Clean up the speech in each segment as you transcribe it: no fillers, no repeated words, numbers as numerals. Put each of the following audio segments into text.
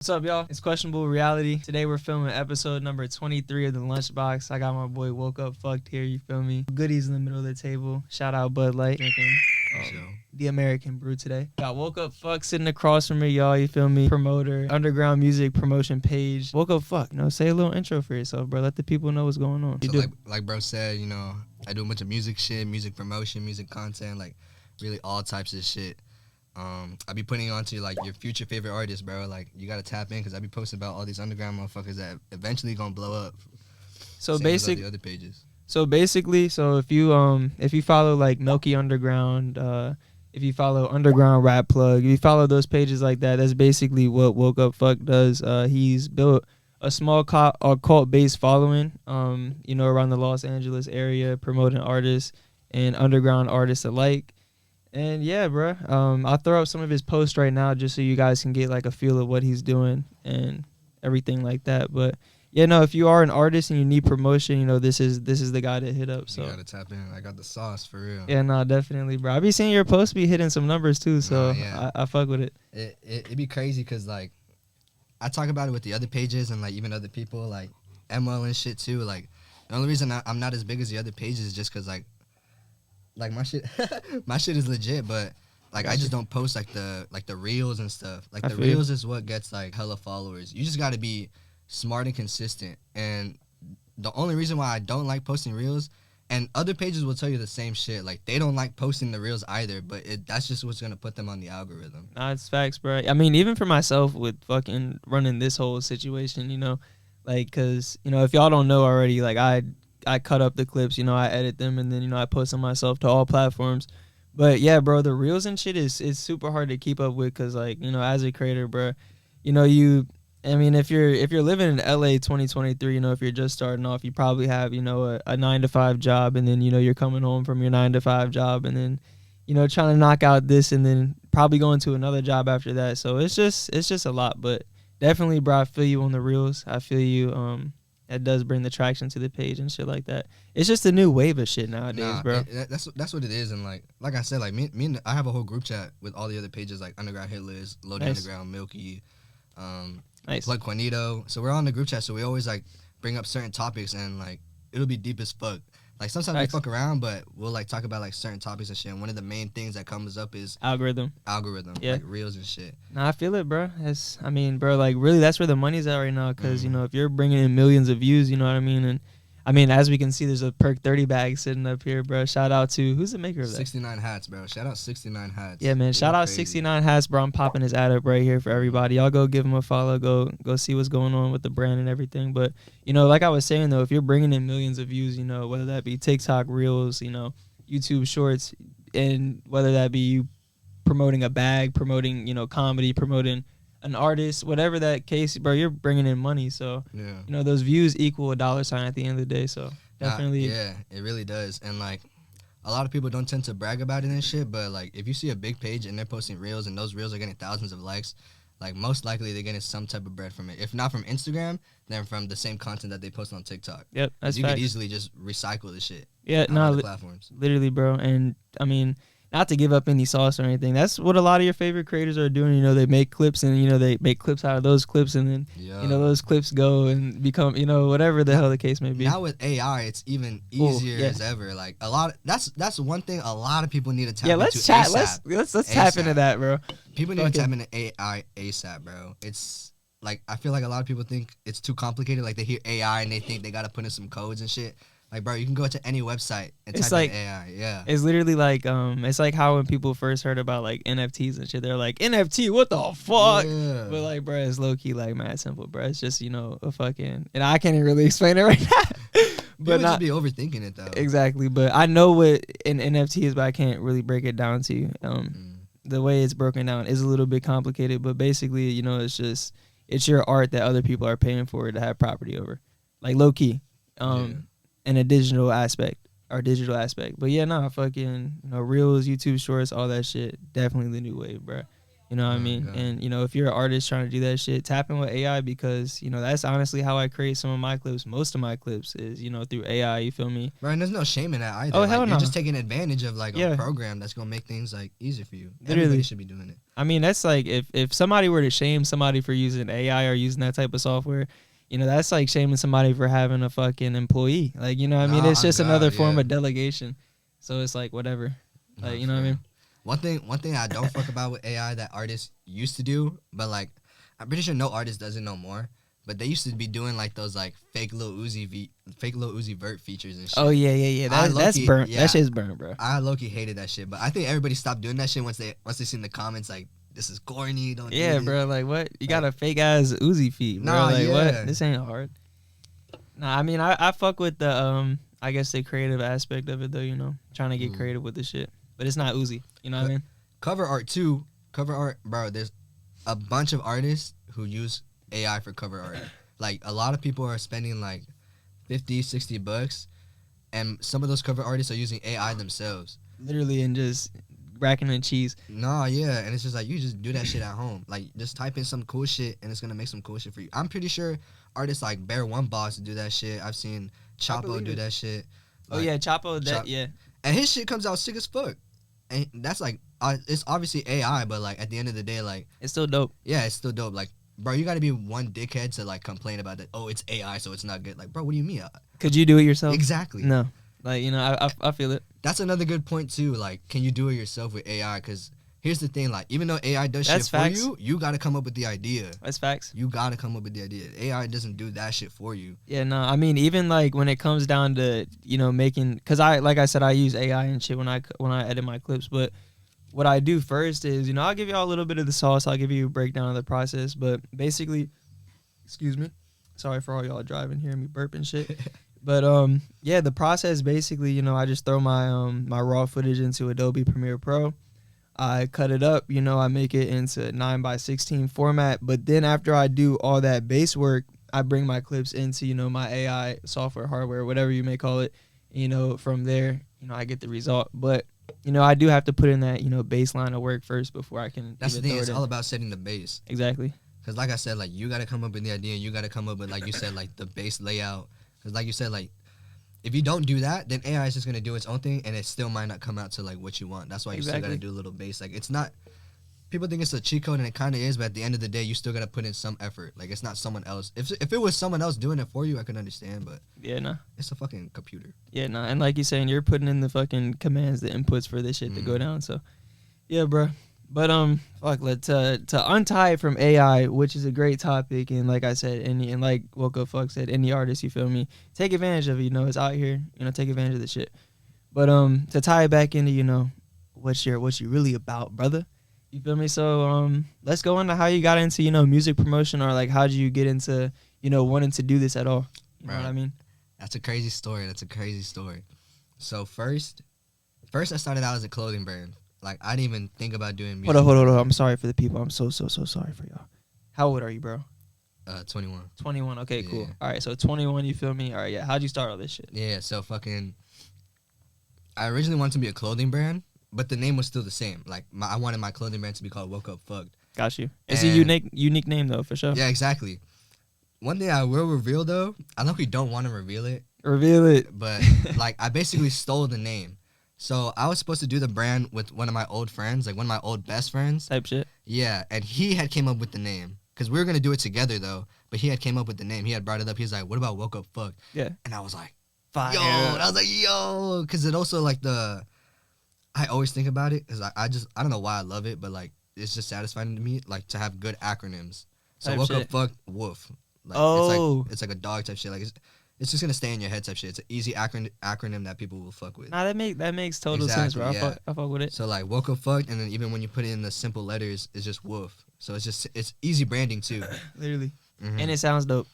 What's up, y'all? It's Questionable Reality. Today we're filming episode number 23 of the LunchBox. I got my boy WokeUpFcked here, you feel me? Goodies in the middle of the table. Shout out Bud Light. Drinking the American brew today. Got WokeUpFcked sitting across from me, y'all, you feel me? Promoter, underground music promotion page. WokeUpFcked, say a little intro for yourself, bro. Let the people know what's going on. So like bro said, I do a bunch of music shit, music promotion, music content, like really all types of shit. I be putting on to like your future favorite artists, bro. Like you gotta tap in because I be posting about all these underground motherfuckers that eventually gonna blow up. So the other pages. So if you follow like Milky Underground, if you follow Underground Rap Plug, if you follow those pages like that, that's basically what WokeUpFcked does. He's built a small cult-based following, around the Los Angeles area, promoting artists and underground artists alike. And yeah, bro, I'll throw up some of his posts right now just so you guys can get like a feel of what he's doing and everything like that. But yeah, no, if you are an artist and you need promotion, this is the guy to hit up. So you gotta tap in. I got the sauce for real. Yeah, no, definitely, bro. I be seeing your posts be hitting some numbers too, so yeah. I fuck with it. It be crazy because like I talk about it with the other pages and like even other people like ML and shit too. Like the only reason I'm not as big as the other pages is just because like my shit is legit, but like I just don't post like the reels and stuff. Like the reels is what gets like hella followers. You just got to be smart and consistent. And the only reason why I don't like posting reels, and other pages will tell you the same shit. Like they don't like posting the reels either, but that's just what's gonna put them on the algorithm. Nah, it's facts, bro. I mean, even for myself with fucking running this whole situation, like, cause if y'all don't know already, like I cut up the clips, I edit them, and then, I post them myself to all platforms. But yeah, bro, the reels and shit is super hard to keep up with because, like, as a creator, bro, if you're living in LA 2023, if you're just starting off, you probably have, a 9-to-5 job, and then, you're coming home from your 9-to-5 job, and then, trying to knock out this, and then probably going to another job after that. So it's just a lot. But definitely, bro, I feel you on the reels. I feel you. That does bring the traction to the page and shit like that. It's just a new wave of shit nowadays, bro. That's what it is. And like I said, like me and I have a whole group chat with all the other pages like Underground Hit List, Loaded Underground, Milky, nice. Plug Juanito. So we're on the group chat. So we always like bring up certain topics and like it'll be deep as fuck. Like sometimes we fuck around, but we'll like talk about like certain topics and shit. And one of the main things that comes up is algorithm, yeah, like reels and shit. Nah, I feel it, bro. Bro, like really, that's where the money's at right now. Cause if you're bringing in millions of views, you know what I mean. And I mean, as we can see, there's a Perk 30 bag sitting up here, bro. Shout out to who's the maker of that? 69 Hats, bro. Shout out 69 Hats. Yeah, man. Shout out 69 Hats, bro. I'm popping his ad up right here for everybody. Y'all go give him a follow. Go see what's going on with the brand and everything. But like I was saying though, if you're bringing in millions of views, whether that be TikTok Reels, YouTube Shorts, and whether that be you promoting a bag, promoting comedy, promoting an artist, whatever that case, bro, you're bringing in money. So, yeah. Those views equal a dollar sign at the end of the day. So, definitely. Yeah, it really does. And, like, a lot of people don't tend to brag about it and shit, but, like, if you see a big page and they're posting reels and those reels are getting thousands of likes, like, most likely they're getting some type of bread from it. If not from Instagram, then from the same content that they post on TikTok. Yep, that's You could easily just recycle the shit. Yeah, on other platforms. Literally, bro. And, I mean, not to give up any sauce or anything. That's what a lot of your favorite creators are doing. They make clips and, they make clips out of those clips and then, those clips go and become, whatever the hell the case may be. Now with AI, it's even easier as ever. Like that's one thing a lot of people need to tap into. Let's chat. Let's tap into that, bro. People need to tap into AI ASAP, bro. It's like, I feel like a lot of people think it's too complicated. Like they hear AI and they think they got to put in some codes and shit. Like, bro, you can go to any website and type in AI. Yeah. It's literally like, it's like how when people first heard about, like, NFTs and shit, they're like, NFT, what the fuck? Yeah. But, like, bro, it's low-key, like, mad simple, bro. It's just, a fucking... And I can't even really explain it right now. But not just be overthinking it, though. Exactly. But I know what an NFT is, but I can't really break it down to you. The way it's broken down is a little bit complicated, but basically, it's your art that other people are paying for to have property over. Like, low-key. In a digital aspect. But yeah, fucking, Reels, YouTube Shorts, all that shit, definitely the new wave, bro. You know what I Oh, mean? God. And, if you're an artist trying to do that shit, tap in with AI because, that's honestly how I create some of my clips. Most of my clips is, through AI, you feel me? Right, and there's no shame in that either. Oh, like, hell you're no. just taking advantage of like Yeah. a program that's gonna make things like easier for you. Literally. Everybody should be doing it. I mean, that's like if somebody were to shame somebody for using AI or using that type of software, that's like shaming somebody for having a fucking employee. Like, what I mean? It's just another form of delegation. So it's like whatever. Like, you know what I mean? One thing I don't fuck about with AI that artists used to do, but like I'm pretty sure no artist does it no more. But they used to be doing like those like fake Lil Uzi Vert features and shit. Oh yeah. That's burnt. Yeah, that shit's burnt, bro. I low-key hated that shit, but I think everybody stopped doing that shit once they seen the comments like this is corny. Don't do it. Bro. Like what? You got a fake ass Uzi feed, bro. Nah, like yeah. what? This ain't hard. Nah, I mean I fuck with the I guess the creative aspect of it though. Trying to get creative with the shit, but it's not Uzi. You know what I mean? Cover art, bro. There's a bunch of artists who use AI for cover art. Like a lot of people are spending like $50-$60, and some of those cover artists are using AI themselves. Literally, and just racking the cheese. Nah, yeah, and it's just like you just do that shit at home. Like just type in some cool shit, and it's gonna make some cool shit for you. I'm pretty sure artists like Bear One Boss do that shit. I've seen Chapo do that shit. Like, Chapo, yeah. And his shit comes out sick as fuck. And that's like, it's obviously AI, but like at the end of the day, like it's still dope. Yeah, it's still dope. Like, bro, you gotta be one dickhead to like complain about that. Oh, it's AI, so it's not good. Like, bro, what do you mean? Could you do it yourself? Exactly. No, like I feel it. That's another good point too. Like, can you do it yourself with AI? Because here's the thing, like, even though AI does That's shit facts. for you, you gotta come up with the idea. That's facts. You gotta come up with the idea. AI doesn't do that shit for you. Yeah, no, I mean even like when it comes down to making, because like I said, I use AI and shit when I edit my clips, but what I do first is, I'll give y'all a little bit of the sauce. I'll give you a breakdown of the process. But basically, excuse me. Sorry for all y'all driving, hearing me burp and shit. But, yeah, the process basically, I just throw my my raw footage into Adobe Premiere Pro. I cut it up, I make it into 9:16 format. But then after I do all that base work, I bring my clips into, my AI software, hardware, whatever you may call it. From there, I get the result. But I do have to put in that, baseline of work first before I can. That's the thing. It's all about setting the base. Exactly. Because like I said, like you got to come up with the idea. You got to come up with, like you said, like the base layout. Because like you said, like if you don't do that, then AI is just going to do its own thing. And it still might not come out to like what you want. That's why you still got to do a little base. Like it's not. People think it's a cheat code, and it kind of is, but at the end of the day, you still gotta put in some effort. Like it's not someone else. If it was someone else doing it for you, I could understand, but yeah, nah. It's a fucking computer. Yeah, nah. And like you're saying, you're putting in the fucking commands, the inputs for this shit to go down. So, yeah, bro. But fuck, let's to untie it from AI, which is a great topic, and like I said, and like WokeUpFcked said, any artist, you feel me, take advantage of it. It's out here, take advantage of the shit. But to tie it back into what you're really about, brother. You feel me? So let's go into how you got into music promotion, or like how did you get into wanting to do this at all? You know what I mean? That's a crazy story. So first I started out as a clothing brand. Like I didn't even think about doing music. Hold on. I'm sorry for the people. I'm so sorry for y'all. How old are you, bro? 21. 21. Okay, cool. Yeah. All right, so 21. You feel me? All right, yeah. How'd you start all this shit? Yeah. So I originally wanted to be a clothing brand. But the name was still the same. Like I wanted my clothing brand to be called WokeUpFcked. Got you. It's a unique name though, for sure. Yeah, exactly. One thing I will reveal though, I know we don't want to reveal it. Reveal it. But like I basically stole the name. So I was supposed to do the brand with one of my old friends, like one of my old best friends. Type shit. Yeah, and he had came up with the name. Because we were going to do it together though. But he had came up with the name. He had brought it up. He was like, what about WokeUpFcked? Yeah. And I was like, fire. Yo. And I was like, yo. Because it also like I always think about it because I don't know why I love it, but like it's just satisfying to me, like to have good acronyms. So WokeUpFcked, WUF. Like, it's like a dog type shit. Like it's just gonna stay in your head type shit. It's an easy acronym that people will fuck with. Nah, that makes total sense, bro. Yeah. I fuck with it. So like WokeUpFcked, and then even when you put it in the simple letters, it's just WUF. So it's easy branding too. Literally, and it sounds dope.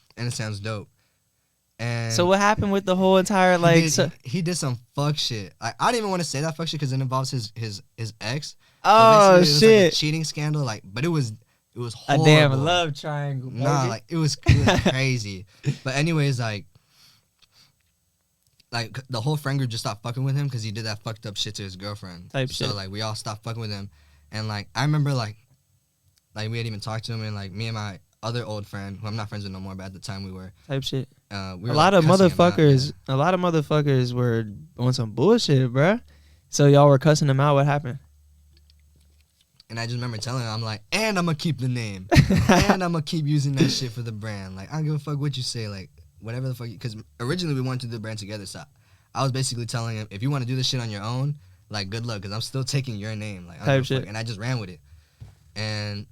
And so what happened with the whole entire like? He did some fuck shit. I didn't even want to say that fuck shit because it involves his ex. Oh so shit! Like a cheating scandal, like, but it was horrible. A damn love triangle. Baby. Nah, like it was crazy. But anyways, like the whole friend group just stopped fucking with him because he did that fucked up shit to his girlfriend. Type shit. So like we all stopped fucking with him, and like I remember like like we had even talked to him, and like me and my other old friend, who I'm not friends with no more, but at the time we were. Type shit. We a were, lot like, of cussing him out, motherfuckers. yeah. A lot of motherfuckers were on some bullshit, bruh. So y'all were cussing them out. What happened? And I just remember telling him, I'm like, and I'm gonna keep the name, and I'm gonna keep using that shit for the brand. Like, I don't give a fuck what you say, like, whatever the fuck. Because originally we wanted to do the brand together, so I was basically telling him, if you want to do this shit on your own, like, good luck, because I'm still taking your name, like, I don't give a Type fuck. shit. And I just ran with it. And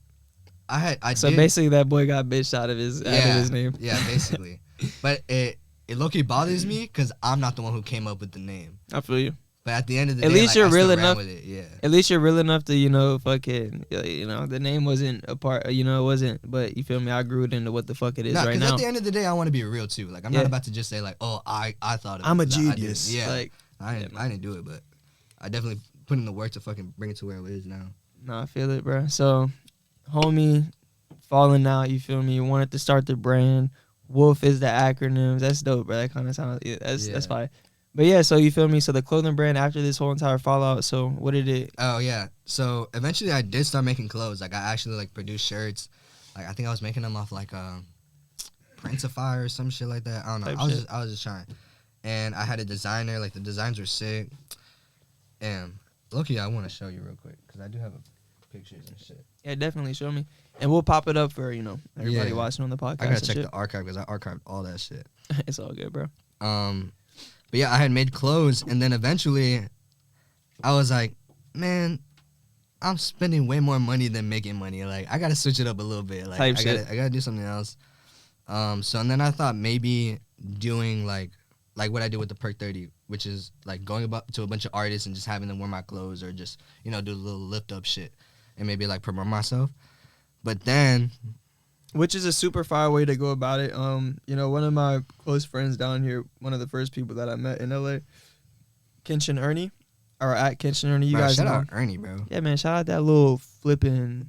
So basically, that boy got bitched out of his name. Yeah, basically. But it low-key bothers me because I'm not the one who came up with the name. I feel you. But at the end of the At day, least like, you're I still real ran enough. with it. Yeah. At least you're real enough to, fucking, the name wasn't a part, it wasn't, but you feel me? I grew it into what the fuck it is right because now. at the end of the day, I want to be real too. Like, I'm not about to just say like, oh, I thought of it. I'm a 'cause I didn't. genius. Yeah. Like, I didn't do it, but I definitely put in the work to fucking bring it to where it is now. No, I feel it, bro. So, homie, falling out, you feel me? You wanted to start the brand. WUF is the acronyms. That's dope, bro. That kind of sounds, that's fine. But yeah, so you feel me? So the clothing brand after this whole entire fallout, so what did it? Oh, yeah. So eventually I did start making clothes. Like, I actually, like, produced shirts. Like, I think I was making them off, like, Printify or some shit like that. I don't know. I was just trying. And I had a designer. Like, the designs were sick. And, low-key, I want to show you real quick because I do have pictures and shit. Yeah, definitely show me. And we'll pop it up for, everybody watching on the podcast. I got to check the archive because I archived all that shit. It's all good, bro. But yeah, I had made clothes, and then eventually, I was like, man, I'm spending way more money than making money. Like, I gotta switch it up a little bit. Like, I gotta do something else. So and then I thought maybe doing like what I did with the Perk 30, which is like going to a bunch of artists and just having them wear my clothes or just do a little lift up shit and maybe like promote myself. But then. Which is a super fire way to go about it. One of my close friends down here, one of the first people that I met in LA, Kenshin Ernie, or at Kenshin Ernie. You guys shout know. out Ernie, bro. Yeah, man. Shout out that little flipping,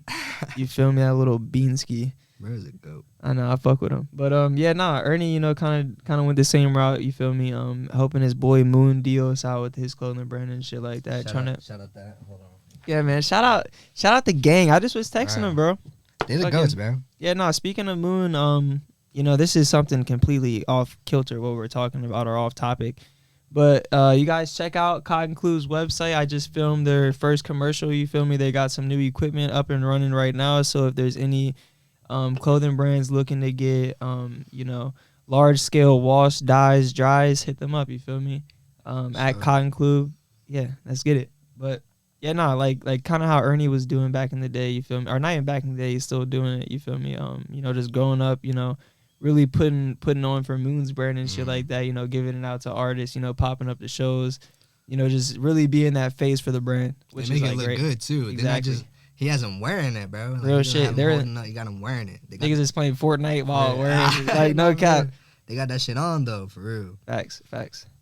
you feel me? That little beanski. Where is it go? I know, I fuck with him. But Ernie, kind of went the same route. You feel me? Helping his boy Moon Dios out with his clothing brand and shit like that. Shout out that. Hold on. Yeah, man. Shout out the gang. I just was texting him, bro. They the goats, bro. Yeah, no, speaking of Moon, this is something completely off kilter what we're talking about or off topic. But you guys check out Cotton Clue's website. I just filmed their first commercial, you feel me? They got some new equipment up and running right now. So if there's any clothing brands looking to get, large scale wash, dyes, dries, hit them up, you feel me? At Cotton Clue. Yeah, let's get it. But yeah, like kind of how Ernie was doing back in the day, you feel me? Or not even back in the day, he's still doing it, you feel me? Just growing up, really putting on for Moon's brand and shit like that, giving it out to artists, popping up the shows, just really being that face for the brand, which they is make like it look great. Good too. Exactly. He has him wearing it, bro. Like, real shit. You got him wearing it. Niggas is playing Fortnite while wearing it. Like, no cap. They got that shit on though, for real. Facts.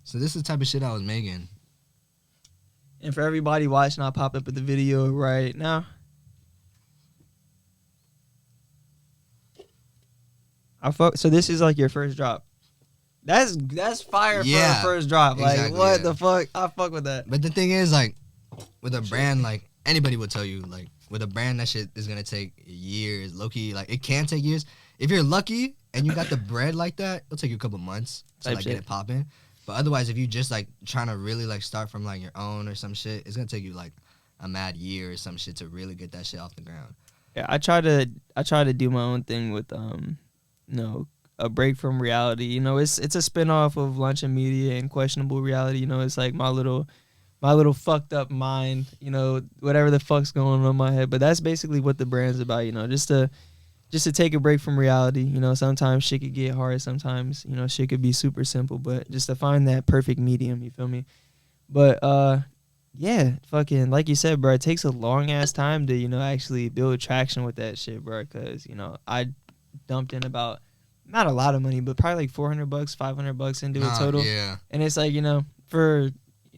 So this is the type of shit I was making. And for everybody watching, I'll pop up with the video right now. So this is like your first drop. That's fire for a first drop. Like, what the fuck? I fuck with that. But the thing is, like, with a brand, like, anybody will tell you, like, with a brand, that shit is gonna take years. Low-key, like, it can take years. If you're lucky and you got the bread like that, it'll take you a couple months to, like, get it popping. But otherwise, if you just, like, trying to really, like, start from, like, your own or some shit, it's gonna take you, like, a mad year or some shit to really get that shit off the ground. Yeah, I try to do my own thing with, a break from reality. It's a spinoff of Lunch and Media and Questionable Reality. It's like my little fucked up mind, whatever the fuck's going on in my head. But that's basically what the brand's about, just to take a break from reality. Sometimes shit could get hard. Sometimes, shit could be super simple. But just to find that perfect medium, you feel me? But, yeah, fucking, like you said, bro, it takes a long-ass time to, actually build traction with that shit, bro. Because, I dumped in about, not a lot of money, but probably like $400, $500 into it total. Yeah. And it's like,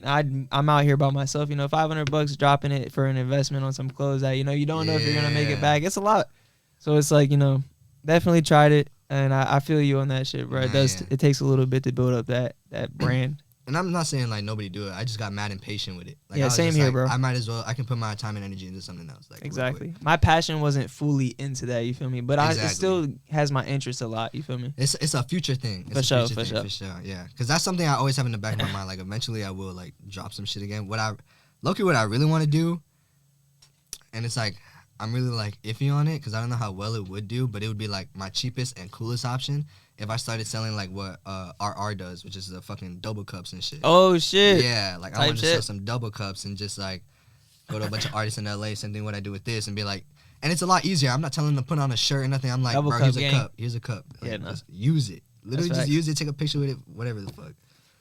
I'm out here by myself, $500 dropping it for an investment on some clothes that, you don't know if you're going to make it back. It's a lot. So it's like, definitely tried it. And I feel you on that shit, bro. It takes a little bit to build up that brand. and I'm not saying like nobody do it. I just got mad impatient with it. Like, Yeah, I was same just here, like, bro. I might as well. I can put my time and energy into something else. Like, Exactly. My passion wasn't fully into that. You feel me? But Exactly. it still has my interest a lot. You feel me? It's a future thing. It's For a sure, future thing, for sure. Yeah, because that's something I always have in the back of my mind. Like, eventually I will like drop some shit again. What I really want to do, and it's like I'm really like iffy on it because I don't know how well it would do, but it would be like my cheapest and coolest option if I started selling like what RR does, which is the fucking double cups and shit. Oh shit. Yeah, like I want to sell some double cups and just like go to a bunch of artists in LA, same thing what I do with this, and be like, and it's a lot easier. I'm not telling them to put on a shirt or nothing. I'm like, Double bro, cup here's gang. a cup. Here's a cup. Like, Yeah, no. just use it. Literally That's just facts. use it, take a picture with it, whatever the fuck.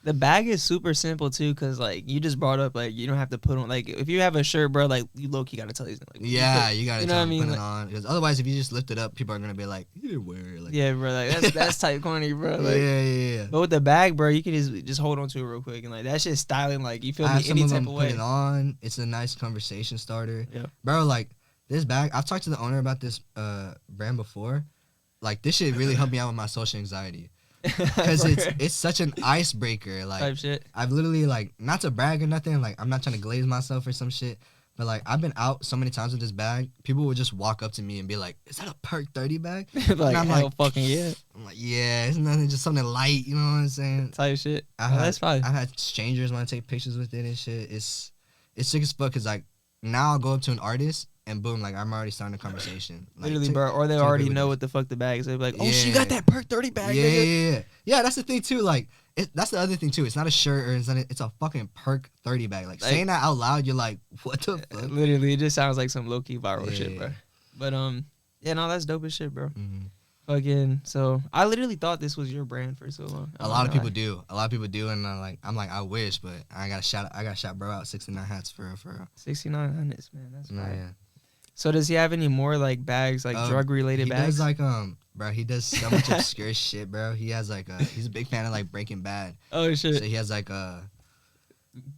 The bag is super simple too, cause like you just brought up like you don't have to put on like if you have a shirt, bro, like you low key gotta tell these like Yeah, you gotta you know tell what I them mean? put it Like, on because otherwise, if you just lift it up, people are gonna be like, you didn't wear it. Like, yeah, bro, like that's type corny, bro. Like, yeah. But with the bag, bro, you can just hold on to it real quick and like that shit's styling. Like you feel I me? have some Any of type them of put way. it on. It's a nice conversation starter. Yeah. Bro, like this bag. I've talked to the owner about this brand before. Like this shit really helped me out with my social anxiety. Because it's such an icebreaker. Like type shit. I've literally like not to brag or nothing. Like I'm not trying to glaze myself or some shit. But like I've been out so many times with this bag. People would just walk up to me and be like, "Is that a Perk 30 bag?" Like and I'm hell like, fucking yeah. I'm like, yeah, it's nothing, just something light. You know what I'm saying? Type shit. That's fine. I've had strangers want to take pictures with it and shit. It's sick as fuck. Cause like now I'll go up to an artist and boom, like I'm already starting a conversation. Like, Literally, bro. Or they already know what the fuck the bag is. They're like, oh, she got that Perk 30 bag. Yeah. That's the thing too. Like, that's the other thing too. It's not a shirt or it's a fucking Perk 30 bag. Like saying that out loud, you're like, what the fuck? Literally, it just sounds like some low key viral shit, bro. Yeah. But yeah, no, that's dope as shit, bro. Mm-hmm. Fucking, so I literally thought this was your brand for so long. A lot of people do. And I'm like, I wish, but I got shout bro out 69 hats for real. 6900s, man. That's Nah, fire. yeah. So does he have any more like bags, like drug related bags? He does like bro, he does so much obscure shit, bro. He has like he's a big fan of like Breaking Bad. Oh shit. So he has like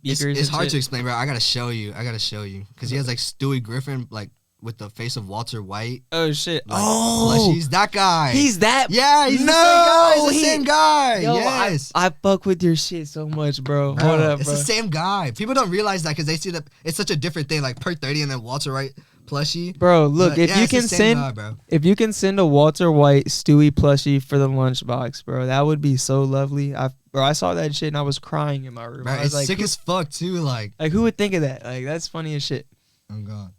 Beakers it's and hard shit. to explain, bro. I gotta show you because he has like Stewie Griffin like with the face of Walter White. Oh shit. Like, oh, he's that guy. He's that. Yeah, he's the same guy. Yo, Yes. I fuck with your shit so much, bro. Hold up, it's bro. the same guy. People don't realize that because they see that it's such a different thing, like Perk 30 and then Walter White plushie. Bro, look, But, if yeah, you it's the can same send guy, bro. if you can send a Walter White Stewie plushie for the lunchbox, bro, that would be so lovely. I saw that shit and I was crying in my room. Bro, I was it's like, sick as fuck too. Like who would think of that? Like that's funny as shit. I'm gone.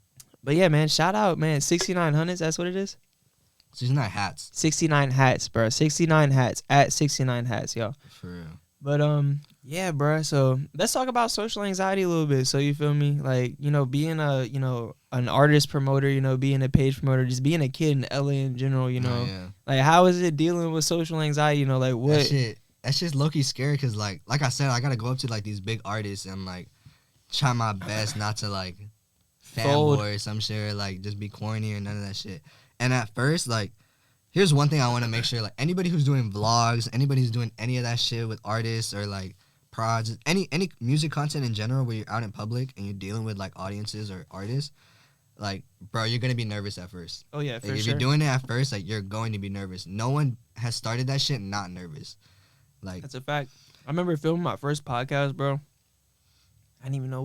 But yeah, man, shout out, man. 6900s, that's what it is. 69 hats. 69 hats, bro. 69 hats at 69 hats, yo. For real. But yeah, bro. So let's talk about social anxiety a little bit. So you feel me? Like, being an artist promoter, being a page promoter, just being a kid in LA in general, like how is it dealing with social anxiety? Like what? That shit's low-key scary because like I said, I gotta go up to like these big artists and like try my best not to like fanboy or some shit or like just be corny or none of that shit. And at first, like, here's one thing I want to make sure, like anybody who's doing vlogs, anybody who's doing any of that shit with artists or like prods, any music content in general where you're out in public and you're dealing with like audiences or artists, like, bro, you're gonna be nervous at first. Oh yeah, for like, if sure. you're doing it at first, like you're going to be nervous. No one has started that shit not nervous. Like that's a fact. I remember filming my first podcast, bro. I didn't know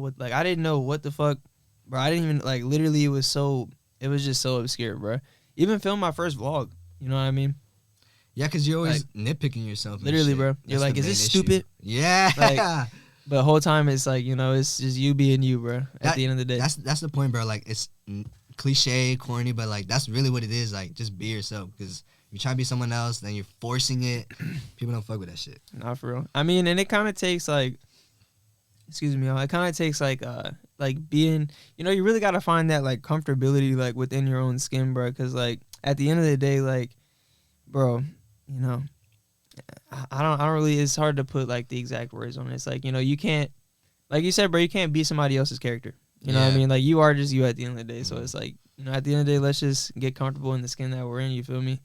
what the fuck, bro. I didn't even like. Literally, it was just so obscure, bro. Even filming my first vlog, you know what I mean? Yeah, because you're always nitpicking yourself. Literally, bro. You're like, is this stupid? Yeah. Like, but the whole time it's like, it's just you being you, bro. At the end of the day, that's the point, bro. Like it's cliche, corny, but like that's really what it is. Like just be yourself, because if you try to be someone else, then you're forcing it. People don't fuck with that shit. Not for real. I mean, and it kind of takes like, excuse me, it kind of takes like being, you really gotta find that like comfortability like within your own skin, bro. Because like at the end of the day, like, bro, I don't really. It's hard to put like the exact words on it. It's like, you can't, like you said, bro, you can't be somebody else's character. You know what I mean? Like you are just you at the end of the day. So it's like, at the end of the day, let's just get comfortable in the skin that we're in. You feel me?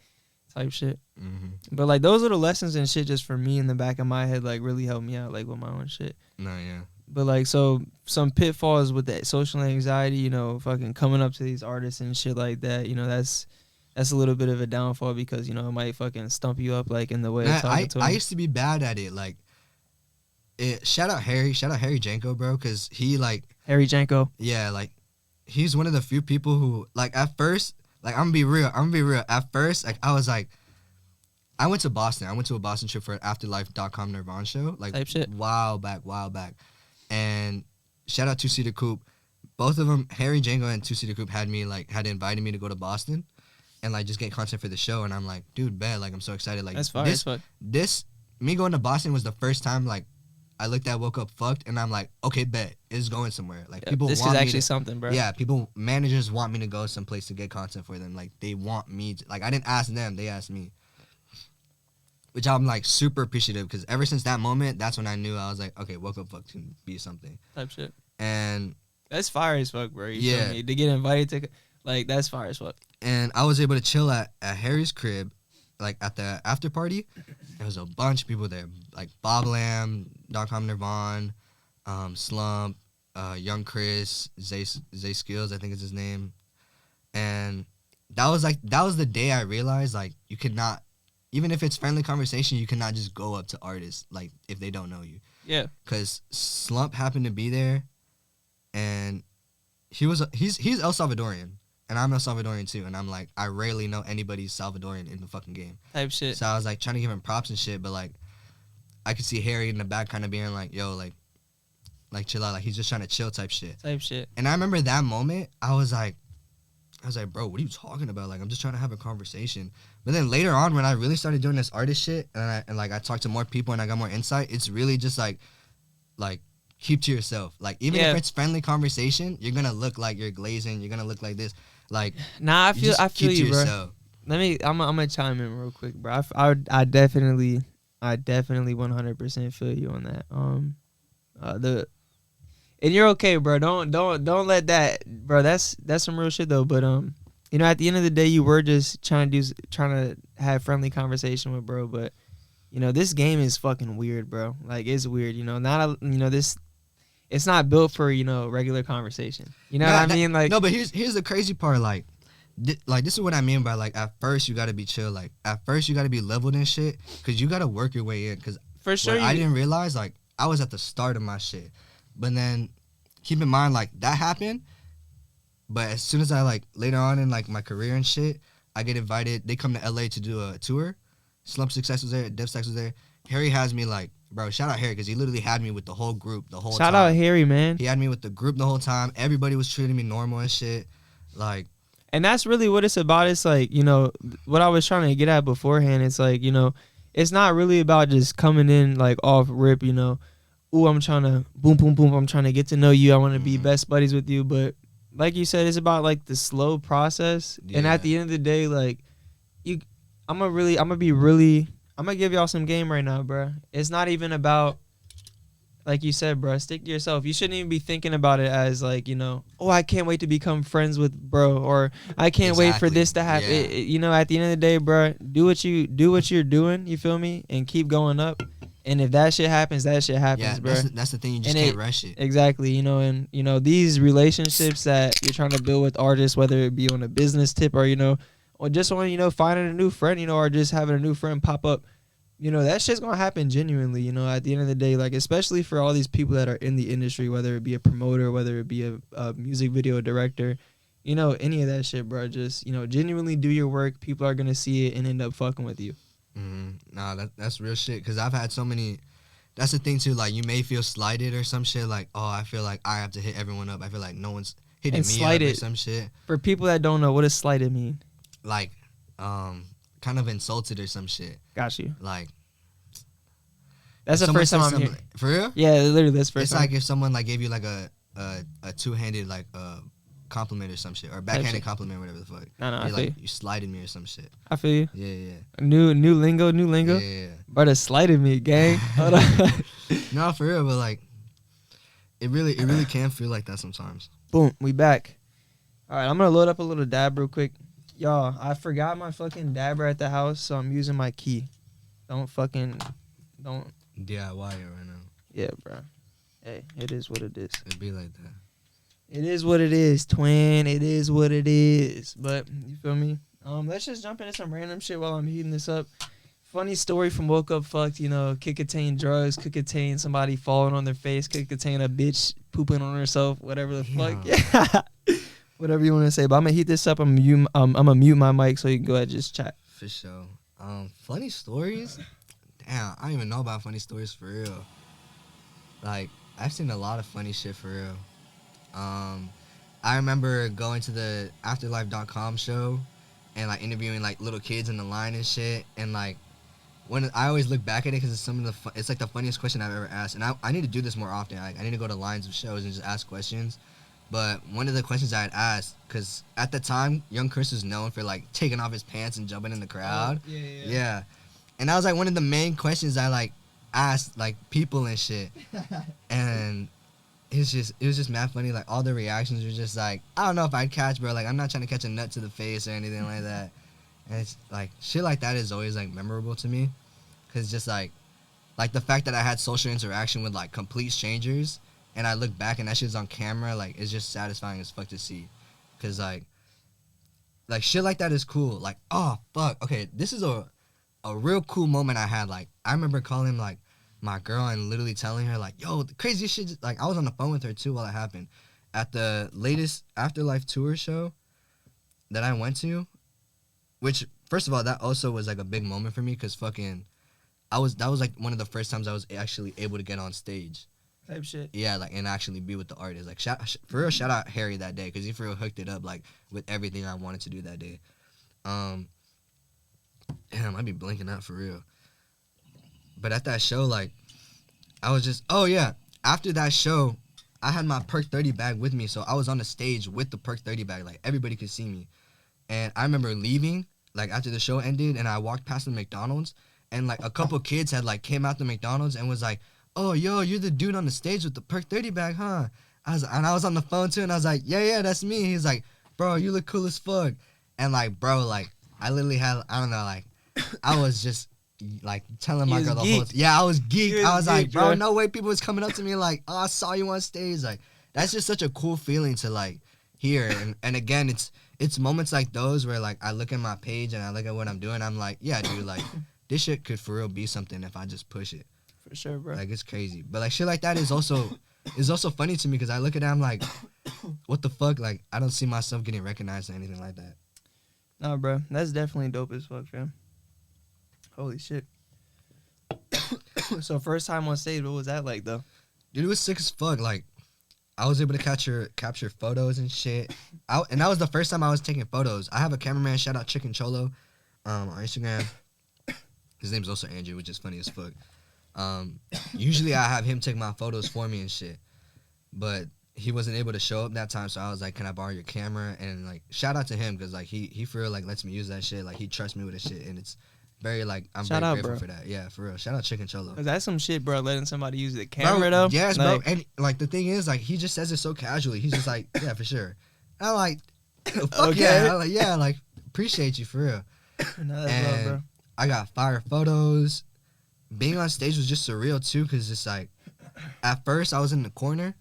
Type shit. Mm-hmm. But like those little lessons and shit, just for me in the back of my head, like really helped me out, like with my own shit. No, yeah. But like, so some pitfalls with that social anxiety, fucking coming up to these artists and shit like that. That's a little bit of a downfall because it might fucking stump you up like in the way of talking to them. I used to be bad at it. Like shout out Harry Janko, bro, because he like Harry Janko. Yeah, like he's one of the few people who like at first, like I'm gonna be real. At first, like I was like, I went to Boston. I went to a Boston trip for an Afterlife.com Nirvana show, like Type shit. while back, and shout out Two Seater Coupe. Both of them, Harry Jango and Two Seater Coupe, had invited me to go to Boston, and like just get content for the show. And I'm like, dude, bet, like I'm so excited. Like That's fire as fuck. Me going to Boston was the first time like I looked at Woke Up Fucked, and I'm like, okay, bet it's going somewhere. Like people this want is me actually to, something, bro. Yeah, managers want me to go someplace to get content for them. Like they want me to, like I didn't ask them, they asked me. Which I'm like super appreciative, because ever since that moment, that's when I knew I was like, okay, Woke Up Fucked can be something. Type shit. And that's fire as fuck, bro. You Yeah. feel me? To get invited to, like, that's fire as fuck. and I was able to chill at Harry's crib, like at the after party. There was a bunch of people there, like Bob Lamb, .com Nirvana, Slump, Young Chris, Zay Skills, I think is his name. And that was the day I realized, like, you cannot, even if it's friendly conversation, you cannot just go up to artists, like, if they don't know you. Yeah. Because Slump happened to be there, and he's El Salvadorian, and I'm El Salvadorian too, and I'm like, I rarely know anybody's Salvadorian in the fucking game. Type shit. So I was like trying to give him props and shit, but like I could see Harry in the back kind of being like, yo, like chill out, like he's just trying to chill type shit. Type shit. And I remember that moment, I was like, bro, what are you talking about? Like, I'm just trying to have a conversation. But then later on, when I really started doing this artist shit, and I talked to more people and I got more insight, it's really just like keep to yourself. Like, even if it's friendly conversation, you're gonna look like you're glazing. You're gonna look like this. Like, nah, I feel you, bro. Yourself. I'm gonna chime in real quick, bro. I definitely 100% feel you on that. And you're okay, bro. Don't let that, bro. That's some real shit though. But you know, at the end of the day, you were just trying to have friendly conversation with bro. But you know, this game is fucking weird, bro. Like, it's weird. You know, it's not built for, you know, regular conversation. You know what I mean? Like, no, but here's the crazy part. Like this is what I mean by, like, at first you gotta be chill. Like, at first you gotta be leveled and shit, because you gotta work your way in. Because for sure, I didn't realize, like, I was at the start of my shit. But then keep in mind, like, that happened. But as soon as I, like, later on in, like, my career and shit, I get invited. They come to LA to do a tour. Slump Success was there. DevStax was there. Harry has me, like, bro, shout out Harry, because he literally had me with the whole group the whole time. Shout out Harry, man. He had me with the group the whole time. Everybody was treating me normal and shit. Like, and that's really what it's about. It's like, you know, what I was trying to get at beforehand. It's like, you know, it's not really about just coming in, like, off rip, you know. Ooh, I'm trying to boom, boom, boom. I'm trying to get to know you. I want to be best buddies with you. But like you said, it's about, like, the slow process. Yeah. And at the end of the day, like, I'm gonna give y'all some game right now, bro. It's not even about, like you said, bro, stick to yourself. You shouldn't even be thinking about it as, like, you know, oh, I can't wait to become friends with bro, or I can't wait for this to happen. Yeah. You know, at the end of the day, bro, do what you're doing, you feel me? And keep going up. And if that shit happens, bro. That's the thing. You just can't rush it. Exactly, you know, and, you know, these relationships that you're trying to build with artists, whether it be on a business tip or, you know, or just on, you know, finding a new friend, you know, or just having a new friend pop up, you know, that shit's gonna happen genuinely, you know, at the end of the day, like, especially for all these people that are in the industry, whether it be a promoter, whether it be a music video director, you know, any of that shit, bro. Just, you know, genuinely do your work. People are gonna see it and end up fucking with you. Nah, that's real shit, because I've had so many. That's the thing too, like, you may feel slighted or some shit, like, oh, I feel like I have to hit everyone up. I feel like no one's hitting me up or some shit. For people that don't know, what does slighted mean? Like, kind of insulted or some shit. Got you. Like, that's the first time I'm hearing. For real? Yeah, literally, that's the first time. It's like if someone, like, gave you, like, a two-handed, like, compliment or some shit, or backhanded compliment, whatever the fuck. No, I feel like, you. You slided me or some shit. I feel you. Yeah. New lingo. Yeah. Brother slighted me, gang. Hold on. No, for real, but, like, it really can feel like that sometimes. Boom, we back. All right, I'm gonna load up a little dab real quick. Y'all, I forgot my fucking dabber at the house, so I'm using my key. Don't DIY it right now. Yeah, bro. Hey, it is what it is. It'd be like that. It is what it is, twin. It is what it is. But, you feel me? Let's just jump into some random shit while I'm heating this up. Funny story from Woke Up Fucked, you know, could contain drugs, could contain somebody falling on their face, could contain a bitch pooping on herself, whatever the fuck. Yeah. Whatever you want to say. But I'm going to heat this up. I'm going to mute my mic so you can go ahead and just chat. For sure. Funny stories? Damn, I don't even know about funny stories for real. Like, I've seen a lot of funny shit for real. I remember going to the afterlife.com show and like interviewing like little kids in the line and shit, and like when I always look back at it because it's some of the it's like the funniest question I've ever asked, and I need to do this more often. Like, I need to go to lines of shows and just ask questions. But one of the questions I had asked, because at the time young Chris was known for like taking off his pants and jumping in the crowd. Yeah. And that was like one of the main questions I like asked like people and shit. And it was just mad funny. Like, all the reactions were just like, I don't know if I'd catch, bro. Like, I'm not trying to catch a nut to the face or anything like that. And it's like, shit like that is always like memorable to me. Cause just like the fact that I had social interaction with like complete strangers, and I look back and that shit's on camera, like, it's just satisfying as fuck to see. Cause like shit like that is cool. Like, oh fuck, okay, this is a real cool moment I had. Like, I remember calling like my girl and literally telling her like, yo, the craziest shit. Like, I was on the phone with her too while it happened. At the latest Afterlife tour show that I went to, which first of all, that also was like a big moment for me, because fucking that was like one of the first times I was actually able to get on stage. Type shit. Yeah, like, and actually be with the artist. Like, for real, shout out Harry that day, because he for real hooked it up like with everything I wanted to do that day. Damn, I'd be blinking out for real. But at that show, like, I was just, oh yeah, after that show, I had my Perk 30 bag with me, so I was on the stage with the Perk 30 bag, like, everybody could see me. And I remember leaving, like, after the show ended, and I walked past the McDonald's, and, like, a couple kids had, like, came out the McDonald's and was like, oh, yo, you're the dude on the stage with the Perk 30 bag, huh? I was on the phone, too, and I was like, yeah, that's me. He's like, bro, you look cool as fuck. And, like, bro, like, I literally had, I don't know, like, I was just, like, telling my girl the whole time. Yeah, I was geeked. I was like, bro, no way people was coming up to me like, oh, I saw you on stage. Like, that's just such a cool feeling to, like, hear. And again, it's moments like those where, like, I look at my page and I look at what I'm doing. I'm like, yeah, dude, like, this shit could for real be something if I just push it. For sure, bro. Like, it's crazy. But, like, shit like that is also funny to me, because I look at it, I'm like, what the fuck? Like, I don't see myself getting recognized or anything like that. No, bro. That's definitely dope as fuck, fam. Holy shit. So first time on stage, what was that like, though? Dude, it was sick as fuck. Like, I was able to capture photos and shit. And that was the first time I was taking photos. I have a cameraman, shout out Chicken Cholo, on Instagram. His name's also Andrew, which is funny as fuck. Usually I have him take my photos for me and shit. But he wasn't able to show up that time, so I was like, can I borrow your camera? And, like, shout out to him, because, like, he for real, like, lets me use that shit. Like, he trusts me with the shit, and it's very, like, I'm very grateful for that. Yeah, for real. Shout out Chicken Cholo. Cause that's some shit, bro, letting somebody use the camera, though. Yes, like, bro. And, like, the thing is, like, he just says it so casually. He's just like, yeah, for sure. And I'm like, fuck okay. Yeah. I'm like, yeah, like, appreciate you, for real. No, that's love, bro. I got fire photos. Being on stage was just surreal, too, because it's, like, at first I was in the corner,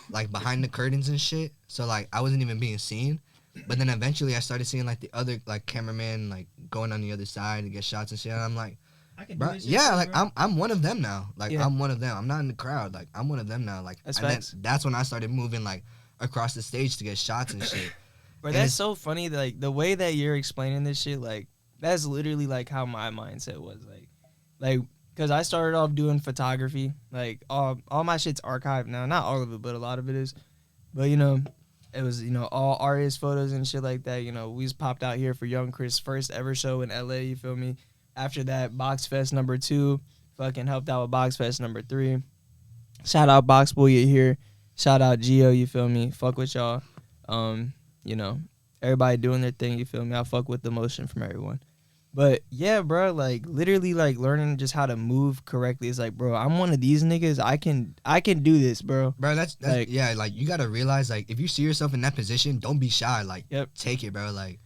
like, behind the curtains and shit. So, like, I wasn't even being seen. But then eventually I started seeing, like, the other, like, cameraman, like, going on the other side to get shots and shit. And I'm like, I can do this shit, yeah, like, bro. I'm one of them now. Like, yeah. I'm one of them. I'm not in the crowd. Like, I'm one of them now. Like, that's when I started moving, like, across the stage to get shots and shit. Bro, and that's so funny. Like, the way that you're explaining this shit, like, that's literally, like, how my mindset was. Like, because I started off doing photography. Like, all my shit's archived now. Not all of it, but a lot of it is. But, you know, it was, you know, all artist photos and shit like that. You know, we just popped out here for Young Chris' first ever show in LA, you feel me? After that, Box Fest #2, fucking helped out with Box Fest #3. Shout out Box Boy, you're here. Shout out Geo, you feel me? Fuck with y'all. You know, everybody doing their thing, you feel me? I fuck with the motion from everyone. But yeah, bro, like literally like learning just how to move correctly. It's like, bro, I'm one of these niggas. I can do this, bro. Bro, that's like, yeah, like you gotta realize, like, if you see yourself in that position, don't be shy. Like, take it, bro. Like,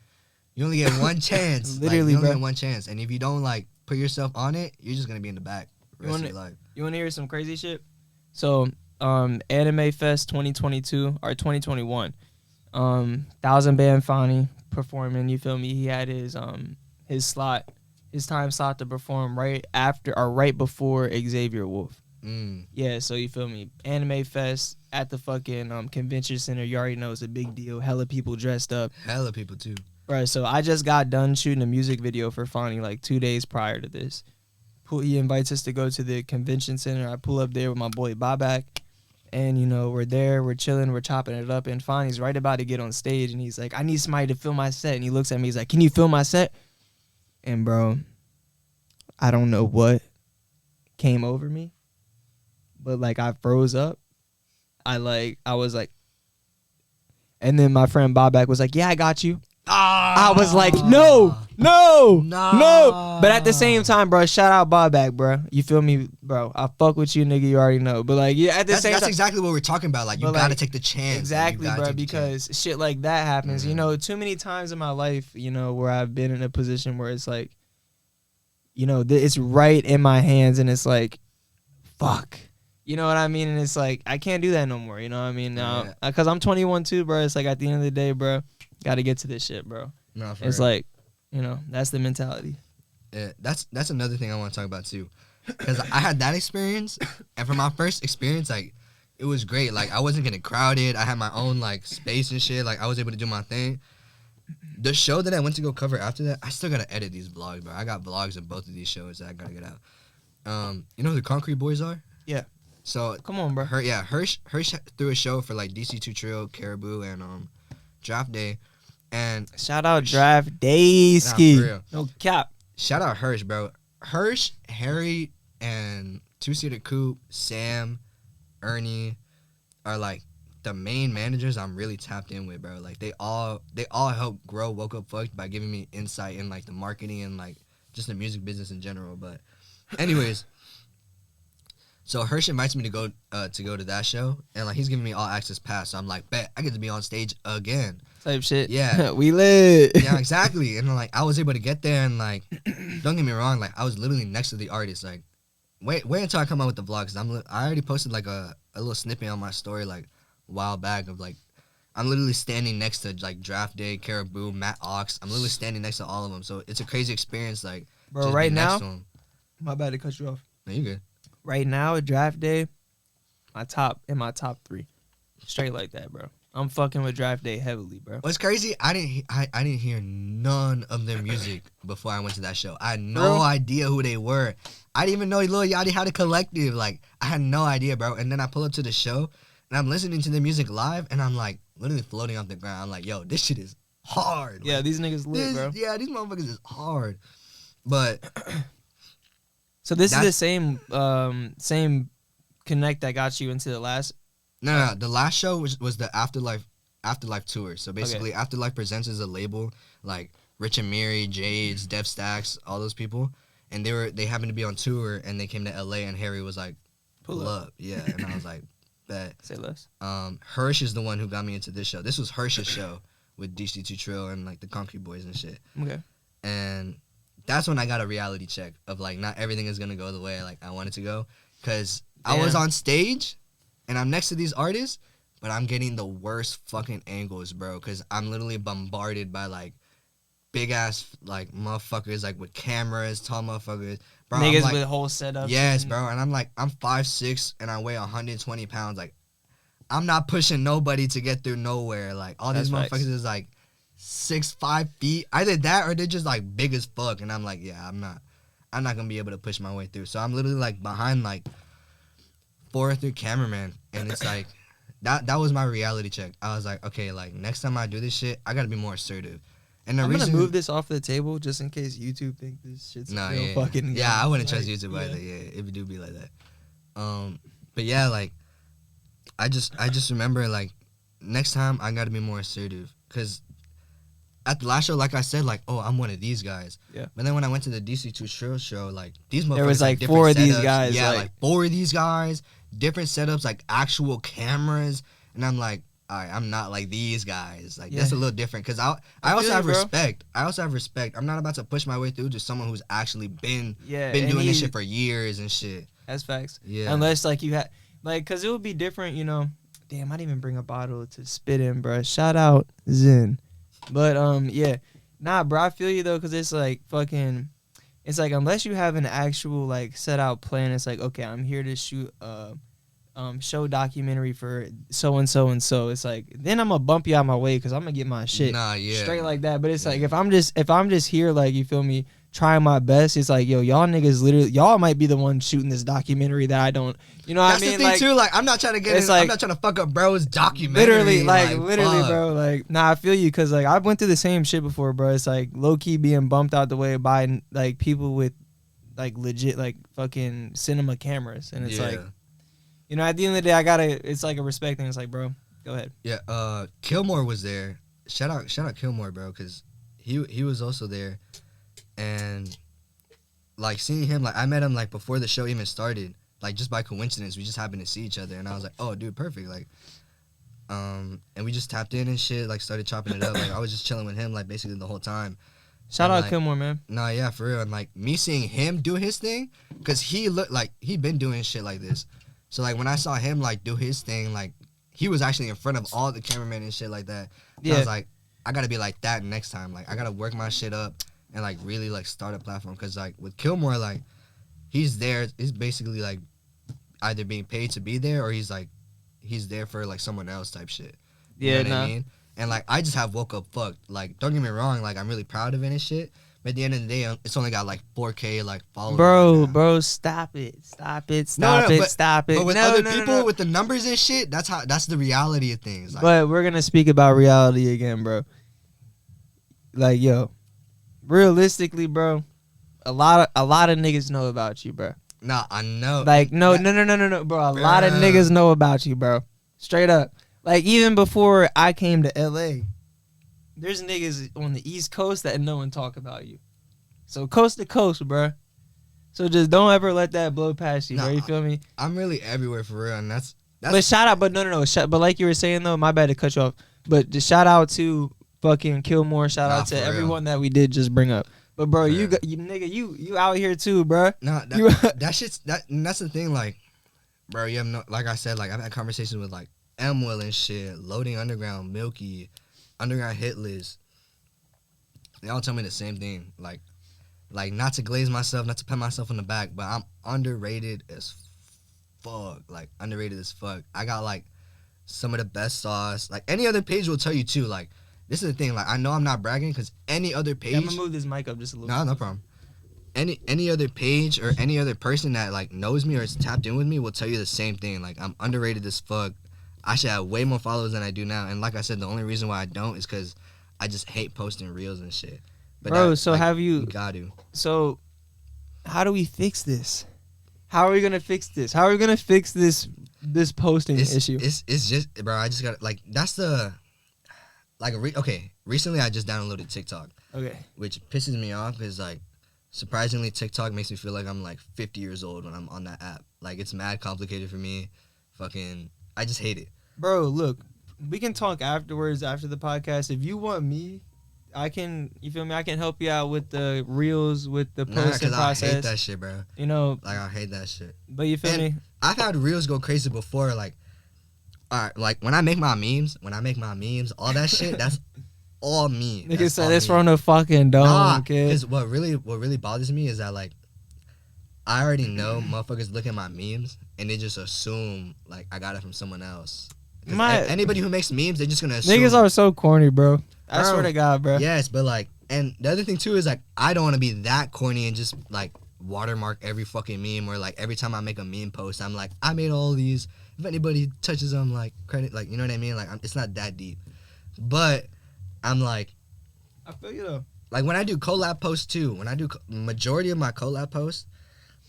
you only get one chance. Literally, like, you only bro. get one chance. And if you don't like put yourself on it, you're just gonna be in the back the rest of your life. You wanna hear some crazy shit? So, Anime Fest 2022 or 2021. 1000 Band Fani performing, you feel me? He had his his time slot to perform right after or right before Xavier Wolf. Yeah, so you feel me? Anime Fest at the fucking convention center. You already know it's a big deal. Hella people dressed up. Hella people too. Right, so I just got done shooting a music video for Fonny like 2 days prior to this. He invites us to go to the convention center. I pull up there with my boy Bobak. And, you know, we're there, we're chilling, we're chopping it up. And Fonny's right about to get on stage. And he's like, I need somebody to film my set. And he looks at me, he's like, can you film my set? And, bro, I don't know what came over me. But, like, I froze up. I was like, and then my friend Bobak was like, yeah, I got you. I was like, no. But at the same time, bro, shout out Bobak, bro. You feel me, bro? I fuck with you, nigga. You already know. But, like, yeah, at the same time. That's exactly what we're talking about. Like, you got to take the chance. Exactly, bro, because shit like that happens. You know, too many times in my life, you know, where I've been in a position where it's like, you know, it's right in my hands and it's like, fuck. You know what I mean? And it's like, I can't do that no more. You know what I mean? Now, because I'm 21 too, bro. It's like at the end of the day, bro, got to get to this shit, bro. No, it's real. Like, you know, that's the mentality. Yeah, that's another thing I want to talk about too. Because I had that experience. And for my first experience, like, it was great. Like, I wasn't getting crowded. I had my own, like, space and shit. Like, I was able to do my thing. The show that I went to go cover after that, I still got to edit these vlogs, bro. I got vlogs of both of these shows that I got to get out. You know who the Concrete Boys are? Yeah. So come on, bro. Hirsch threw a show for like DC2 Trill, Caribou, and Draft Day, and shout out Draft Day ski. No cap. Shout out Hirsch, bro. Hirsch, Harry, and Two Seater Coupe, Sam, Ernie are like the main managers I'm really tapped in with, bro. Like they all help grow WokeUpFcked by giving me insight in like the marketing and like just the music business in general. But anyways. So Hirsch invites me to go to that show, and like he's giving me all access pass. So I'm like, bet I get to be on stage again. Type shit. Yeah, we lit. Yeah, exactly. And like I was able to get there, and like, don't get me wrong, like I was literally next to the artist. Like, wait until I come out with the vlog, cause I already posted like a little snippet on my story like a while back of like I'm literally standing next to like Draft Day, Caribou, Matt Ox. I'm literally standing next to all of them. So it's a crazy experience. Like, bro, right now, my bad to cut you off. No, you good. Right now, Draft Day, my top 3, straight like that, bro. I'm fucking with Draft Day heavily, bro. What's crazy? I didn't hear none of their music before I went to that show. I had no idea who they were. I didn't even know Lil Yachty had a collective. Like I had no idea, bro. And then I pull up to the show and I'm listening to their music live, and I'm like literally floating off the ground. I'm like, yo, this shit is hard. Yeah, like, these niggas lit, bro. Yeah, these motherfuckers is hard. But. So this is the same connect that got you into the last. No. The last show was the Afterlife tour. So basically, Afterlife Presents is a label like Rich and Miri, Jades, Dev Stacks, all those people, and they happened to be on tour, and they came to LA, and Harry was like, "Pull up." Yeah, and I was like, "Bet." Say less. Hirsch is the one who got me into this show. This was Hirsch's show with DC2 Trill and like the Concrete Boys and shit. Okay. And that's when I got a reality check of like not everything is gonna go the way like I want it to go, because I was on stage and I'm next to these artists, but I'm getting the worst fucking angles, bro, because I'm literally bombarded by like big ass like motherfuckers like with cameras, tall motherfuckers, bro. Niggas like, with whole setups. Yes, bro, and I'm 5'6" and I weigh 120 pounds. Like I'm not pushing nobody to get through nowhere. Like all these motherfuckers is like 6'5" feet. Either that or they're just like big as fuck, and I'm like, yeah, I'm not gonna be able to push my way through. So I'm literally like behind like 4 or 3 cameramen, and it's like that was my reality check. I was like, okay, like next time I do this shit, I gotta be more assertive. And I'm gonna move this off the table just in case YouTube think this shit's real fucking. Yeah, I wouldn't trust YouTube either. Yeah, if it do be like that. But yeah, like I just remember like next time I gotta be more assertive, because at the last show, like I said, like, oh, I'm one of these guys. Yeah. But then when I went to the DC2 Trill show, like, these motherfuckers, there was like 4 of these guys. Yeah, like 4 of these guys, different setups, like actual cameras. And I'm like, all right, I'm not like these guys. Like, that's a little different. Because I also have respect. I also have respect. I'm not about to push my way through to someone who's actually been doing this shit for years and shit. That's facts. Yeah. Unless, like, you had, like, because it would be different, you know. Damn, I didn't even bring a bottle to spit in, bro. Shout out Zen. But, yeah. Nah, bro, I feel you, though, because it's, like, fucking... it's like unless you have an actual like set out plan, it's like okay, I'm here to shoot show documentary for so and so and so. It's like then I'm gonna bump you out my way because I'm gonna get my shit straight like that. But it's like if I'm just here like you feel me trying my best, it's like yo y'all niggas literally y'all might be the one shooting this documentary that I don't. You know what I mean? That's the thing like, too. Like I'm not trying to get. I'm not trying to fuck up bro's Literally, documentary. bro. Like nah, I feel you because like I went through the same shit before, bro. It's like low key being bumped out the way by like people with like legit like fucking cinema cameras, and it's like. You know, at the end of the day, it's like a respect thing. It's like, bro, go ahead. Yeah, Kilmore was there. Shout out Kilmore, bro, because he was also there. And, like, seeing him, like, I met him, like, before the show even started. Like, just by coincidence, we just happened to see each other. And I was like, oh, dude, perfect. Like, and we just tapped in and shit, like, started chopping it up. Like, I was just chilling with him, like, basically the whole time. Shout out like, Kilmore, man. Nah, yeah, for real. And, like, me seeing him do his thing, because he looked like he'd been doing shit like this. So, like, when I saw him, like, do his thing, like, he was actually in front of all the cameramen and shit like that. Yeah. I was like, I got to be like that next time. Like, I got to work my shit up and, like, really, like, start a platform. Because, like, with Kilmore, like, he's there. He's basically, like, either being paid to be there or he's there for, like, someone else type shit. You know what I mean? And, like, I just have WokeUpFcked. Like, don't get me wrong. Like, I'm really proud of it and shit. But at the end of the day, it's only got like 4K like followers. Bro, stop it. Stop it. But with other people with the numbers and shit, that's the reality of things. Like, but we're gonna speak about reality again, bro. Like, yo, realistically, bro, a lot of niggas know about you, bro. Nah, I know. Like, no, bro. A lot of niggas know about you, bro. Straight up. Like, even before I came to LA. There's niggas on the East Coast that know and talk about you. So coast to coast, bro. So just don't ever let that blow past you, bro. You feel me? I'm really everywhere for real, and that's. But shout out, but no. But like you were saying though, my bad to cut you off. But just shout out to fucking Kilmore. Shout out to everyone that we did just bring up. But bro, you nigga, you out here too, bro. Nah, that's the thing. Like, bro, you have no. Like I said, like I've had conversations with like M-Will and shit, Loading Underground, Milky. Underground Hit List, they all tell me the same thing. Like not to glaze myself, not to pat myself on the back, but I'm underrated as fuck. Like underrated as fuck. I got like some of the best sauce. Like any other page will tell you too. Like this is the thing. Like I know I'm not bragging because any other page. Yeah, I'm gonna move this mic up just a little. No problem. Any other page or any other person that like knows me or is tapped in with me will tell you the same thing. Like I'm underrated as fuck. I should have way more followers than I do now. And like I said, the only reason why I don't is because I just hate posting reels and shit. But bro, so like, have you... got to. So how do we fix this? How are we going to fix this? How are we going to fix this posting issue? It's just... Bro, I just got... Like, that's the... Like, okay, recently I just downloaded TikTok. Okay. Which pisses me off because, like, surprisingly, TikTok makes me feel like I'm, like, 50 years old when I'm on that app. Like, it's mad complicated for me. Fucking... I just hate it. Bro, look, we can talk afterwards after the podcast. If you want me, I can, you feel me? I can help you out with the reels, with the posting process. I hate that shit, bro. You know, like I hate that shit. But you feel me? I've had reels go crazy before. Like, all right, like when I make my memes, all that shit, that's all me. Nigga said it's from the fucking dome, kid. Because what really bothers me is that like, I already know motherfuckers look at my memes and they just assume like I got it from someone else. Anybody who makes memes, they're just gonna assume. Niggas are so corny, bro. I swear to God, bro. Yes, but like, and the other thing too is like I don't want to be that corny and just like watermark every fucking meme or like every time I make a meme post, I'm like I made all these. If anybody touches them, like credit, like you know what I mean. Like it's not that deep, but I'm like, I feel you though. Like when I do collab posts too, when I do majority of my collab posts.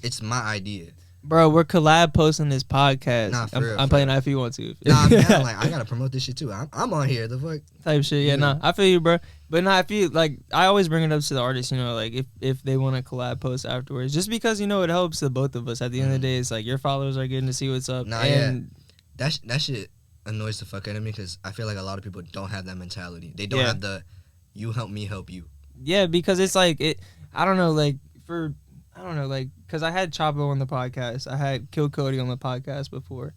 It's my idea. Bro, we're collab posting this podcast. Nah, for real, I'm playing that if you want to. Nah, man, like, I gotta promote this shit too. I'm on here, the fuck. Type shit, yeah, nah. I feel you, bro. But nah, if you, like, I always bring it up to the artists, you know, like, if they want to collab post afterwards. Just because, you know, it helps the both of us. At the end of the day, it's like, your followers are getting to see what's up. Nah, and yeah. That shit annoys the fuck out of me because I feel like a lot of people don't have that mentality. They don't have the, you help me help you. Yeah, because it's like, I don't know, like, because I had Chapo on the podcast. I had Kill Cody on the podcast before.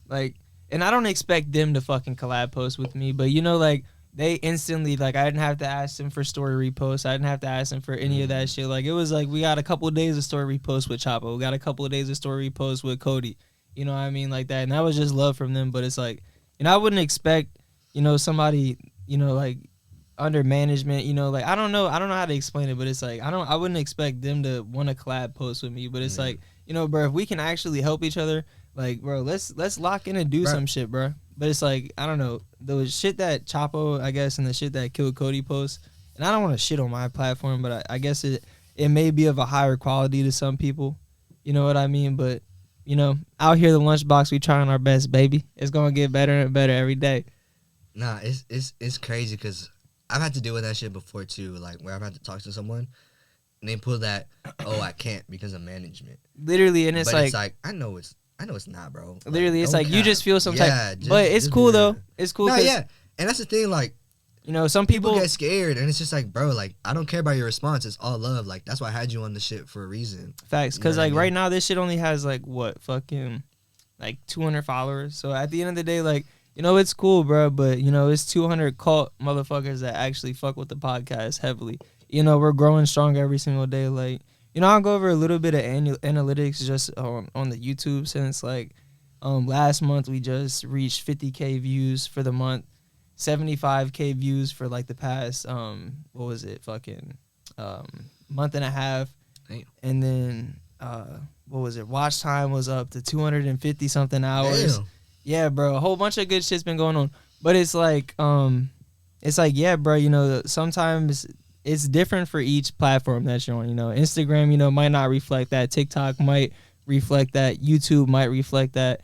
Like, and I don't expect them to fucking collab post with me, but, you know, like, they instantly, like, I didn't have to ask them for story reposts. I didn't have to ask them for any of that shit. Like, it was like, we got a couple of days of story reposts with Chapo. We got a couple of days of story reposts with Cody. You know what I mean? Like that. And that was just love from them. But it's like, I wouldn't expect, somebody, like, under management, like, I don't know how to explain it, but it's like, I wouldn't expect them to want to collab post with me. But it's like, bro, if we can actually help each other, like, bro, let's lock in and do some shit, bro. But it's like, I don't know, the shit that Chapo, I guess, and the shit that Killed Cody posts, and I don't want to shit on my platform, but I guess it may be of a higher quality to some people. You know what I mean? But, out here, the Lunchbox, we trying our best, baby. It's going to get better and better every day. Nah, it's crazy because I've had to deal with that shit before, too, like, where I've had to talk to someone, and they pull that, I can't because of management. Literally, and it's but like... it's like, I know it's not, bro. Literally, like, it's like cap. You just feel some type. But it's cool, though. It's cool. No, yeah. And that's the thing, like... some people get scared, and it's just like, bro, like, I don't care about your response. It's all love. Like, that's why I had you on the shit for a reason. Facts. Because, like, right now, this shit only has, like, what? Fucking, like, 200 followers. So, at the end of the day, like... it's cool, bro, but, it's 200 cult motherfuckers that actually fuck with the podcast heavily. We're growing stronger every single day. Like, I'll go over a little bit of analytics just on the YouTube since, like, last month we just reached 50K views for the month, 75K views for, like, the past, month and a half. Damn. And then, watch time was up to 250-something hours. Damn. Yeah, bro, a whole bunch of good shit's been going on. But it's like, yeah, bro, sometimes it's different for each platform that you're on. Instagram, might not reflect that. TikTok might reflect that. YouTube might reflect that.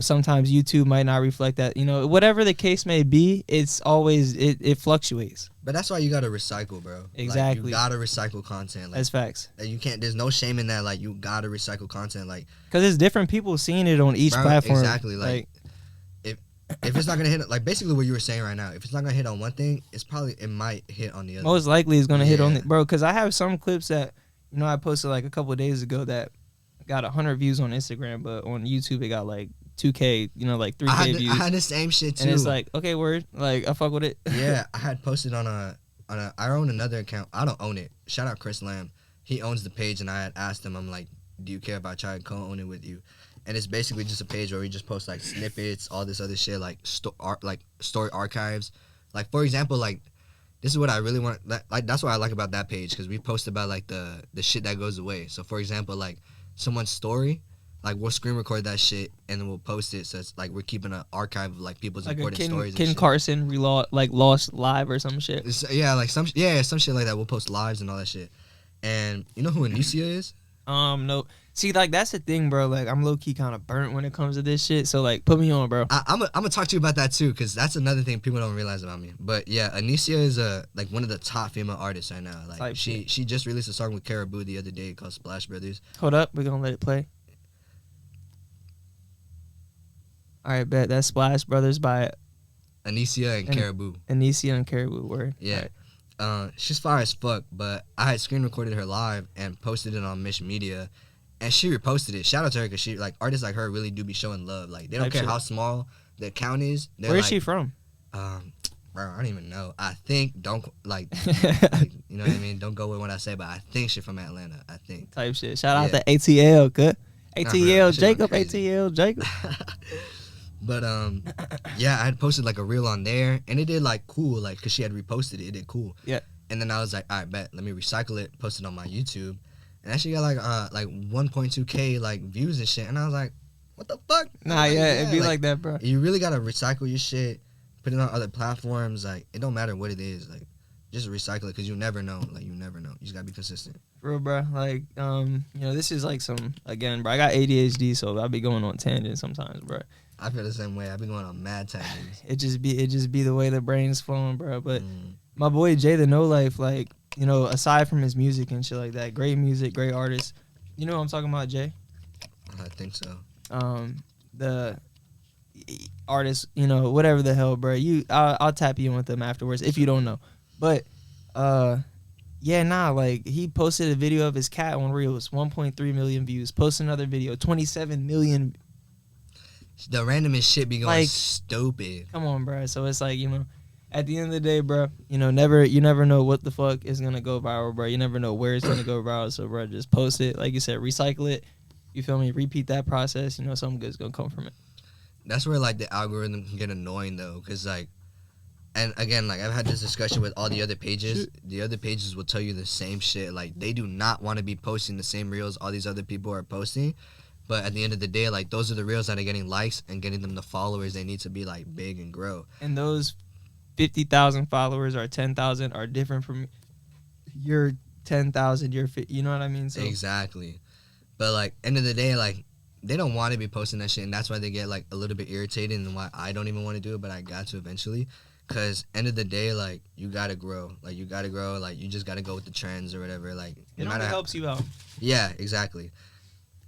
Sometimes YouTube might not reflect that. Whatever the case may be, it's always, it fluctuates. But that's why you gotta recycle, bro. Exactly. Like, you gotta recycle content. Like, that's facts. Like, you can't, there's no shame in that. Like, you gotta recycle content. Like, because it's different people seeing it on each platform. Exactly. Like if it's not gonna hit, like, basically what you were saying right now, if it's not gonna hit on one thing, it might hit on the other. Most likely it's gonna hit on bro. Because I have some clips that I posted like a couple of days ago that got 100 views on Instagram, but on YouTube it got like 2K, like 3K views. I had the same shit too. And it's like, okay, word, like I fuck with it. Yeah, I had posted on a I own another account. I don't own it. Shout out Chris Lamb. He owns the page, and I had asked him, I'm like, do you care if I try to co-own it with you? And it's basically just a page where we just post like snippets, all this other shit, like story archives. Like, for example, like, this is what I really want. Like, that's what I like about that page, because we post about like the shit that goes away. So for example, like someone's story, like we'll screen record that shit and then we'll post it. So it's like we're keeping an archive of like people's like important stories. Ken and Carson lost live or some shit. Some shit like that. We'll post lives and all that shit. And you know who Anicia is? No. See, like, that's the thing, bro. Like, I'm low-key kind of burnt when it comes to this shit. So, like, put me on, bro. I'm gonna talk to you about that, too, because that's another thing people don't realize about me. But, yeah, Anicia is, like, one of the top female artists right now. Like, she just released a song with Caribou the other day called Splash Brothers. Hold up. We're going to let it play. All right, bet. That's Splash Brothers by... Anicia and Caribou. Anicia and Caribou, word. Yeah. Right. She's fire as fuck, but I had screen recorded her live and posted it on Mish Media. And she reposted it. Shout out to her, because she, like, artists like her really do be showing love. Like, they don't care how small the account is. Where is she from? Bro, I don't even know. I think, like, you know what I mean? Don't go with what I say, but I think she's from Atlanta. I think. Type shit. Shout out to ATL, good. ATL, Jacob, ATL, Jacob. But, yeah, I had posted, like, a reel on there, and it did, like, cool, like, because she had reposted it. It did cool. Yeah. And then I was like, all right, bet. Let me recycle it, post it on my YouTube. And that shit got like 1.2K like views and shit. And I was like, what the fuck? Nah, like, yeah, it'd be like that, bro. You really gotta recycle your shit, put it on other platforms. Like, it don't matter what it is. Like, just recycle it, because you never know. Like, you never know. You just gotta be consistent. For real, bro. Like, this is like again, bro, I got ADHD, so I'll be going on tangents sometimes, bro. I feel the same way. I've been going on mad tangents. It just be the way the brain's flowing, bro. But my boy Jay the No Life, like, aside from his music and shit like that, great music, great artist. You know what I'm talking about, Jay? I think so. The artist, whatever the hell, bro. I'll tap you in with them afterwards if you don't know. But, like, he posted a video of his cat on Reels, 1.3 million views. Post another video, 27 million. The randomest shit be going, like, stupid. Come on, bro. So it's like, at the end of the day, bro, you never know what the fuck is gonna go viral, bro. You never know where it's gonna go viral. So, bro, just post it, like you said, recycle it. You feel me? Repeat that process. Something good's gonna come from it. That's where like the algorithm can get annoying though, cause like, and again, like I've had this discussion with all the other pages. Shit. The other pages will tell you the same shit. Like they do not want to be posting the same reels all these other people are posting. But at the end of the day, like those are the reels that are getting likes and getting them the followers they need to be like big and grow. And those 50,000 followers or 10,000 are different from your 10,000. You know what I mean? So. Exactly. But like end of the day, like they don't want to be posting that shit, and that's why they get like a little bit irritated, and why I don't even want to do it, but I got to eventually. Cause end of the day, like you gotta grow. Like you just gotta go with the trends or whatever. Like it only helps you out. Yeah, exactly.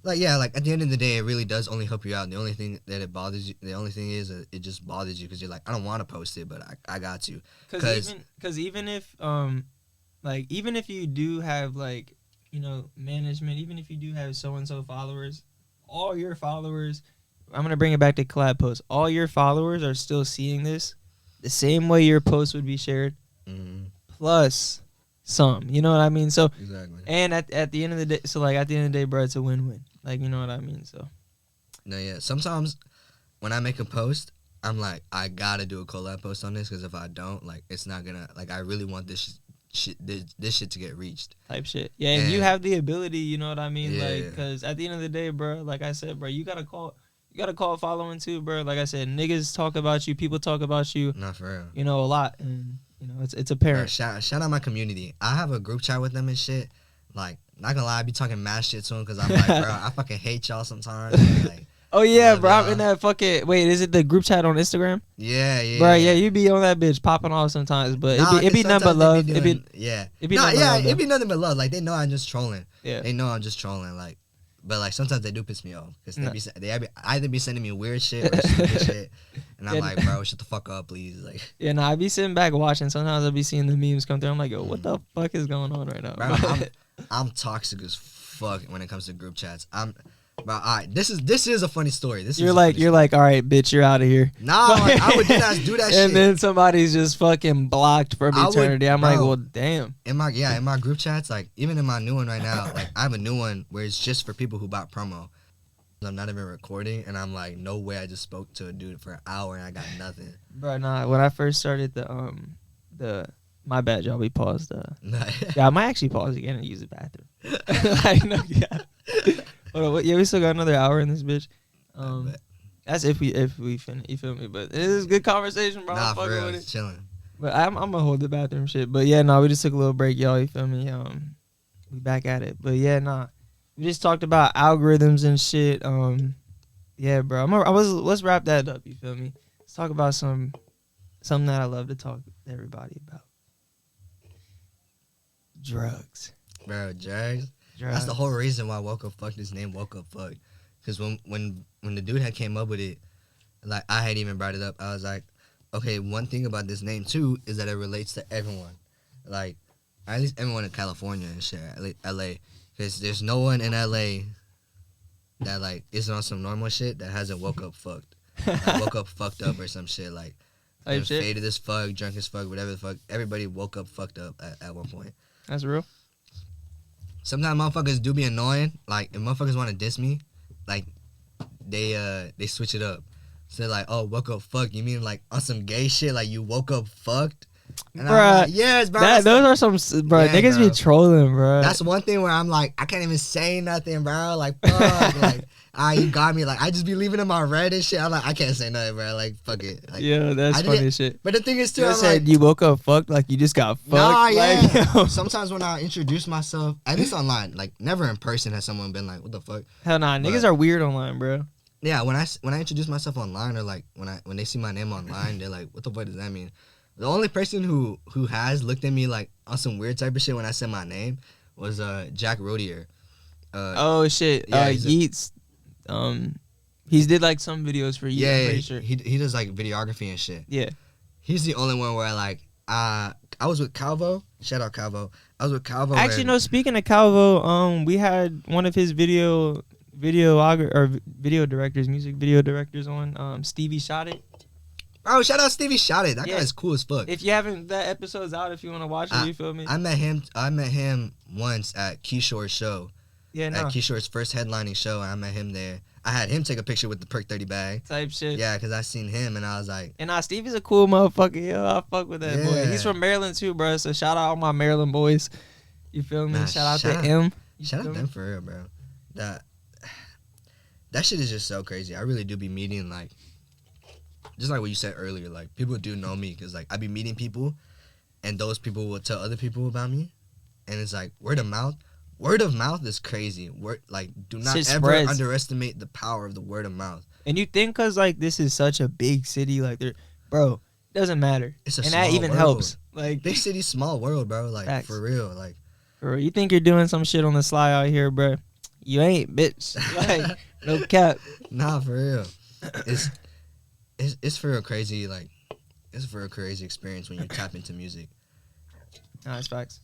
Like at the end of the day, it really does only help you out. The only thing that it bothers you, the only thing is it just bothers you because you're like, I don't want to post it, but I got to. Because even if even if you do have like management, even if you do have so and so followers, all your followers, I'm gonna bring it back to collab posts. All your followers are still seeing this the same way your post would be shared, plus some. You know what I mean? So exactly. And at the end of the day, at the end of the day, bro, it's a win-win. Like, you know what I mean? So. No, yeah. Sometimes when I make a post, I'm like, I gotta do a collab post on this because if I don't, like, it's not gonna. Like, I really want this shit to get reached. Type shit. Yeah, and you have the ability. You know what I mean? Yeah, like, because at the end of the day, bro, like I said, bro, you gotta call following too, bro. Like I said, niggas talk about you, people talk about you. Not for real. A lot, and it's apparent. Bro, shout out my community. I have a group chat with them and shit. Like, not gonna lie, I be talking mad shit to them because I'm like, bro, I fucking hate y'all sometimes. Like, oh yeah, bro, I'm in that fucking. Wait, is it the group chat on Instagram? Yeah. Bro, yeah, you be on that bitch popping off sometimes, but it be nothing but love. It be nothing but love. Like they know I'm just trolling. Yeah, they know I'm just trolling. Like, but like sometimes they do piss me off because they either be sending me weird shit or stupid shit, and I'm like, bro, shut the fuck up, please. Like, yeah, I be sitting back watching. Sometimes I be seeing the memes come through. I'm like, yo, what the fuck is going on right now? Bro, I'm toxic as fuck when it comes to group chats. Bro, all right, this is a funny story. You're like, all right, bitch, you're out of here. Nah, like, I would do that shit. And then somebody's just fucking blocked from eternity. I'm like, well, damn. In my group chats, like even in my new one right now, like I have a new one where it's just for people who bought promo. I'm not even recording, and I'm like, no way. I just spoke to a dude for an hour and I got nothing. Bro, nah. When I first started the my bad, y'all. We paused. Yeah, I might actually pause again and use the bathroom. I know, yeah. Hold on, yeah, we still got another hour in this bitch. That's if we finish. You feel me? But it is good conversation, bro. Nah, for real, it's chilling. But I'm gonna hold the bathroom shit. But yeah, we just took a little break, y'all. You feel me? We back at it. But yeah, we just talked about algorithms and shit. Yeah, bro. Let's wrap that up. You feel me? Let's talk about something that I love to talk to everybody about. Drugs. Bro, drugs. That's the whole reason why WokeUpFcked is named WokeUpFcked. Because when the dude had came up with it, like I had even brought it up, I was like, okay, one thing about this name too is that it relates to everyone. Like, at least everyone in California and shit, LA. Because there's no one in LA that like isn't on some normal shit that hasn't woke up fucked. Like, woke up fucked up or some shit. Like, faded as fuck, drunk as fuck, whatever the fuck. Everybody woke up fucked up at one point. That's real. Sometimes motherfuckers do be annoying. Like, if motherfuckers want to diss me, like, they switch it up. So, like, oh, woke up fucked. You mean, like, on some gay shit? Like, you woke up fucked? And bruh, like, yes, bro. Those are some, bro. Yeah, niggas be trolling, bro. That's one thing where I'm like, I can't even say nothing, bro. Like, fuck. Like, you got me. Like, I just be leaving them on red and shit. I'm like, I can't say nothing, bro. Like, fuck it. Like, yeah, that's funny shit. But the thing is, too, you said like, you woke up fucked, like you just got fucked. Nah, like, yeah. Sometimes when I introduce myself, at least online, like, never in person has someone been like, what the fuck? Hell nah, niggas are weird online, bro. Yeah, when I introduce myself online, or like when they see my name online, they're like, what the fuck does that mean? The only person who has looked at me like on some weird type of shit when I said my name was Jack Rodier. Oh shit. Yeah, Yeats. He's did like some videos for Yeats. Yeah, I'm pretty sure. He does like videography and shit. Yeah. He's the only one where like I was with Calvo. Shout out Calvo. I was with Calvo. Actually, no. Speaking of Calvo, we had one of his video directors, music video directors on. Stevie Shot It. Bro, shout out Stevie Shouted. That Yeah. guy's cool as fuck. If you haven't, that episode's out if you want to watch it, you feel me? I met him once at Keyshore's show. Yeah, At no. Keyshore's first headlining show, I met him there. I had him take a picture with the Perk 30 bag. Type shit. Yeah, because I seen him and I was like... And Stevie's a cool motherfucker. Yo, I fuck with that boy. Yeah. He's from Maryland too, bro. So shout out all my Maryland boys. You feel me? Nah, shout out shout to M. You Shout feel out me? them for real, bro. That shit is just so crazy. I really do be meeting, like... Just like what you said earlier, like, people do know me because, like, I be meeting people and those people will tell other people about me. And it's like, word of mouth. Word of mouth is crazy. Do not Shit ever spreads. underestimate the power of the word of mouth. And you think because, like, this is such a big city, like, bro, it doesn't matter. It's a and small that even world. helps. Like, Big city, small world, bro. Like, Facts. for real. Like, bro, you think you're doing some shit on the sly out here, bro? You ain't, bitch. Like, no cap. nah, for real. It's for a crazy, like, it's for a crazy experience when you tap into music. Nah, it's facts.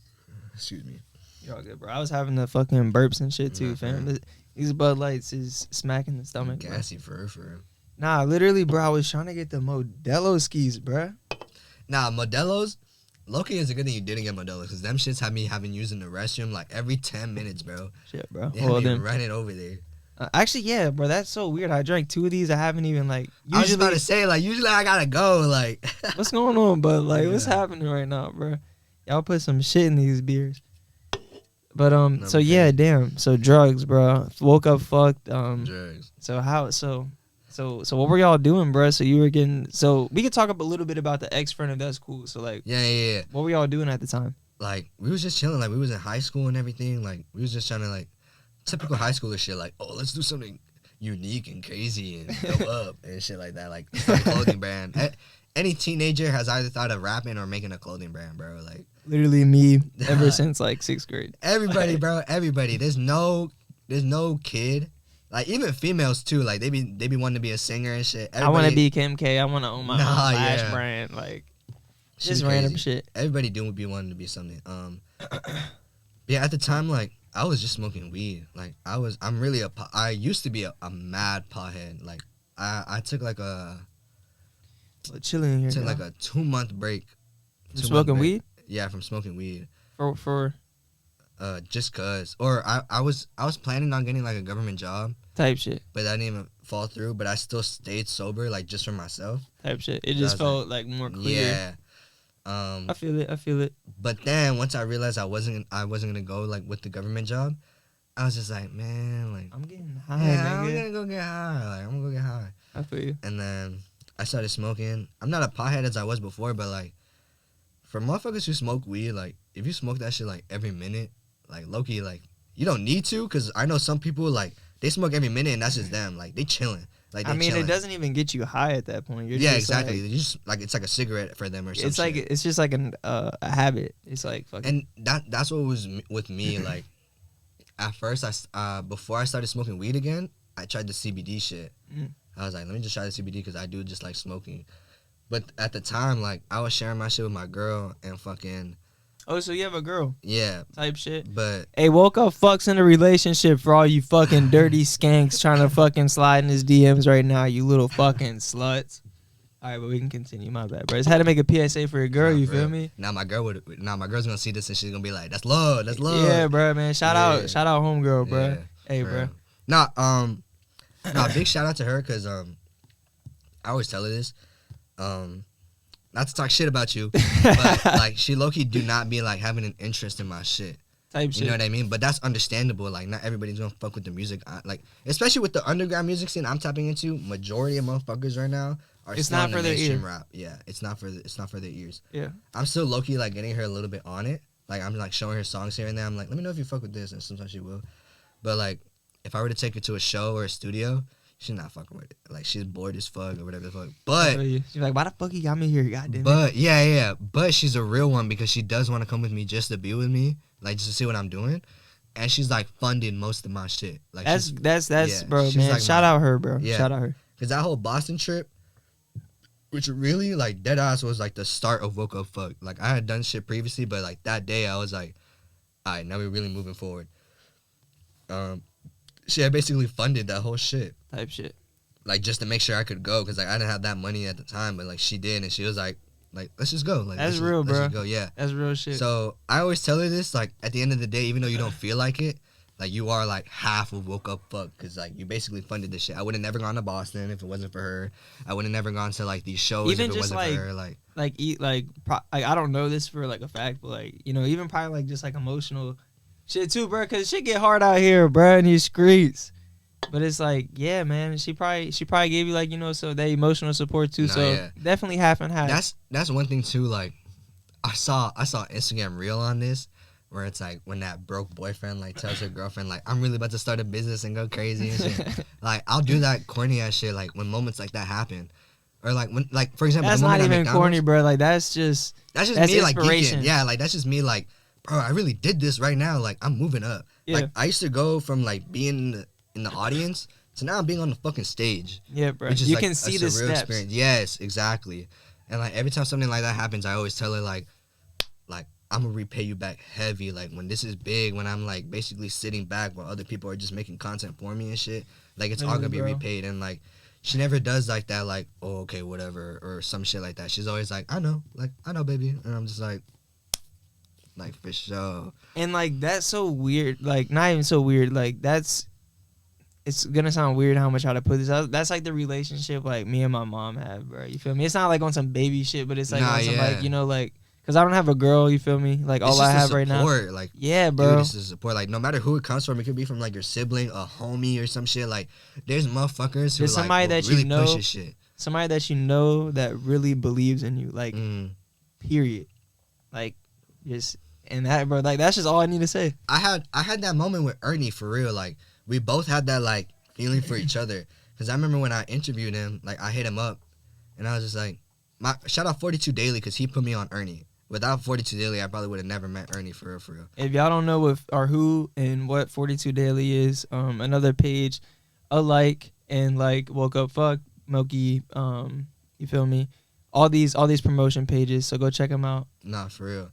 Excuse me. You're all good, bro. I was having the fucking burps and shit too, Nah, fam. bro. These Bud Lights is smacking the stomach. Bro. Gassy for real. Nah, literally, bro. I was trying to get the Modelo skis, bro. Nah, Modelo's. Loki is a good thing you didn't get Modelo's because them shits had me having using the restroom like every 10 minutes, bro. Shit, bro. They had Well, me then, running over there. actually, yeah, bro. That's so weird. I drank 2 of these. I haven't even like. I was about Usually, to say, like, usually I gotta go, like. what's going on, bud? Like, what's Yeah. happening right now, bro? Y'all put some shit in these beers. But No, so I'm yeah, kidding. damn. So drugs, bro. Woke up fucked. Drugs. So how? So what were y'all doing, bro? So you were getting. So we could talk a little bit about the ex friend if that's cool. So like, Yeah. what were y'all doing at the time? Like, we was just chilling. Like, we was in high school and everything. Like, we was just trying to, like, typical high schooler shit. Like, oh, let's do something unique and crazy and go up and shit like that. Like, start a clothing brand. Any teenager has either thought of rapping or making a clothing brand, bro. Like, Literally me ever since like 6th grade. everybody, bro. Everybody. There's no kid. Like, even females, too. Like, they be wanting to be a singer and shit. I want to be Kim K. I want to own my own Flash yeah. brand. Like, She's just random crazy. shit. Everybody do be wanting to be something. Yeah, at the time, like, I was just smoking weed. Like, I used to be a mad pothead. Like, I took like a Chilling here. took now. like a 2-month break. You 2-month smoking break. weed Yeah, from smoking weed. for Just cause. Or I was planning on getting like a government job, type shit. but that didn't even fall through. But I still stayed sober, like just for myself. Type shit. It So I just was felt like more clear. Yeah. I feel it. But then once I realized I wasn't gonna go like with the government job, I was just like, man, like, I'm getting high, yeah, I'm nigga. gonna go get high. Like, I'm gonna go get high. I feel you. And then I started smoking. I'm not a pothead as I was before, but like, for motherfuckers who smoke weed, like, if you smoke that shit like every minute, like, low-key, like, you don't need to, because I know some people, like, they smoke every minute and that's just them. Like, they chilling. Like, they I mean, chilling. it doesn't even get you high at that point. You're Yeah, just exactly. Like, You just, like, it's like a cigarette for them or something. it's like it's just like a habit. It's like fucking. And that's what was with me. Like, at first, before I started smoking weed again, I tried the CBD shit. Mm. I was like, let me just try the CBD because I do just like smoking. But at the time, like, I was sharing my shit with my girl and fucking, Oh, so you have a girl yeah. type shit. But Hey, woke up fucks in a relationship for all you fucking dirty skanks trying to fucking slide in his DMs right now, you little fucking sluts. All right, but we can continue. My bad, bro. Just had to make a PSA for your girl. Nah, You bro. feel me? Now my girl's gonna see this and she's gonna be like, that's love, that's love. Yeah, bro, man. Shout out, homegirl, bro. Yeah, Hey, for bro. real. Nah, big shout out to her because I always tell her this. Not to talk shit about you, but like, she low-key do not be like having an interest in my shit. Type shit. You know what I mean? But that's understandable. Like, not everybody's gonna fuck with the music. Like, especially with the underground music scene I'm tapping into, majority of motherfuckers right now are It's still not in the for their mainstream ear. rap. Yeah, it's not for their ears. Yeah. I'm still low-key like getting her a little bit on it. Like, I'm like showing her songs here and there. I'm like, let me know if you fuck with this, and sometimes she will. But like, if I were to take her to a show or a studio, she's not fucking with it. Like, she's bored as fuck or whatever the fuck. But She's like, why the fuck you got me here? Goddamn it. but yeah. But she's a real one because she does want to come with me just to be with me, like, just to see what I'm doing. And she's like funding most of my shit. Like, That's yeah, bro, she's man. like Shout out her, bro. Yeah. Shout out her. because that whole Boston trip, which really like dead ass was like the start of Woke Up Fuck. Like, I had done shit previously, but like that day I was like, all right, now we're really moving forward. She had basically funded that whole shit. Type shit. like just to make sure I could go, because like I didn't have that money at the time, but like she did, and she was like let's just go. Like that's real, bro. Let's just go, yeah. That's real shit. So I always tell her this, like at the end of the day, even though you don't feel like it, like you are like half of Woke Up Fuck, because like you basically funded this shit. I would have never gone to Boston if it wasn't for her. I would have never gone to like these shows even if it just wasn't for her. Like I don't know this for like a fact, but like, you know, even probably like just like emotional shit too, bro, because shit get hard out here, bro, in these streets. But it's like, yeah, man, she probably gave you like, you know, so that emotional support too. Definitely half and half. That's one thing too. Like I saw Instagram reel on this, where it's like when that broke boyfriend like tells her girlfriend like, I'm really about to start a business and go crazy and shit. Like I'll do that corny ass shit like when moments like that happen. Or like when, like for example, that's not even corny, bro. Like that's just me like geeking. Yeah, like that's just me like, bro, I really did this right now. Like I'm moving up. Yeah. Like I used to go from like being in the audience to now I'm being on the fucking stage. Yeah, bro. Which is you like can see the steps. Experience. Yes, exactly. And like every time something like that happens, I always tell her like I'm gonna repay you back heavy. Like when this is big, when I'm like basically sitting back while other people are just making content for me and shit. Like it's all gonna be repaid. And like she never does like that. Like, oh, okay, whatever, or some shit like that. She's always like, I know, baby. And I'm just like for sure. And like that's so weird. Like not even so weird. Like it's gonna sound weird how to put this. That's like the relationship like me and my mom have, bro. You feel me? It's not like on some baby shit, but it's like on some like, you know, like, cause I don't have a girl. You feel me? Like all I have right now. Like, yeah, bro. Dude, this is support. Like no matter who it comes from, it could be from like your sibling, a homie, or some shit. Like there's motherfuckers who somebody like that really you know, push shit. Somebody that you know that really believes in you. Like, period. Like, just and that, bro. Like that's just all I need to say. I had that moment with Ernie for real. Like we both had that like feeling for each other. Cause I remember when I interviewed him, like I hit him up, and I was just like, shout out 42 Daily, cause he put me on Ernie. Without 42 Daily, I probably would have never met Ernie for real. If y'all don't know what or who and what 42 Daily is, another page, alike and like Woke Up Fuck, Milky, you feel me? All these promotion pages, so go check them out. Nah, for real.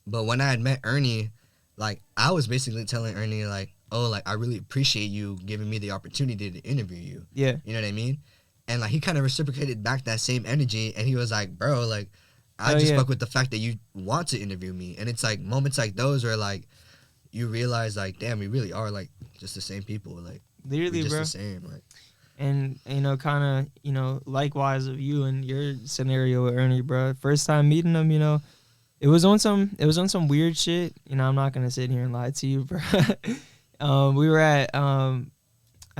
But when I had met Ernie, like I was basically telling Ernie like, oh, like I really appreciate you giving me the opportunity to interview you. Yeah. You know what I mean? And like he kind of reciprocated back that same energy, and he was like, bro, like I just fuck with the fact that you want to interview me. And it's like moments like those where like you realize like, damn, we really are like just the same people. Like literally, we're just bro. the same. Like, and you know, kind of, you know, likewise of you and your scenario with Ernie, bro. First time meeting him, you know, it was on some weird shit. You know, I'm not gonna sit here and lie to you, bro. We were at I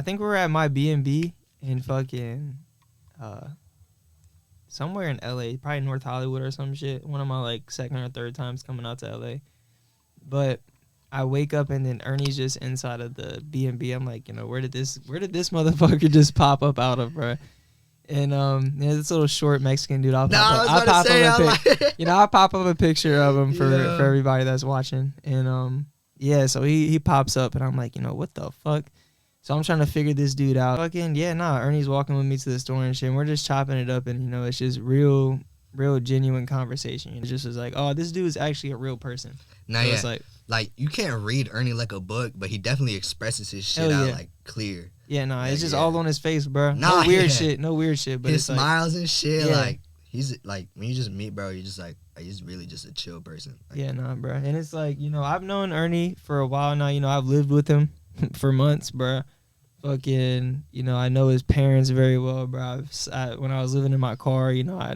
think we were at my B&B in fucking somewhere in LA, probably North Hollywood or some shit. One of my like second or third times coming out to LA. But I wake up and then Ernie's just inside of the B&B. I'm like, you know, where did this motherfucker just pop up out of, bro? And this little short Mexican dude. I'll pop up a picture of him for everybody that's watching. And so he pops up and I'm like, you know, what the fuck? So I'm trying to figure this dude out. Fucking Ernie's walking with me to the store and shit. And we're just chopping it up, and you know, it's just real genuine conversation. It just was like, oh, this dude is actually a real person. Nah, so it's like you can't read Ernie like a book, but he definitely expresses his shit out like clear. Yeah, no, it's just all on his face, bro. No weird shit. But his smiles and shit. Yeah. Like he's like when you just meet, bro, you're just like he's really just a chill person. Like, yeah, nah, bro. And it's like, you know, I've known Ernie for a while now. You know, I've lived with him for months, bro. Fucking, you know, I know his parents very well, bro. When I was living in my car, you know, I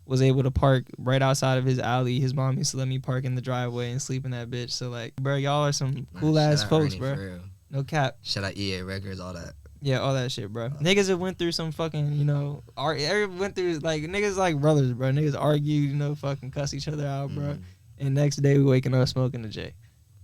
was able to park right outside of his alley. His mom used to let me park in the driveway and sleep in that bitch. So, like, bro, y'all are some cool-ass folks, Ernie, bro. No cap. Shout out EA Records, all that. Yeah, all that shit, bro. Niggas have went through some fucking, you know, went through, like, niggas like brothers, bro. Niggas argue, you know, fucking cuss each other out, bro. And next day we waking up smoking the J.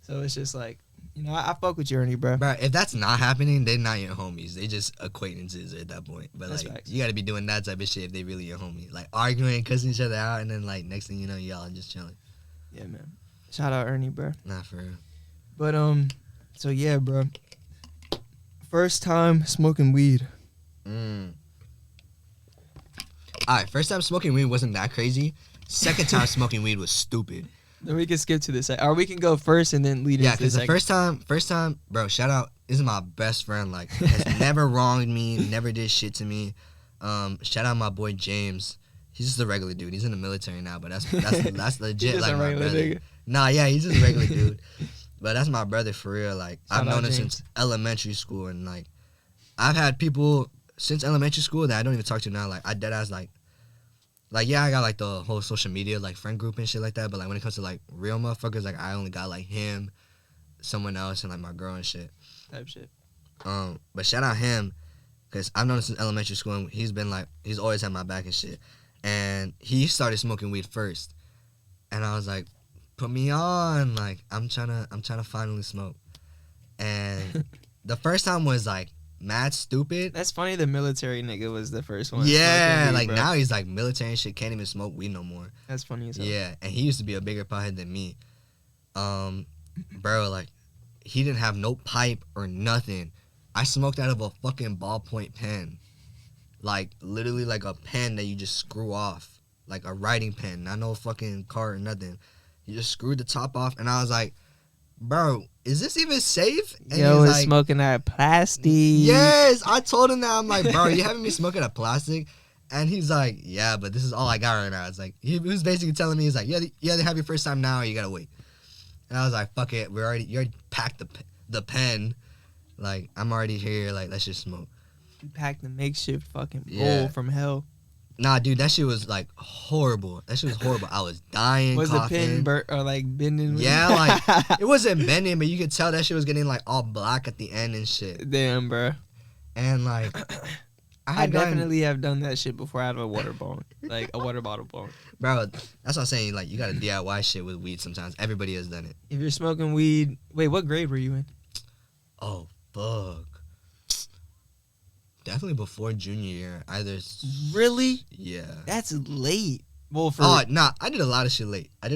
So it's just like, you know, I fuck with you, Ernie, bro. Bro, if that's not happening, they're not your homies. They just acquaintances at that point. But that's like, facts. You got to be doing that type of shit if they really your homie. Like arguing, cussing each other out, and then like next thing you know, y'all just chilling. Yeah, man. Shout out Ernie, bro. Nah, for real. But so yeah, bro. First time smoking weed. All right, first time smoking weed wasn't that crazy. Second time smoking weed was stupid. Then we can skip to this, or we can go first and then lead into the second. Yeah, because the first time, bro, shout out this is my best friend. Like, has never wronged me, never did shit to me. Shout out my boy James. He's just a regular dude. He's in the military now, but that's legit like my brother. Nigga. Nah, yeah, he's just a regular dude. But that's my brother for real. Like, I've known him since elementary school, and like, I've had people since elementary school that I don't even talk to now. Like, I deadass like yeah, I got like the whole social media like friend group and shit like that. But like when it comes to like real motherfuckers, like I only got like him, someone else, and like my girl and shit. Type shit. But shout out him, cause I've known him since elementary school, and he's always had my back and shit. And he started smoking weed first, and I was like, put me on, like I'm trying to finally smoke. And the first time was like mad stupid. That's funny. The military nigga was the first one. Yeah, weed, like bro. now he's like military and shit, can't even smoke weed no more. That's funny as hell. Yeah, and he used to be a bigger pothead than me. Bro, like he didn't have no pipe or nothing. I smoked out of a fucking ballpoint pen, like literally like a pen that you just screw off, like a writing pen, not no fucking card or nothing. You just screwed the top off, and I was like, bro, is this even safe? And yo, was like, smoking that plastic. Yes, I told him that. I'm like, bro, you having me smoking a plastic? And he's like, yeah, but this is all I got right now. It's like, he was basically telling me, he's like, you either have your first time now or you gotta wait. And I was like, fuck it, you already packed the pen. Like, I'm already here, like, let's just smoke. You packed the makeshift fucking bowl from hell. Nah, dude, that shit was like horrible. That shit was horrible. I was dying. Was coughing. the pin burnt or like bending? Yeah, like it wasn't bending, but you could tell that shit was getting like all black at the end and shit. Damn, bro. And like, I definitely have done that shit before out of a water bong, like a water bottle bong. Bro, that's what I'm saying. Like, you gotta DIY shit with weed sometimes. Everybody has done it. If you're smoking weed, wait, what grade were you in? Oh fuck. Definitely before junior year. Really? Yeah. That's late. Well, nah, I did a lot of shit late. I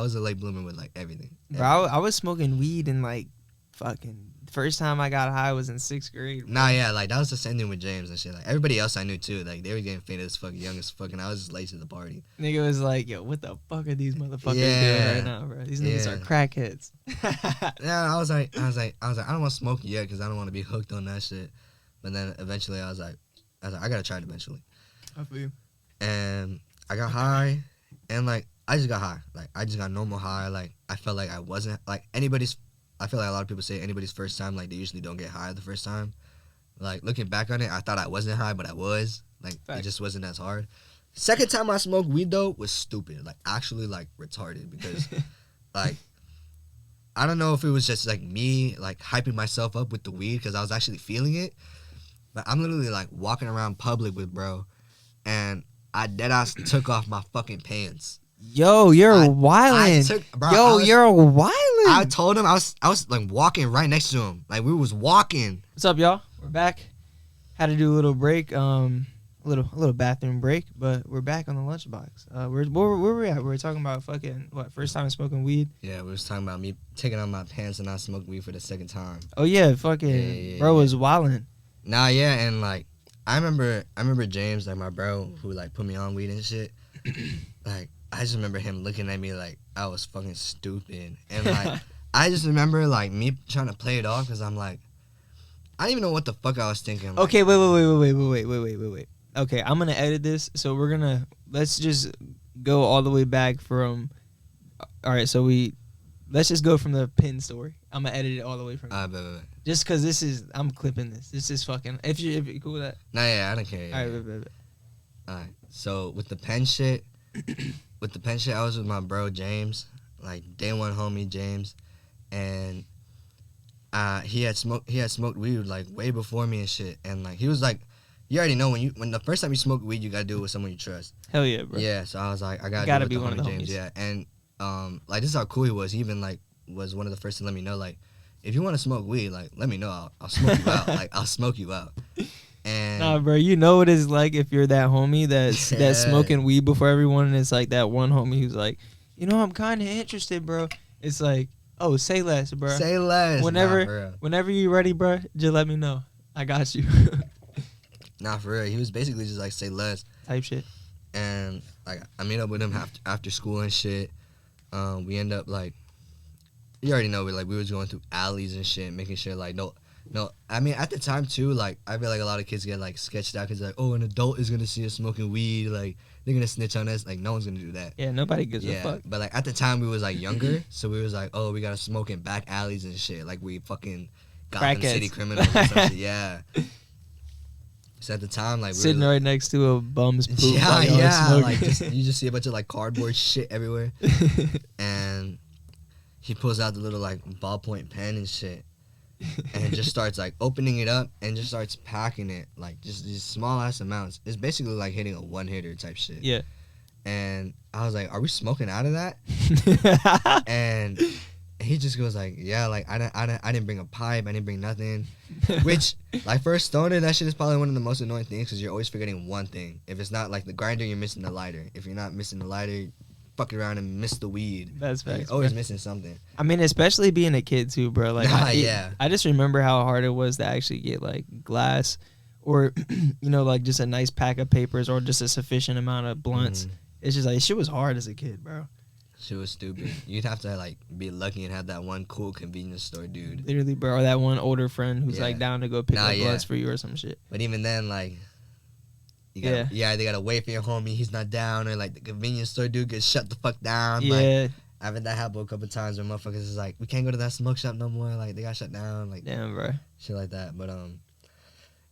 was a late bloomer with like everything. Bro, I was smoking weed in like fucking first time I got high was in 6th grade. Bro. Nah, yeah, like that was the same thing with James and shit. Like everybody else I knew too, like they were getting faint as fuck, young as fuck, and I was just late to the party. Nigga was like, yo, what the fuck are these motherfuckers doing right now, bro? These niggas are crackheads. Yeah, I was like, I don't want to smoke yet because I don't want to be hooked on that shit. But then eventually I was like, I gotta try it eventually. I feel you. And I got high, and like I just got high, like I just got normal high. Like I felt like I wasn't like anybody's. I feel like a lot of people say anybody's first time, like they usually don't get high the first time. Like looking back on it, I thought I wasn't high, but I was. Like It just wasn't as hard. Second time I smoked weed though was stupid, like actually like retarded because like I don't know if it was just like me like hyping myself up with the weed because I was actually feeling it. But I'm literally like walking around public with bro, and I deadass took off my fucking pants. Yo, you're wildin'. You're wildin'. I told him I was like walking right next to him, like we was walking. What's up, y'all? We're back. Had to do a little break, a little bathroom break, but we're back on the lunchbox. Where we at? We're talking about fucking first time smoking weed. Yeah, we was talking about me taking off my pants and not smoking weed for the second time. Oh yeah, bro was wildin'. Nah, yeah, and like I remember James, like my bro who like put me on weed and shit. Like I just remember him looking at me like I was fucking stupid, and like I just remember like me trying to play it off because I'm like I don't even know what the fuck I was thinking. Like, okay, wait. Okay, I'm gonna edit this, so let's just go all the way back from. All right, so let's just go from the pin story. I'm gonna edit it all the way from. Just because I'm clipping this. This is fucking. If you're cool with that. Nah, yeah, I don't care. Yeah, all right, All right. So with the pen shit, I was with my bro James, like day one homie James, and he had smoked weed like way before me and shit, and like he was like, you already know when the first time you smoke weed, you gotta do it with someone you trust. Hell yeah, bro. Yeah. So I was like, I gotta do it with one of the James. Homies. Yeah, and like this is how cool he was. He even like was one of the first to let me know like, if you want to smoke weed, like let me know. I'll smoke you out. Like I'll smoke you out. And nah, bro, you know what it's like if you're that homie that's smoking weed before everyone, and it's like that one homie who's like, you know, I'm kind of interested, bro. It's like, oh, say less, bro. Say less. Whenever you're ready, bro, just let me know. I got you. Nah, for real. He was basically just like say less type shit. And like I meet up with him after school and shit. We end up like, you already know, we was going through alleys and shit, making sure like No, I mean at the time too, like I feel like a lot of kids get like sketched out because like, oh, an adult is gonna see us smoking weed, like they're gonna snitch on us. Like no one's gonna do that. Yeah, nobody gives a fuck. But like at the time we was like younger, so we was like, oh, we gotta smoke in back alleys and shit. Like we fucking Gotham City criminals or some shit. Yeah. So at the time, like sitting right next to a bum's poop. Yeah. Like you just see a bunch of like cardboard shit everywhere, and he pulls out the little like ballpoint pen and shit. And just starts like opening it up and just starts packing it like just these small ass amounts. It's basically like hitting a one hitter type shit. Yeah. And I was like, "Are we smoking out of that?" And he just goes like, "Yeah, like I didn't bring a pipe. I didn't bring nothing." Which like for a stoner, that shit is probably one of the most annoying things because you're always forgetting one thing. If it's not like the grinder, you're missing the lighter. If you're not missing the lighter, fucking around and miss the weed. That's facts. You're always missing something. I mean, especially being a kid too, bro. Like, I just remember how hard it was to actually get like glass, or you know, like just a nice pack of papers, or just a sufficient amount of blunts. It's just like shit was hard as a kid, bro. Shit was stupid. You'd have to like be lucky and have that one cool convenience store dude. Literally, bro. Or that one older friend who's like down to go pick up blunts for you or some shit. But even then, like. They gotta wait for your homie. He's not down, or like the convenience store dude gets shut the fuck down. Yeah, like, I've had that happen a couple times where motherfuckers is like, we can't go to that smoke shop no more. Like they got shut down. Like damn, bro, shit like that. But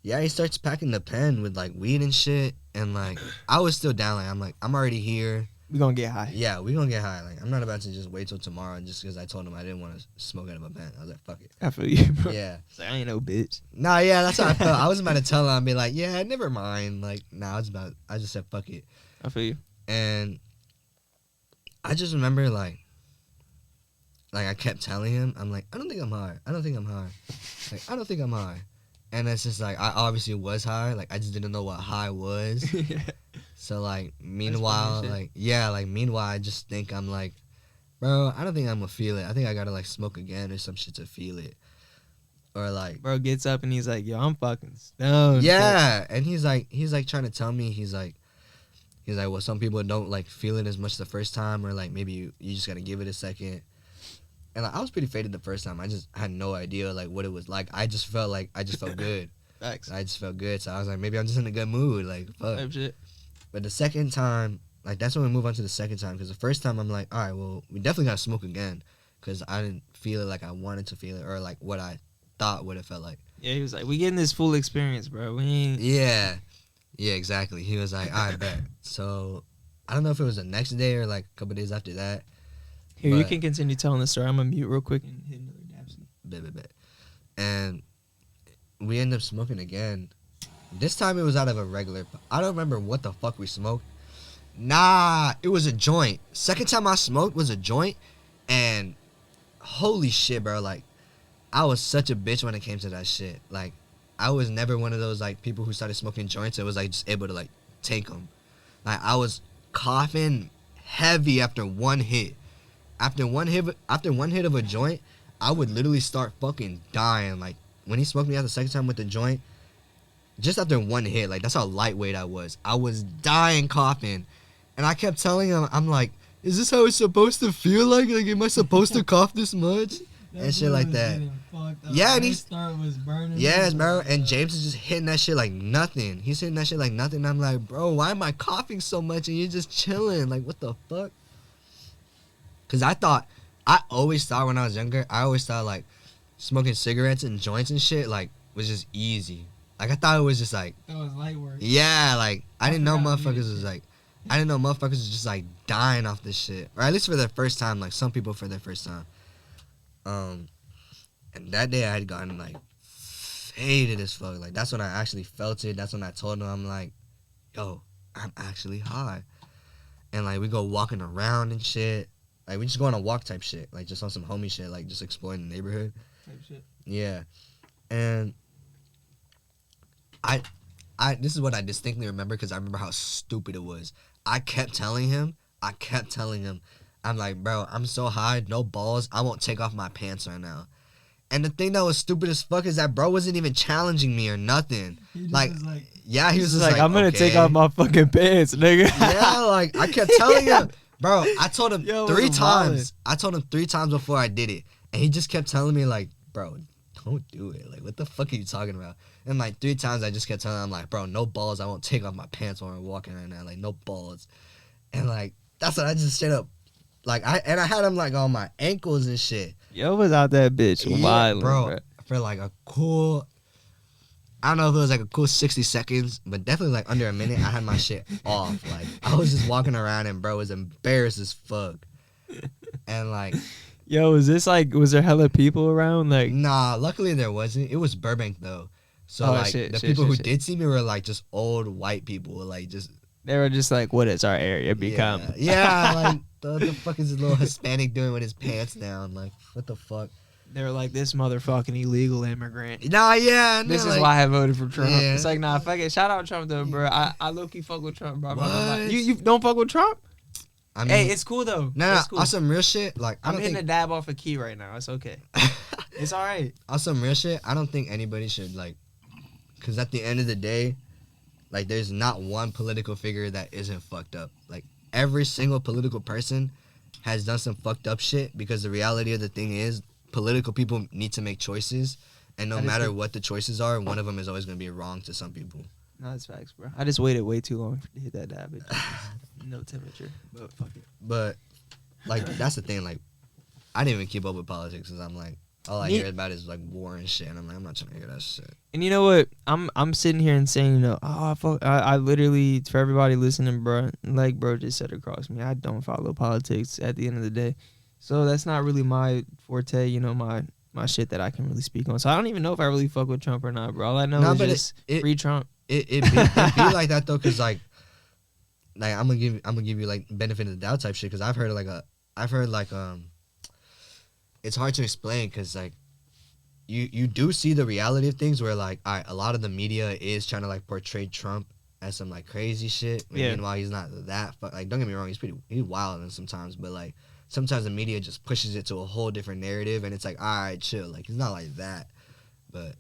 yeah, he starts packing the pen with like weed and shit, and like I was still down. Like I'm already here. We gonna get high. Yeah, we gonna get high. Like I'm not about to just wait till tomorrow just because I told him I didn't want to smoke out of my pen. I was like, fuck it. I feel you, bro. Yeah. It's like, I ain't no bitch. Nah, yeah, that's how I felt. I was about to tell him, I'd be like, yeah, never mind. Like, nah, I just said fuck it. I feel you. And I just remember like I kept telling him, I'm like, I don't think I'm high. I don't think I'm high. Like, I don't think I'm high. And it's just like, I obviously was high. Like, I just didn't know what high was. Yeah. So, like, meanwhile, I just think I'm like, bro, I don't think I'm gonna feel it. I think I gotta, like, smoke again or some shit to feel it. Or, like... Bro gets up and he's like, yo, I'm fucking stoned. Yeah. And he's like, trying to tell me, he's like, well, some people don't, like, feel it as much the first time. Or, like, maybe you just gotta give it a second. And like, I was pretty faded the first time. I just had no idea like what it was like. I just felt good. Facts. I just felt good. So I was like, maybe I'm just in a good mood. Like, fuck. Type shit. But the second time, like that's when we move on to the second time. Because the first time I'm like, all right, well, we definitely gotta smoke again. Because I didn't feel it like I wanted to feel it, or like what I thought would have felt like. Yeah, he was like, we getting this full experience, bro. We ain't. Yeah, exactly. He was like, I bet. So I don't know if it was the next day or like a couple days after that. Here, you can continue telling the story. I'm gonna mute real quick and hit another dab. Bet. And we end up smoking again. This time it was out of a regular. I don't remember what the fuck we smoked. Nah, it was a joint. Second time I smoked was a joint, and holy shit, bro. Like, I was such a bitch when it came to that shit. Like, I was never one of those like people who started smoking joints and was like just able to like take them. Like, I was coughing heavy after one hit. After one hit of a joint, I would literally start fucking dying. Like, when he smoked me out the second time with the joint, just after one hit, like, that's how lightweight I was. I was dying coughing. And I kept telling him, I'm like, is this how it's supposed to feel like? Like, am I supposed to cough this much? And shit like that. Yeah, and he's... was burning. Yes, bro. And James is just hitting that shit like nothing. He's hitting that shit like nothing. And I'm like, bro, why am I coughing so much and you're just chilling? Like, what the fuck? Because I always thought when I was younger, like smoking cigarettes and joints and shit, like, was just easy. Like, I thought it was just like. That was light work. Yeah, like, I didn't know motherfuckers was just like dying off this shit. Or at least for their first time, like some people for their first time. And that day I had gotten like faded as fuck. Like, that's when I actually felt it. That's when I told him, I'm like, yo, I'm actually high. And like, we go walking around and shit. Like, we just go on a walk type shit. Like, just on some homie shit. Like, just exploring the neighborhood. Type shit. Yeah. And this is what I distinctly remember because I remember how stupid it was. I kept telling him, I'm like, bro, I'm so high, no balls, I won't take off my pants right now. And the thing that was stupid as fuck is that bro wasn't even challenging me or nothing. Like, yeah, he was just like, I'm gonna take off my fucking pants, nigga. Yeah, like, I kept telling him. Bro, I told him 3 times. Violent. I told him 3 times before I did it. And he just kept telling me, like, bro, don't do it. Like, what the fuck are you talking about? And like 3 times I just kept telling him, I'm like, bro, no balls. I won't take off my pants when we're walking right now. Like, no balls. And like, that's what I just straight up, like, I had him like on my ankles and shit. Yo was out that bitch wilding, bro. For like a cool, I don't know if it was like a cool 60 seconds, but definitely like under a minute, I had my shit off. Like, I was just walking around and bro was embarrassed as fuck. And like, yo, was there hella people around? Like, nah, luckily there wasn't. It was Burbank though. So like the people who did see me were like just old white people, like just they were just like, what is our area become? Yeah, like the fuck is this little Hispanic doing with his pants down? Like, what the fuck? They were like, this motherfucking illegal immigrant. Nah, yeah. This is why I voted for Trump. Yeah. It's like, nah, fuck it. Shout out Trump though, bro. I low-key fuck with Trump, bro. What? You don't fuck with Trump? I mean, hey, it's cool though. Nah, cool. On some real shit, like I'm hitting a dab off a key right now. It's okay. It's all right. On some real shit, I don't think anybody should like, because at the end of the day, like there's not one political figure that isn't fucked up. Like every single political person has done some fucked up shit, because the reality of the thing is political people need to make choices, and no matter what the choices are, one of them is always going to be wrong to some people. No, that's facts, bro. I just waited way too long to hit that dab. No temperature, but fuck it. But like that's the thing, like I didn't even keep up with politics because I'm like, all I hear about is like war and shit, and I'm like, I'm not trying to hear that shit. And you know what? I'm sitting here and saying, you know, I literally, for everybody listening, bro, like bro just said across me, I don't follow politics at the end of the day, so that's not really my forte, you know, my shit that I can really speak on. So I don't even know if I really fuck with Trump or not, bro. All I know is just free Trump. It be like that though, cause like I'm gonna give you like benefit of the doubt type shit, cause I've heard it's hard to explain, cause like you do see the reality of things where like a lot of the media is trying to like portray Trump as some like crazy shit. Yeah. Meanwhile, he's not that. Like, don't get me wrong, he's wild and sometimes, but like sometimes the media just pushes it to a whole different narrative, and it's like, all right, chill. Like, he's not like that. But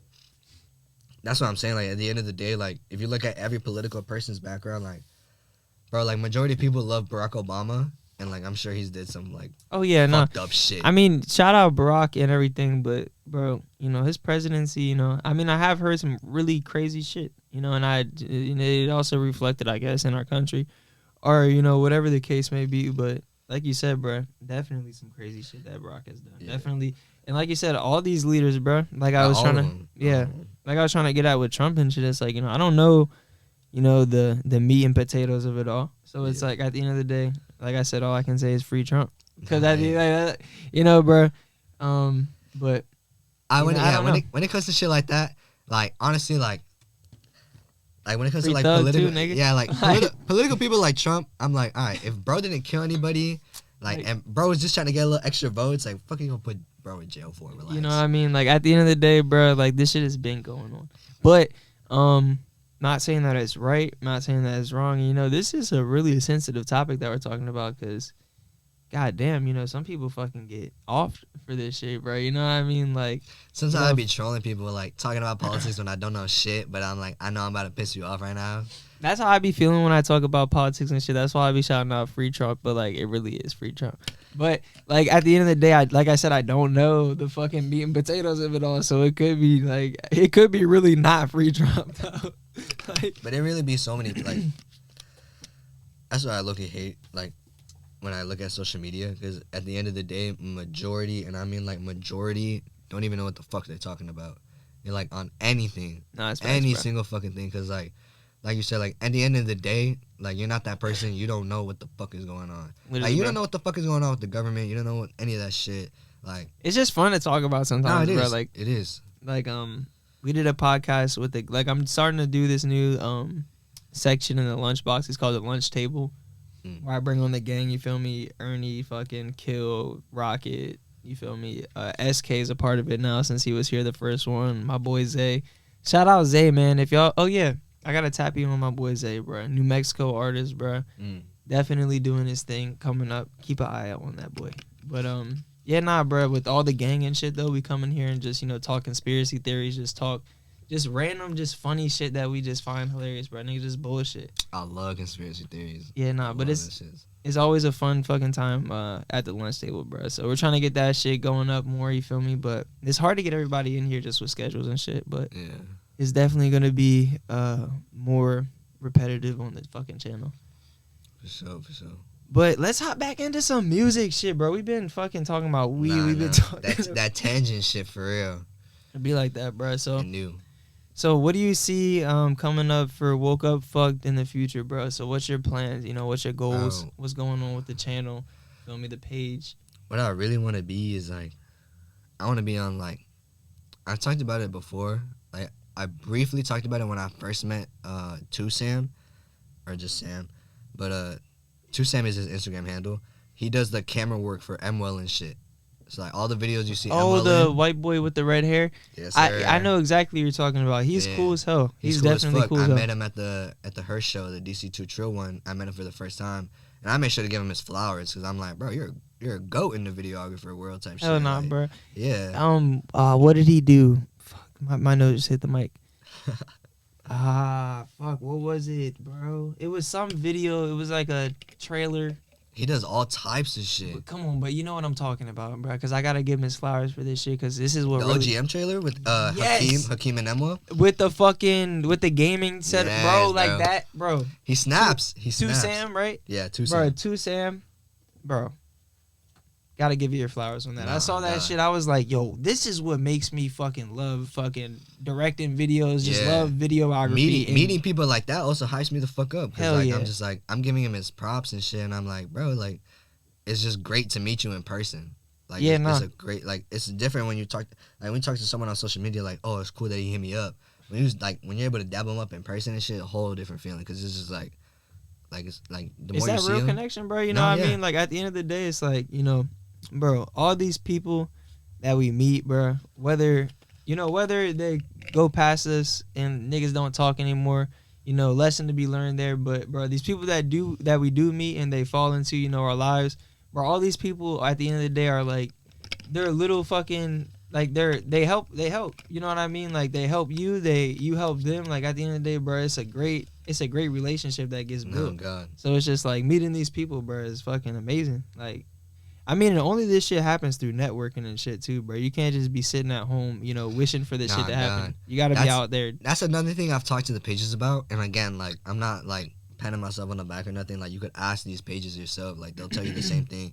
that's what I'm saying. Like, at the end of the day, like if you look at every political person's background, like, bro, like majority of people love Barack Obama. And, like, I'm sure he's did some, like, fucked up shit. I mean, shout out Barack and everything, but, bro, you know, his presidency, you know, I mean, I have heard some really crazy shit, you know, and it also reflected, I guess, in our country, or, you know, whatever the case may be. But, like you said, bro, definitely some crazy shit that Barack has done. Yeah. Definitely. And, like you said, all these leaders, bro, like I was trying to get at with Trump and shit. It's like, you know, I don't know, you know, the meat and potatoes of it all. So it's like, at the end of the day, like I said, all I can say is free Trump, because you know, bro. But when it comes to shit like that, like honestly, like when it comes to like political, political people like Trump, I'm like, all right, if bro didn't kill anybody, like and bro was just trying to get a little extra votes, like fucking gonna put bro in jail for? Relax. You know what I mean? Like at the end of the day, bro, like this shit has been going on, but not saying that it's right, not saying that it's wrong. You know, this is a really sensitive topic that we're talking about, because, goddamn, you know, some people fucking get off for this shit, bro. You know what I mean? Like, sometimes I be trolling people, like, talking about politics when I don't know shit, but I'm like, I know I'm about to piss you off right now. That's how I be feeling when I talk about politics and shit. That's why I be shouting out free Trump, but, like, it really is free Trump. But, like, at the end of the day, like I said, I don't know the fucking meat and potatoes of it all, so it could be, like, it could be really not free Trump, though. Like, but it really be so many, like, that's what I look at hate, like, when I look at social media, because at the end of the day, majority, and I mean, like, majority don't even know what the fuck they're talking about. You're, like, on anything, single fucking thing, because, like you said, like, at the end of the day, like, you're not that person, you don't know what the fuck is going on. Literally, like, you don't know what the fuck is going on with the government, you don't know what any of that shit, like. It's just fun to talk about sometimes, bro. Like, it is. Like, we did a podcast with I'm starting to do this new section in the LunchBox. It's called the Lunch Table, where I bring on the gang. You feel me? Ernie, fucking Kill, Rocket. You feel me? SK is a part of it now since he was here the first one. My boy Zay. Shout out Zay, man. If y'all, I gotta tap you on my boy Zay, bro. New Mexico artist, bro. Definitely doing his thing coming up. Keep an eye out on that boy. But yeah, nah, bro. With all the gang and shit though, we come in here and just, you know, talk conspiracy theories, just talk just random, just funny shit that we just find hilarious, bro. Niggas just bullshit. I love conspiracy theories. Yeah, nah, but it's always a fun fucking time at the lunch table, bro. So we're trying to get that shit going up more, you feel me? But it's hard to get everybody in here just with schedules and shit. But yeah, it's definitely gonna be more repetitive on the fucking channel. For sure. But let's hop back into some music shit, bro. We've been fucking talking about weed. We've been talking that tangent shit for real. It'd be like that, bro. So I knew. So what do you see coming up for Woke Up Fucked in the future, bro? So what's your plans? You know, what's your goals? What's going on with the channel? Feel me, the page. What I really want to be is like, I want to be on like, I talked about it before. Like I briefly talked about it when I first met Sam, or just Sam, but Sam is his Instagram handle. He does the camera work for MWell and shit. So like all the videos you see. Oh, the white boy with the red hair. Yes, sir. I know exactly what you're talking about. He's cool as hell. He's cool definitely cool as hell. I met him at the Hearst show, the DC2 Trill one. I met him for the first time, and I made sure to give him his flowers because I'm like, bro, you're a goat in the videographer world type shit. Hell nah, like, bro. Yeah. What did he do? Fuck, my nose just hit the mic. Fuck, what was it, bro? It was some video. It was like a trailer. He does all types of shit. But come on, but you know what I'm talking about, bro. Because I gotta give him his flowers for this shit. Because this is what the really... OGM trailer with Hakeem and Emma with the gaming set, yes, bro, like bro. That, bro. He snaps. Sam, right? Yeah, Sam. Bro, Sam, bro. Gotta give you your flowers on that. No, I saw that shit. I was like, yo, this is what makes me fucking love fucking directing videos. Just love videography. Meeting people like that also hypes me the fuck up. Hell like, yeah. I'm just like, I'm giving him his props and shit. And I'm like, bro, like, it's just great to meet you in person. Like, it's a great, like, it's different when you talk to someone on social media, like, oh, it's cool that you hit me up. When you're able to dab them up in person and shit, a whole different feeling. Cause it's just like it's like the more you see it's that real connection, bro. You know what I mean? Like at the end of the day, it's like, you know, bro, all these people that we meet, bro, whether they go past us and niggas don't talk anymore, you know, lesson to be learned there. But bro, these people that we do meet and they fall into, you know, our lives, bro, all these people at the end of the day are like, they're little fucking, like they help, you know what I mean? Like they help you, you help them. Like at the end of the day, bro, it's a great relationship that gets built. Oh God. So it's just like meeting these people, bro, is fucking amazing. Like, I mean, only this shit happens through networking and shit too, bro. You can't just be sitting at home, you know, wishing for this shit to happen. You gotta be out there. That's another thing I've talked to the pages about. And again, like, I'm not like patting myself on the back or nothing. Like, you could ask these pages yourself. Like, they'll tell you the same thing.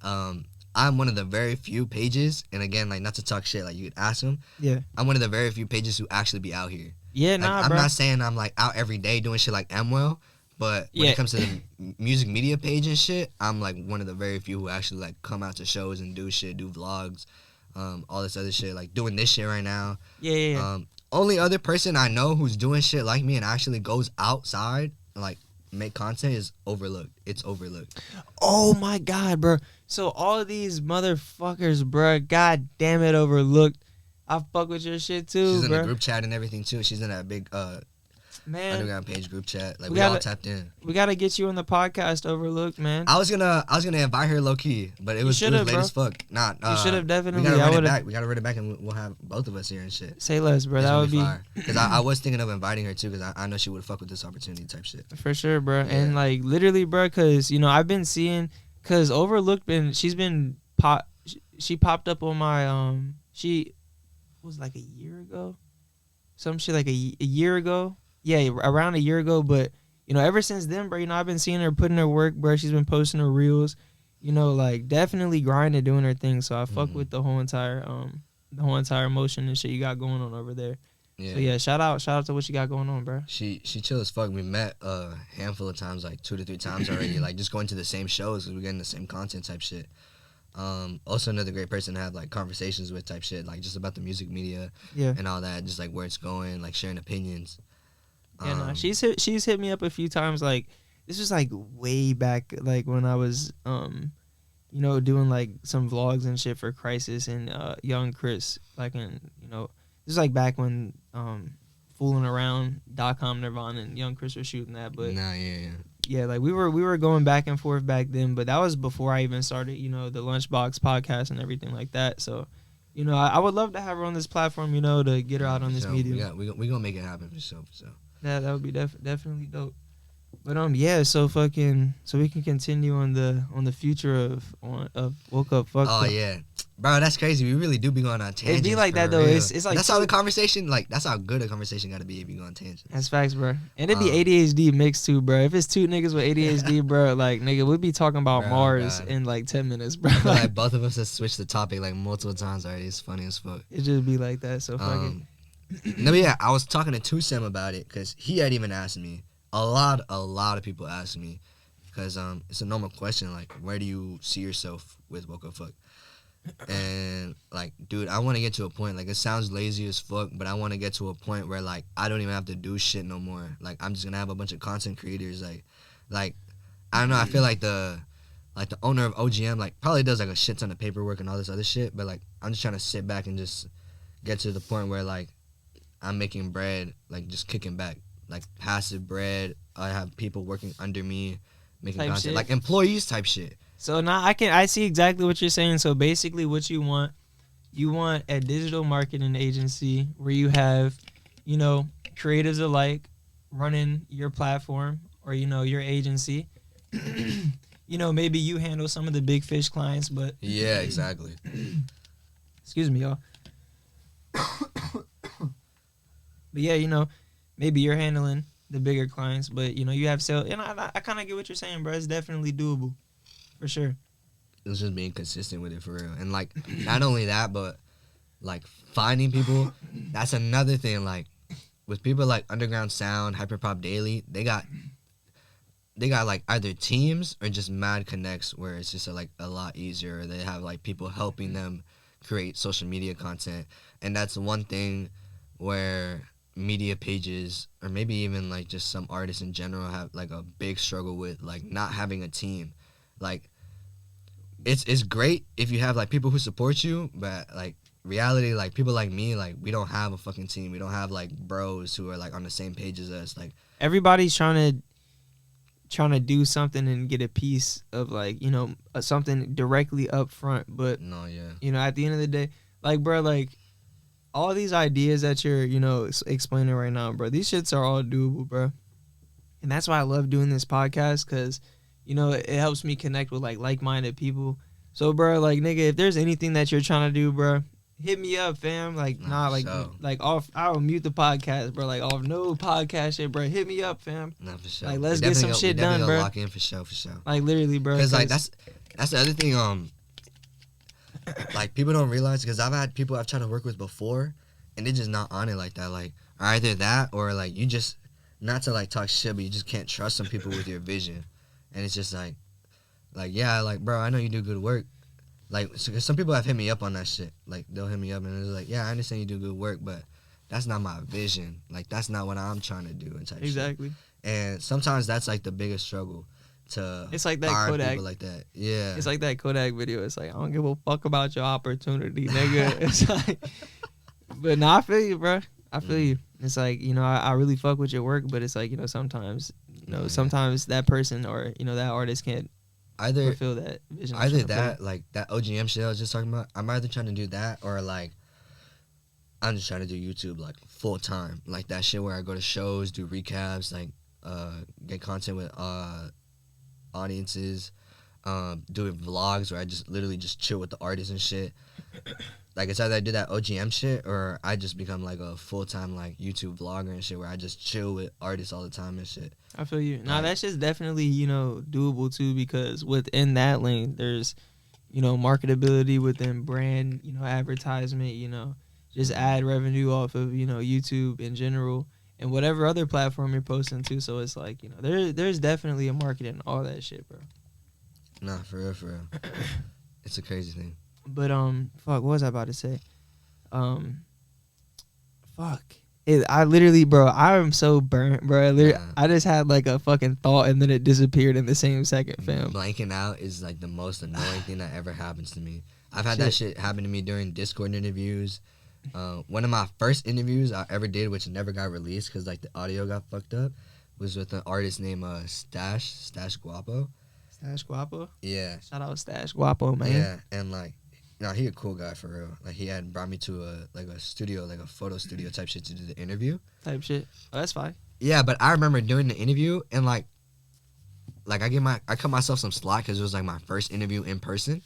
I'm one of the very few pages, and again, like, not to talk shit, like, you could ask them. Yeah. I'm one of the very few pages who actually be out here. Yeah, like, bro. I'm not saying I'm like out every day doing shit like Amwell. But when it comes to the music media page and shit, I'm like one of the very few who actually like come out to shows and do shit, do vlogs, all this other shit, like doing this shit right now. Yeah. Only other person I know who's doing shit like me and actually goes outside and like make content is Overlooked. It's Overlooked. Oh my God, bro. So all of these motherfuckers, bro, god damn it, Overlooked. I fuck with your shit too, She's in bro. the group chat and everything too. She's in that big underground page group chat. Like we all tapped in. We gotta get you on the podcast, Overlooked, man. I was gonna invite her low key, but it was late as fuck. Nah, you should have definitely. We gotta run it back, and we'll have both of us here and shit. Say less, bro. That would be. Because I was thinking of inviting her too, because I know she would fuck with this opportunity type shit. For sure, bro. Yeah. And like literally, bro, because you know I've been seeing, because Overlooked she popped up on my she was like a year ago, some shit like a year ago. Yeah, around a year ago, but, you know, ever since then, bro, you know, I've been seeing her putting her work, bro. She's been posting her reels, you know, like, definitely grinding, doing her thing. So I fuck with the whole entire motion and shit you got going on over there. Yeah. So, yeah, shout out to what you got going on, bro. She chill as fuck. We met a handful of times, like 2 to 3 times already, like, just going to the same shows because we're getting the same content type shit. Also another great person to have, like, conversations with type shit, like, just about the music media and all that, just, like, where it's going, like, sharing opinions. Yeah, no, she's hit me up a few times. Like, this was like way back, like when I was, you know, doing like some vlogs and shit for Crisis and Young Chris. Like, in, you know, this is like back when Fooling Around, .com Nirvana and Young Chris were shooting that. But yeah, like we were going back and forth back then. But that was before I even started, you know, the LunchBox podcast and everything like that. So You know, I would love to have her on this platform. You know, to get her out on this medium. We gonna make it happen for sure. That would be definitely dope. But yeah, so we can continue on the future of woke up fucked Oh up. yeah, bro, that's crazy. We really do be going on tangents. It be like that though. Real. It's like that's how the conversation, like that's how good a conversation got to be if you go on tangents. That's facts, bro. And it'd be ADHD mixed too, bro. If it's two niggas with ADHD, bro, like nigga, we'd be talking about Mars in like 10 minutes, bro. I feel like both of us have switched the topic like multiple times already. It's funny as fuck. It just be like that. So fuck it. No, but yeah, I was talking to Tusem about it because he had even asked me. A lot of people ask me because it's a normal question, like where do you see yourself with WokeUpFcked? And like, dude, I want to get to a point, like it sounds lazy as fuck, but I want to get to a point where like I don't even have to do shit no more. Like I'm just gonna have a bunch of content creators, like I don't know, I feel like the owner of OGM like probably does like a shit ton of paperwork and all this other shit, but like I'm just trying to sit back and just get to the point where like I'm making bread, like just kicking back, like passive bread. I have people working under me making Type content, shit. like employees type shit. So now I see exactly what you're saying. So basically what you want a digital marketing agency where you have, you know, creatives alike running your platform or, you know, your agency. You know, maybe you handle some of the big fish clients, but yeah, exactly. Excuse me, y'all. But yeah, you know, maybe you're handling the bigger clients, but you know, you have sales. And I kind of get what you're saying, bro. It's definitely doable, for sure. It's just being consistent with it for real, and like not only that, but like finding people. That's another thing. Like with people like Underground Sound, Hyperpop Daily, they got like either teams or just mad connects where it's just like a lot easier. They have like people helping them create social media content, and that's one thing where media pages or maybe even like just some artists in general have like a big struggle with, like not having a team. Like it's great if you have like people who support you, but like reality, like people like me, like we don't have a fucking team. We don't have like bros who are like on the same page as us. Like everybody's trying to do something and get a piece of like, you know, something directly up front, but no, yeah, you know, at the end of the day, like bro, like all these ideas that you're, you know, explaining right now, bro, these shits are all doable, bro. And that's why I love doing this podcast, because, you know, it helps me connect with, like-minded people. So, bro, like, nigga, if there's anything that you're trying to do, bro, hit me up, fam. Like, off, I'll mute the podcast, bro. Like, off no podcast shit, bro. Hit me up, fam. Nah, for sure. Like, let's get some shit done, bro. Lock in for sure. Like, literally, bro. Because, like, that's the other thing, like people don't realize, because I've had people I've tried to work with before and they're just not on it like that. Like either that or like you just, not to like talk shit, but you just can't trust some people with your vision. And it's just like yeah, like bro, I know you do good work. Like some people have hit me up on that shit. Like they'll hit me up and it's like, yeah, I understand you do good work, but that's not my vision. Like that's not what I'm trying to do and type exactly shit. And sometimes that's like the biggest struggle. It's like that Kodak, people like that. Yeah, it's like that Kodak video. It's like, I don't give a fuck about your opportunity, nigga. It's like, but no, I feel you, bro. I feel you. It's like, you know, I really fuck with your work, but it's like, you know, sometimes that person or, you know, that artist can't fulfill that vision. Either that, like that OGM shit I was just talking about, I'm either trying to do that or like I'm just trying to do YouTube like full time, like that shit where I go to shows, do recaps, like get content with audiences, doing vlogs where I just literally just chill with the artists and shit. Like it's either I do that OGM shit or I just become like a full-time like YouTube vlogger and shit where I just chill with artists all the time and shit. I feel you. Nah, that shit's definitely, you know, doable too, because within that lane there's, you know, marketability within brand, you know, advertisement, you know, just ad revenue off of, you know, YouTube in general and whatever other platform you're posting to. So it's like, you know, there's definitely a market in all that shit, bro. Nah, for real. It's a crazy thing. But fuck, what was I about to say? I literally, bro, I am so burnt, bro. I just had like a fucking thought and then it disappeared in the same second, fam. Blanking out is like the most annoying thing that ever happens to me. I've had that shit happen to me during Discord interviews. One of my first interviews I ever did, which never got released because like the audio got fucked up, was with an artist named Stash Guapo. Stash Guapo? Yeah. Shout out Stash Guapo, man. Yeah, and like Nah, he a cool guy for real. Like he had brought me to a studio, like a photo studio type shit to do the interview. Type shit. Oh, that's fine. Yeah, but I remember doing the interview and like I cut myself some slack because it was like my first interview in person.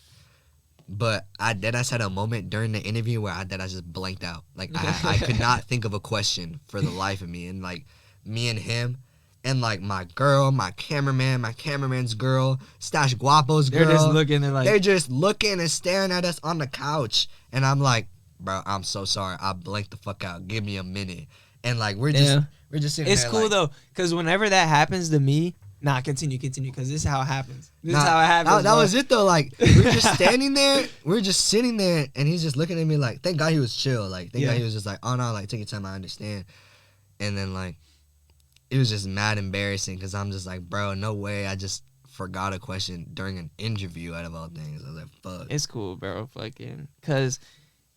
But I had a moment during the interview where I just blanked out. Like I could not think of a question for the life of me. And like me and him and like my girl, my cameraman's girl, Stash Guapo's girl. They're just looking and staring at us on the couch. And I'm like, bro, I'm so sorry. I blanked the fuck out. Give me a minute. And like we're just sitting it's there cool like, though, because whenever that happens to me, continue, because this is how it happens. That was it though. Like we're just standing there, we're just sitting there, and he's just looking at me like, thank God he was chill. Like thank God he was just like, oh no, like take your time, I understand. And then like it was just mad embarrassing because I'm just like, bro, no way, I just forgot a question during an interview out of all things. I was like, fuck. It's cool, bro, fucking, cause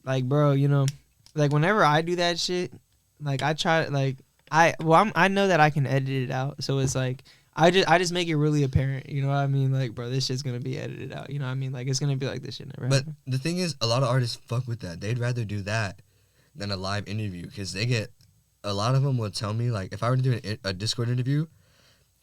like, bro, you know, like whenever I do that shit, like I try like I know that I can edit it out, so it's like. I just make it really apparent, you know what I mean? Like, bro, this shit's gonna be edited out, you know what I mean? Like, it's gonna be like this shit never happened. But the thing is, a lot of artists fuck with that. They'd rather do that than a live interview because a lot of them will tell me, like, if I were to do a Discord interview,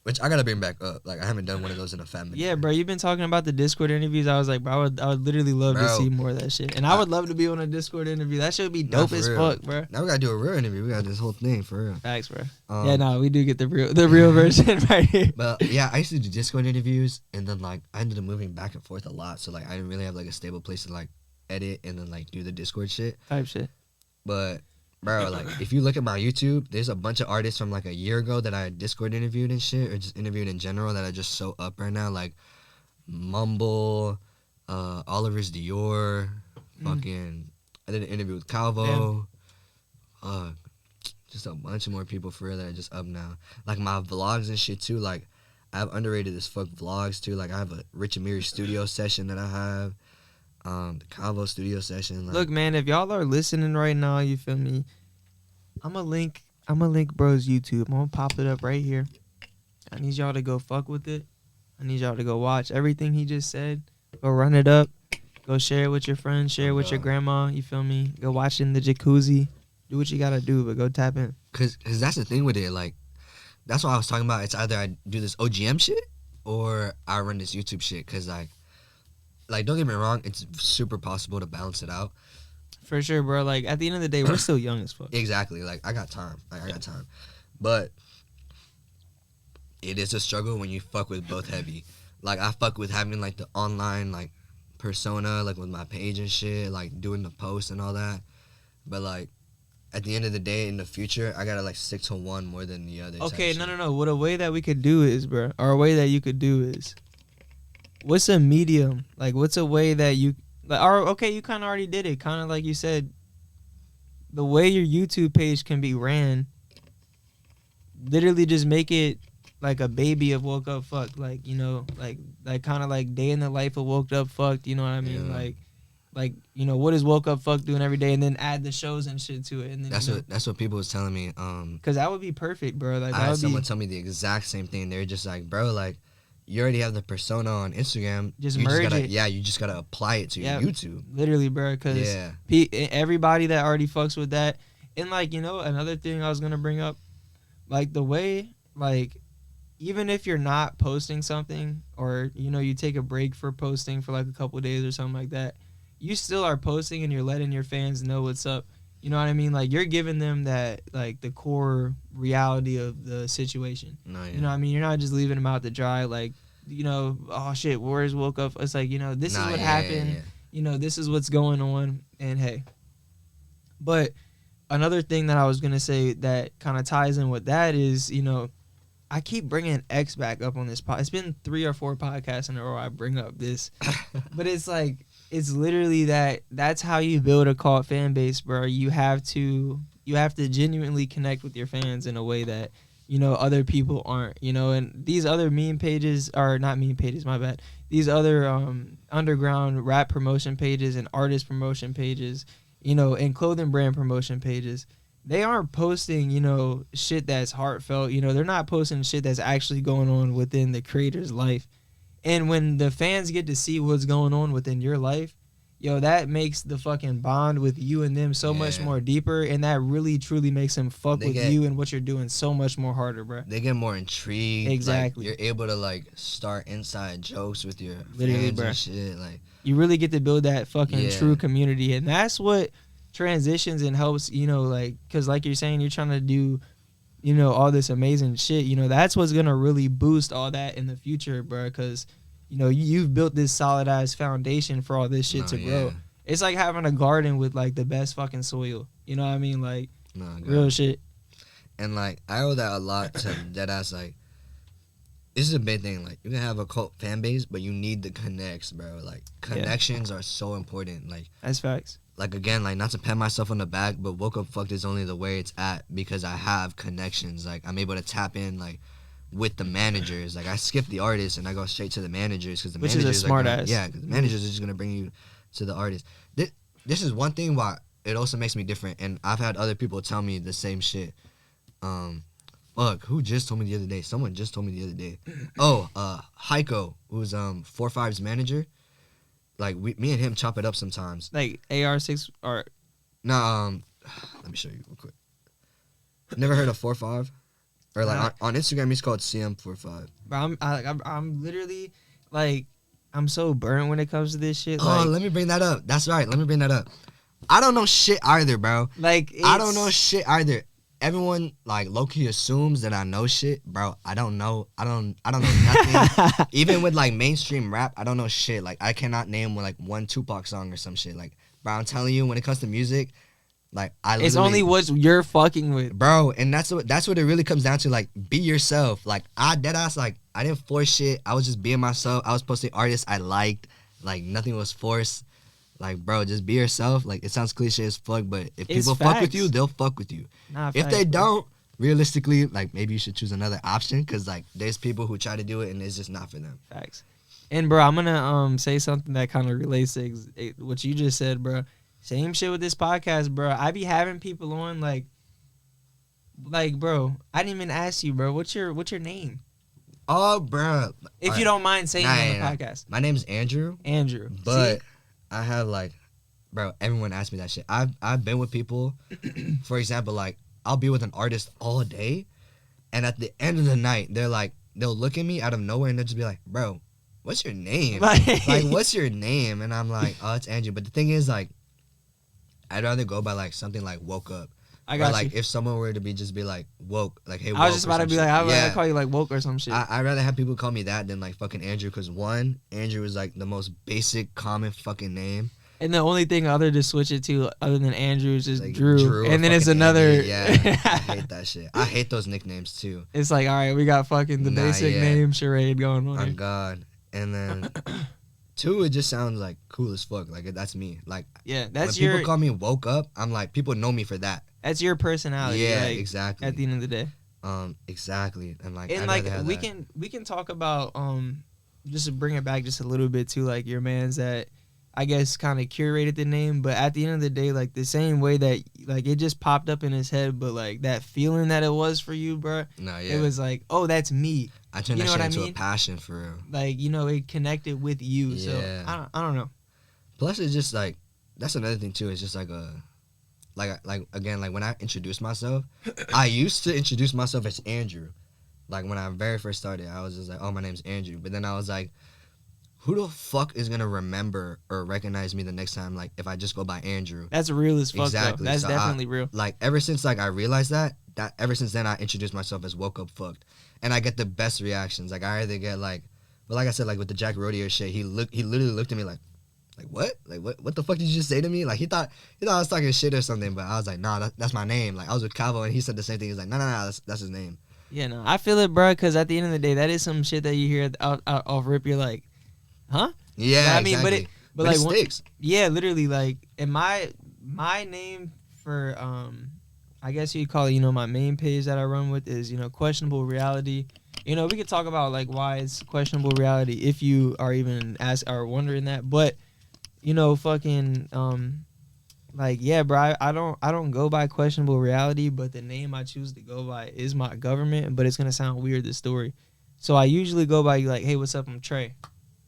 which I gotta bring back up. Like, I haven't done one of those in a family. Yeah, bro, you've been talking about the Discord interviews. I was like, bro, I would literally love to see more of that shit. And I would love to be on a Discord interview. That shit would be dope as fuck, bro. Now we gotta do a real interview. We got this whole thing for real. Facts, bro. We do get the real version right here. But yeah, I used to do Discord interviews, and then like I ended up moving back and forth a lot. So like I didn't really have like a stable place to like edit and then like do the Discord shit. Type shit. But bro, like, if you look at my YouTube, there's a bunch of artists from, like, a year ago that I Discord interviewed and shit, or just interviewed in general that are just so up right now. Like, Mumble, Oliver's Dior, fucking, I did an interview with Calvo. Just a bunch of more people for real that are just up now. Like, my vlogs and shit, too. Like, I have underrated as fuck vlogs, too. Like, I have a Rich Amiri studio session that I have. The Calvo studio session. Like, look, man, if y'all are listening right now, you feel me? I'm gonna link bro's YouTube. I'm gonna pop it up right here. I need y'all to go fuck with it. I need y'all to go watch everything he just said. Go run it up. Go share it with your friends. Share it with your grandma. You feel me? Go watch it in the jacuzzi. Do what you gotta do, but go tap in. Cause that's the thing with it. Like, that's what I was talking about. It's either I do this OGM shit or I run this YouTube shit. Cause like, don't get me wrong, it's super possible to balance it out. For sure, bro. Like, at the end of the day, we're still young as fuck. Exactly. Like, I got time. I got time. But it is a struggle when you fuck with both heavy. Like, I fuck with having, like, the online, like, persona, like, with my page and shit, like, doing the posts and all that. But, like, at the end of the day, in the future, I gotta, like, stick to one more than the other. Okay, no. What a way that we could do is, bro, or a way that you could do is, what's a medium? Like, what's a way that you, like, or, okay, you kind of already did it. Kind of like you said, the way your YouTube page can be ran, literally just make it like a baby of Woke Up Fucked. Like, you know, like kind of like day in the life of Woke Up Fucked. You know what I mean? Yeah. Like, you know, what is Woke Up Fucked doing every day, and then add the shows and shit to it. And then that's what people was telling me. Cause that would be perfect, bro. Like, I had someone tell me the exact same thing. They're just like, bro, like, you already have the persona on Instagram. Just merge it. Yeah, you just gotta apply it to your YouTube. Literally, bro. Because everybody that already fucks with that, and like, you know, another thing I was gonna bring up, like the way, like, even if you're not posting something, or you know, you take a break for posting for like a couple days or something like that, you still are posting and you're letting your fans know what's up. You know what I mean? Like, you're giving them that, like, the core reality of the situation. No, yeah. You know what I mean? You're not just leaving them out to dry, like, you know, oh, shit, where's Woke Up? It's like, you know, this is what happened. Yeah. You know, this is what's going on, and hey. But another thing that I was going to say that kind of ties in with that is, you know, I keep bringing X back up on this pod. It's been 3 or 4 podcasts in a row I bring up this. But it's like, it's literally that's how you build a cult fan base, bro. You have to genuinely connect with your fans in a way that, you know, other people aren't, you know. And these other meme pages, are not meme pages, my bad. These other underground rap promotion pages and artist promotion pages, you know, and clothing brand promotion pages, they aren't posting, you know, shit that's heartfelt. You know, they're not posting shit that's actually going on within the creator's life. And when the fans get to see what's going on within your life, yo, that makes the fucking bond with you and them so much more deeper, and that really truly makes them fuck with you and what you're doing so much more harder, bro. They get more intrigued. Exactly. Like, you're able to like start inside jokes with your Literally, fans bro. and shit. Like, you really get to build that fucking true community, and that's what transitions and helps, you know, like, because like you're saying, you're trying to do, you know, all this amazing shit, you know, that's what's gonna really boost all that in the future, bro, because, you know, you've built this solid ass foundation for all this shit to grow. It's like having a garden with like the best fucking soil, you know what I mean? Like, real shit. And like, I owe that a lot to deadass. Like, this is a big thing. Like, you can have a cult fan base, but you need the connects, bro. Like, connections are so important. Like, that's facts. Like, again, like, not to pat myself on the back, but WokeUpFcked is only the way it's at because I have connections. Like, I'm able to tap in, like, with the managers. Like, I skip the artists and I go straight to the managers because the Which managers is a smart ass. Yeah, because the managers are just gonna bring you to the artist. This is one thing why it also makes me different, and I've had other people tell me the same shit. Who just told me the other day? Someone just told me the other day. Heiko, who's 4-5's manager. Like, me and him chop it up sometimes. Like AR6 or no, let me show you real quick. Never heard of 4-5? Or like on Instagram he's called CM45. But I'm literally like, I'm so burnt when it comes to this shit. Oh, let me bring that up. That's right. Let me bring that up. I don't know shit either, bro. Like, I don't know shit either. Everyone like low-key assumes that I know shit, bro. I don't know. I don't know nothing. Even with like mainstream rap, I don't know shit. Like, I cannot name like one Tupac song or some shit. Like, bro, I'm telling you, when it comes to music, like, it's only what you're fucking with, bro. And that's what it really comes down to. Like, be yourself. Like, I didn't force shit. I was just being myself. I was posting artists I liked. Like, nothing was forced. Like, bro, just be yourself. Like, it sounds cliche as fuck, but if people fuck with you, they'll fuck with you. If they don't, realistically, like, maybe you should choose another option, because like, there's people who try to do it and it's just not for them. Facts. And bro, I'm gonna say something that kind of relates to what you just said, bro. Same shit with this podcast, bro. I be having people on like, bro, I didn't even ask you, bro. What's your name? Oh, bro. If you don't mind saying it on the podcast. My name's Andrew. Andrew. But I have like, bro, everyone asks me that shit. I've been with people, for example, like, I'll be with an artist all day, and at the end of the night, they'll look at me out of nowhere and they'll just be like, bro, what's your name? Like, what's your name? And I'm like, oh, it's Andrew. But the thing is, like, I'd rather go by like something like Woke Up. I got like, you. if someone were to just be like Woke, like, hey, Woke. I was just about to be like, I'd call you like Woke or some shit. I'd rather have people call me that than like fucking Andrew, because one, Andrew is like the most basic, common fucking name. And the only thing other to switch it to other than Andrew is just like Drew. And then it's another. Andy. Yeah, I hate that shit. I hate those nicknames too. It's like, all right, we got fucking the basic name charade going on. Oh God. And then 2, it just sounds like cool as fuck. Like, that's me. Like, yeah, that's when people call me Woke Up, I'm like, people know me for that. That's your personality. Yeah, like, exactly. At the end of the day. Exactly. And like, we can talk about just to bring it back just a little bit to like your man's that I guess kind of curated the name, but at the end of the day, like the same way that like it just popped up in his head, but like that feeling that it was for you, bro. No, yeah. It was like, oh, that's me. I turned that shit into a passion for real. Like, you know, it connected with you. Yeah. So I don't know. Plus, it's just like, that's another thing too. It's just like again, like when I introduced myself, I used to introduce myself as Andrew. Like when I very first started, I was just like, oh, my name's Andrew. But then I was like, who the fuck is gonna remember or recognize me the next time? Like, if I just go by Andrew. That's real as fuck. Exactly. Though. That's so definitely real. Like, ever since like I realized that ever since then I introduced myself as WokeUpFcked, and I get the best reactions. Like, I either get like, but like I said, like with the Jack Rodeo shit, he literally looked at me like what? Like what the fuck did you just say to me? Like, he thought I was talking shit or something, but I was like, nah, that's my name. Like, I was with Cavo and he said the same thing. He's like, no, that's his name. Yeah, no, I feel it, bro. Because at the end of the day, that is some shit that you hear out off rip. You're like, huh? Yeah, you know I mean, exactly. but like, it sticks. Yeah, literally, like, and my name for I guess you'd call it, you know, my main page that I run with is, you know, Questionable Reality. You know, we could talk about like why it's questionable reality if you are even wondering that, but you know, fucking like, yeah, bro, I don't go by Questionable Reality, but the name I choose to go by is my government, but it's gonna sound weird, the story. So I usually go by like, hey, what's up, I'm Trey.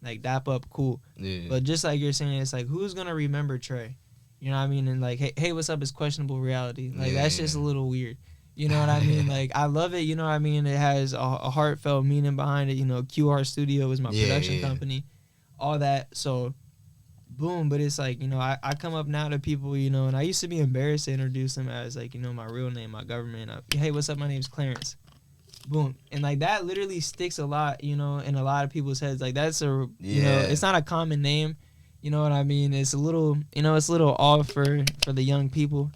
like dap up, cool. Yeah. But just like you're saying, it's like, who's gonna remember Trey? You know what I mean? And like, hey, what's up is questionable reality. Like that's just a little weird. You know what I mean? Like I love it. You know what I mean? It has a heartfelt meaning behind it. You know, QR Studio is my production company, all that. So, boom. But it's like, you know, I come up now to people, you know, and I used to be embarrassed to introduce them as like, you know, my real name, my government. Hey, what's up? My name's Clarence. Boom. And like that literally sticks a lot, you know, in a lot of people's heads. Like that's you know, it's not a common name. You know what I mean? It's a little, you know, it's a little off for the young people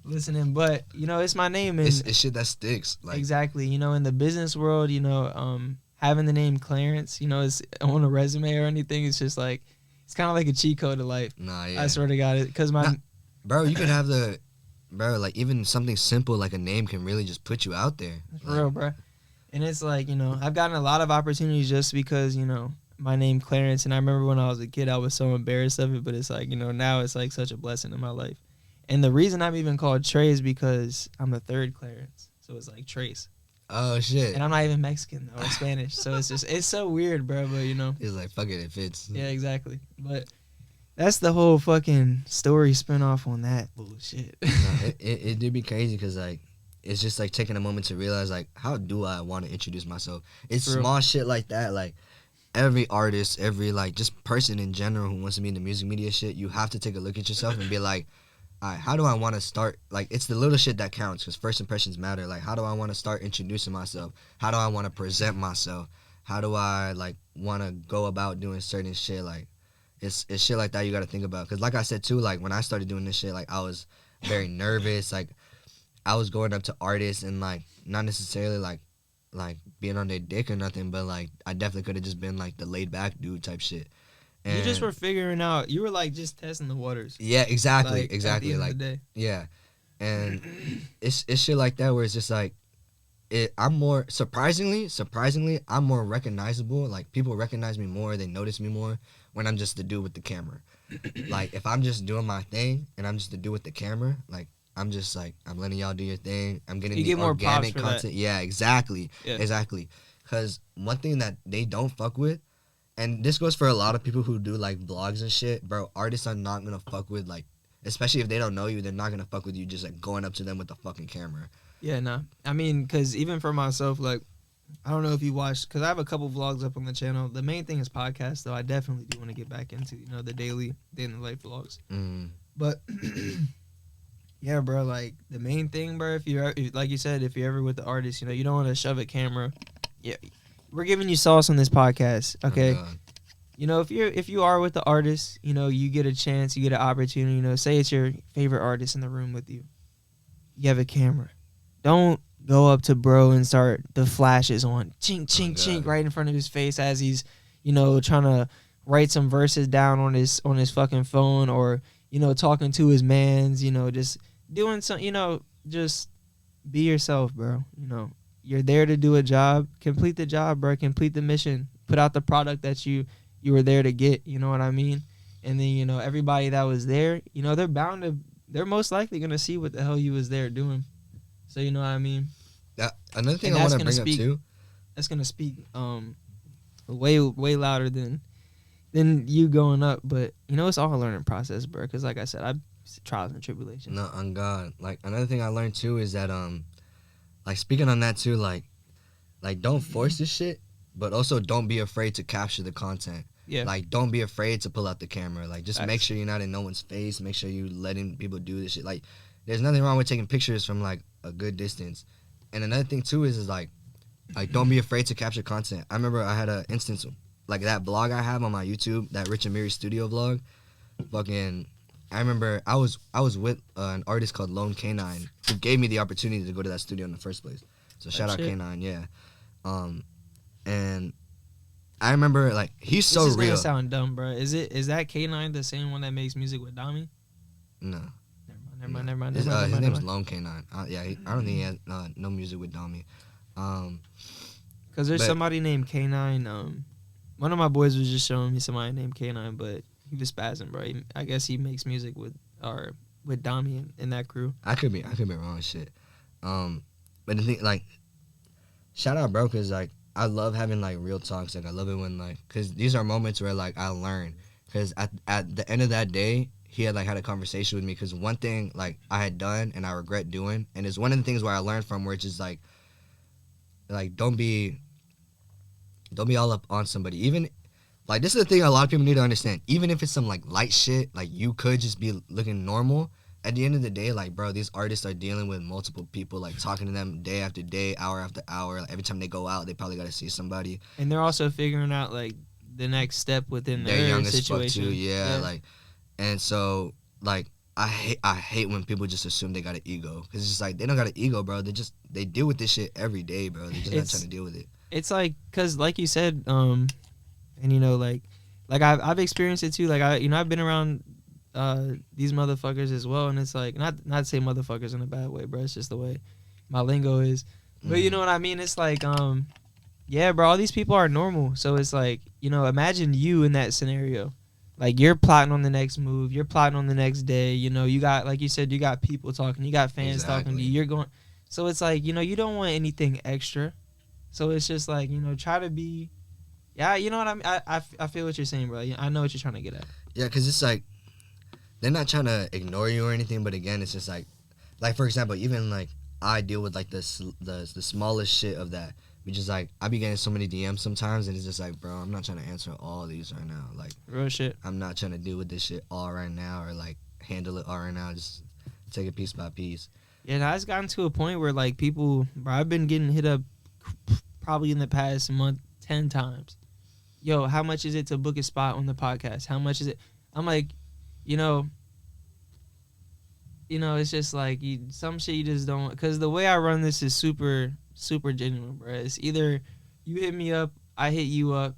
listening, but you know, it's my name, and it's shit that sticks. Like exactly, you know, in the business world, you know, having the name Clarence, you know, it's on a resume or anything. It's just like it's kind of like a cheat code to life. Nah, yeah. I swear to God, because bro, you can have like even something simple like a name can really just put you out there. It's real, bro. And it's like, you know, I've gotten a lot of opportunities just because, you know, my name Clarence, and I remember when I was a kid I was so embarrassed of it, but it's like, you know, now it's like such a blessing in my life. And the reason I'm even called Trey is because I'm the third Clarence, so it's like Trace. Oh shit. And I'm not even Mexican or Spanish, so it's so weird, bro. But you know, it's like fuck it fits. Yeah, exactly. But that's the whole fucking story spin off on that bullshit. It do be crazy because like it's just like taking a moment to realize like how do I want to introduce myself. It's small shit like that, like every artist, every like just person in general who wants to be in the music media shit, you have to take a look at yourself and be like, all right, how do I want to start? Like it's the little shit that counts because first impressions matter. Like how do I want to start introducing myself? How do I want to present myself? How do I like want to go about doing certain shit? Like it's shit like that you got to think about because like I said too, like when I started doing this shit, like I was very nervous. Like I was going up to artists and like not necessarily like being on their dick or nothing, but like I definitely could have just been like the laid back dude type shit. And you just were figuring out. You were like just testing the waters. Yeah, exactly, like, exactly. At the end like of the day. Yeah, and it's shit like that where it's just like I'm more surprisingly I'm more recognizable. Like people recognize me more, they notice me more when I'm just the dude with the camera. Like if I'm just doing my thing and I'm just the dude with the camera, like I'm just like I'm letting y'all do your thing. I'm getting the organic content. Yeah, exactly. Exactly. Because one thing that they don't fuck with, and this goes for a lot of people who do like vlogs and shit, bro, artists are not gonna fuck with like, especially if they don't know you, they're not gonna fuck with you just like going up to them with the fucking camera. Yeah, nah. I mean, because even for myself, like, I don't know if you watched, because I have a couple vlogs up on the channel. The main thing is podcasts, though. I definitely do want to get back into, you know, the daily day in the life vlogs. But yeah, bro, like the main thing, bro, if like you said, if you're ever with the artist, you know, you don't want to shove a camera. Yeah, we're giving you sauce on this podcast, okay? You know, if you are with the artist, you know, you get a chance, you get an opportunity. You know, say it's your favorite artist in the room with you. You have a camera. Don't go up to bro and start the flashes on, chink, chink, chink, right in front of his face as he's, you know, trying to write some verses down on his fucking phone, or you know, talking to his mans. You know, just doing some, you know, just be yourself, bro. You know, you're there to do a job. Complete the job, bro. Complete the mission. Put out the product that you were there to get. You know what I mean? And then, you know, everybody that was there, you know, they're most likely gonna see what the hell you was there doing. So you know what I mean? Another thing I want to bring up too. That's gonna speak way louder than you going up. But you know, it's all a learning process, bro. Because like I said, I've trials and tribulations. No, on God. Like another thing I learned too is that like speaking on that too, like don't force this shit, but also don't be afraid to capture the content. Yeah. Like don't be afraid to pull out the camera. Like just make sure you're not in no one's face. Make sure you letting people do this shit. Like there's nothing wrong with taking pictures from like a good distance. And another thing too is like don't be afraid to capture content. I remember I had an instance like that vlog I have on my YouTube, that Rich and Miri studio vlog. Fucking, I remember I was with an artist called Lone K9 who gave me the opportunity to go to that studio in the first place. So shout out K9, yeah. And I remember like he's so real. This is gonna sound dumb, bro. Is that K9 the same one that makes music with Dami? No. Never mind. His name's Lone K9. I don't think he has no music with Dami. Cause there's somebody named K9. One of my boys was just showing me somebody named K9, but he was spazzing, bro. I guess he makes music with Dami and that crew. I could be wrong, shit. But the thing, like, shout out, bro, cause like I love having like real talks. Like I love it when like, cause these are moments where like I learn. Cause at the end of that day, he had like had a conversation with me. Cause one thing like I had done and I regret doing, and it's one of the things where I learned from, where it's just like don't be all up on somebody. Even like this is the thing a lot of people need to understand. Even if it's some like light shit, like you could just be looking normal. At the end of the day, like, bro, these artists are dealing with multiple people, like, talking to them day after day, hour after hour. Like, every time they go out, they probably got to see somebody. And they're also figuring out, like, the next step within They're their young as situation. fuck, too, yeah, like, and so, like, I hate when people just assume they got an ego. Because it's just, like, they don't got an ego, bro. They deal with this shit every day, bro. They're just not trying to deal with it. It's, like, because, like you said, and, you know, like I've experienced it, too. Like, I've been around these motherfuckers as well, and it's like not to say motherfuckers in a bad way, bro. It's just the way my lingo is. But you know what I mean? It's like yeah, bro, all these people are normal. So it's like, you know, imagine you in that scenario. Like, you're plotting on the next move, you're plotting on the next day, you know, you got, like you said, you got people talking, you got fans talking to you, you're going. So it's like, you know, you don't want anything extra. So it's just like, you know, try to be, yeah, you know what I mean? I feel what you're saying, bro. I know what you're trying to get at. Yeah, because it's like, they're not trying to ignore you or anything, but again, it's just like for example, even like I deal with like the smallest shit of that, which is like I be getting so many DMs sometimes, and it's just like, bro, I'm not trying to answer all these right now. Like, real shit. I'm not trying to deal with this shit all right now, or like handle it all right now. Just take it piece by piece. Yeah, and it's gotten to a point where like people, bro, I've been getting hit up probably in the past month 10 times. Yo, how much is it to book a spot on the podcast? How much is it? I'm like, you know, it's just like some shit you just don't, because the way I run this is super, super genuine, bro. It's either you hit me up, I hit you up,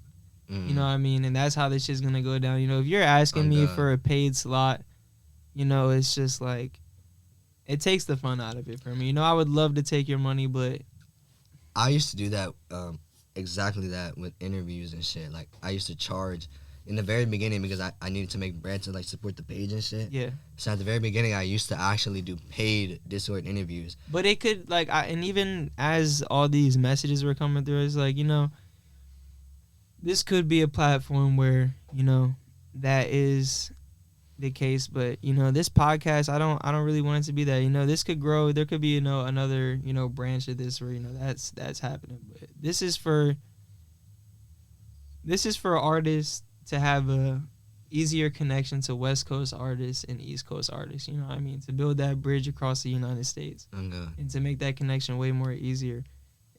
you know what I mean? And that's how this shit's gonna go down. You know, if you're asking me for a paid slot, you know, it's just like, it takes the fun out of it for me. You know, I would love to take your money, but I used to do that, exactly that with interviews and shit. Like, I used to charge in the very beginning because I needed to make bread to like support the page and shit. Yeah. So at the very beginning, I used to actually do paid Discord interviews. But it could like, and even as all these messages were coming through, it's like, you know, this could be a platform where, you know, that is the case. But you know, this podcast, I don't really want it to be that. You know, this could grow. There could be, you know, another, you know, branch of this where, you know, that's happening. But this is for artists to have a easier connection to West Coast artists and East Coast artists, you know what I mean? To build that bridge across the United States. And to make that connection way more easier.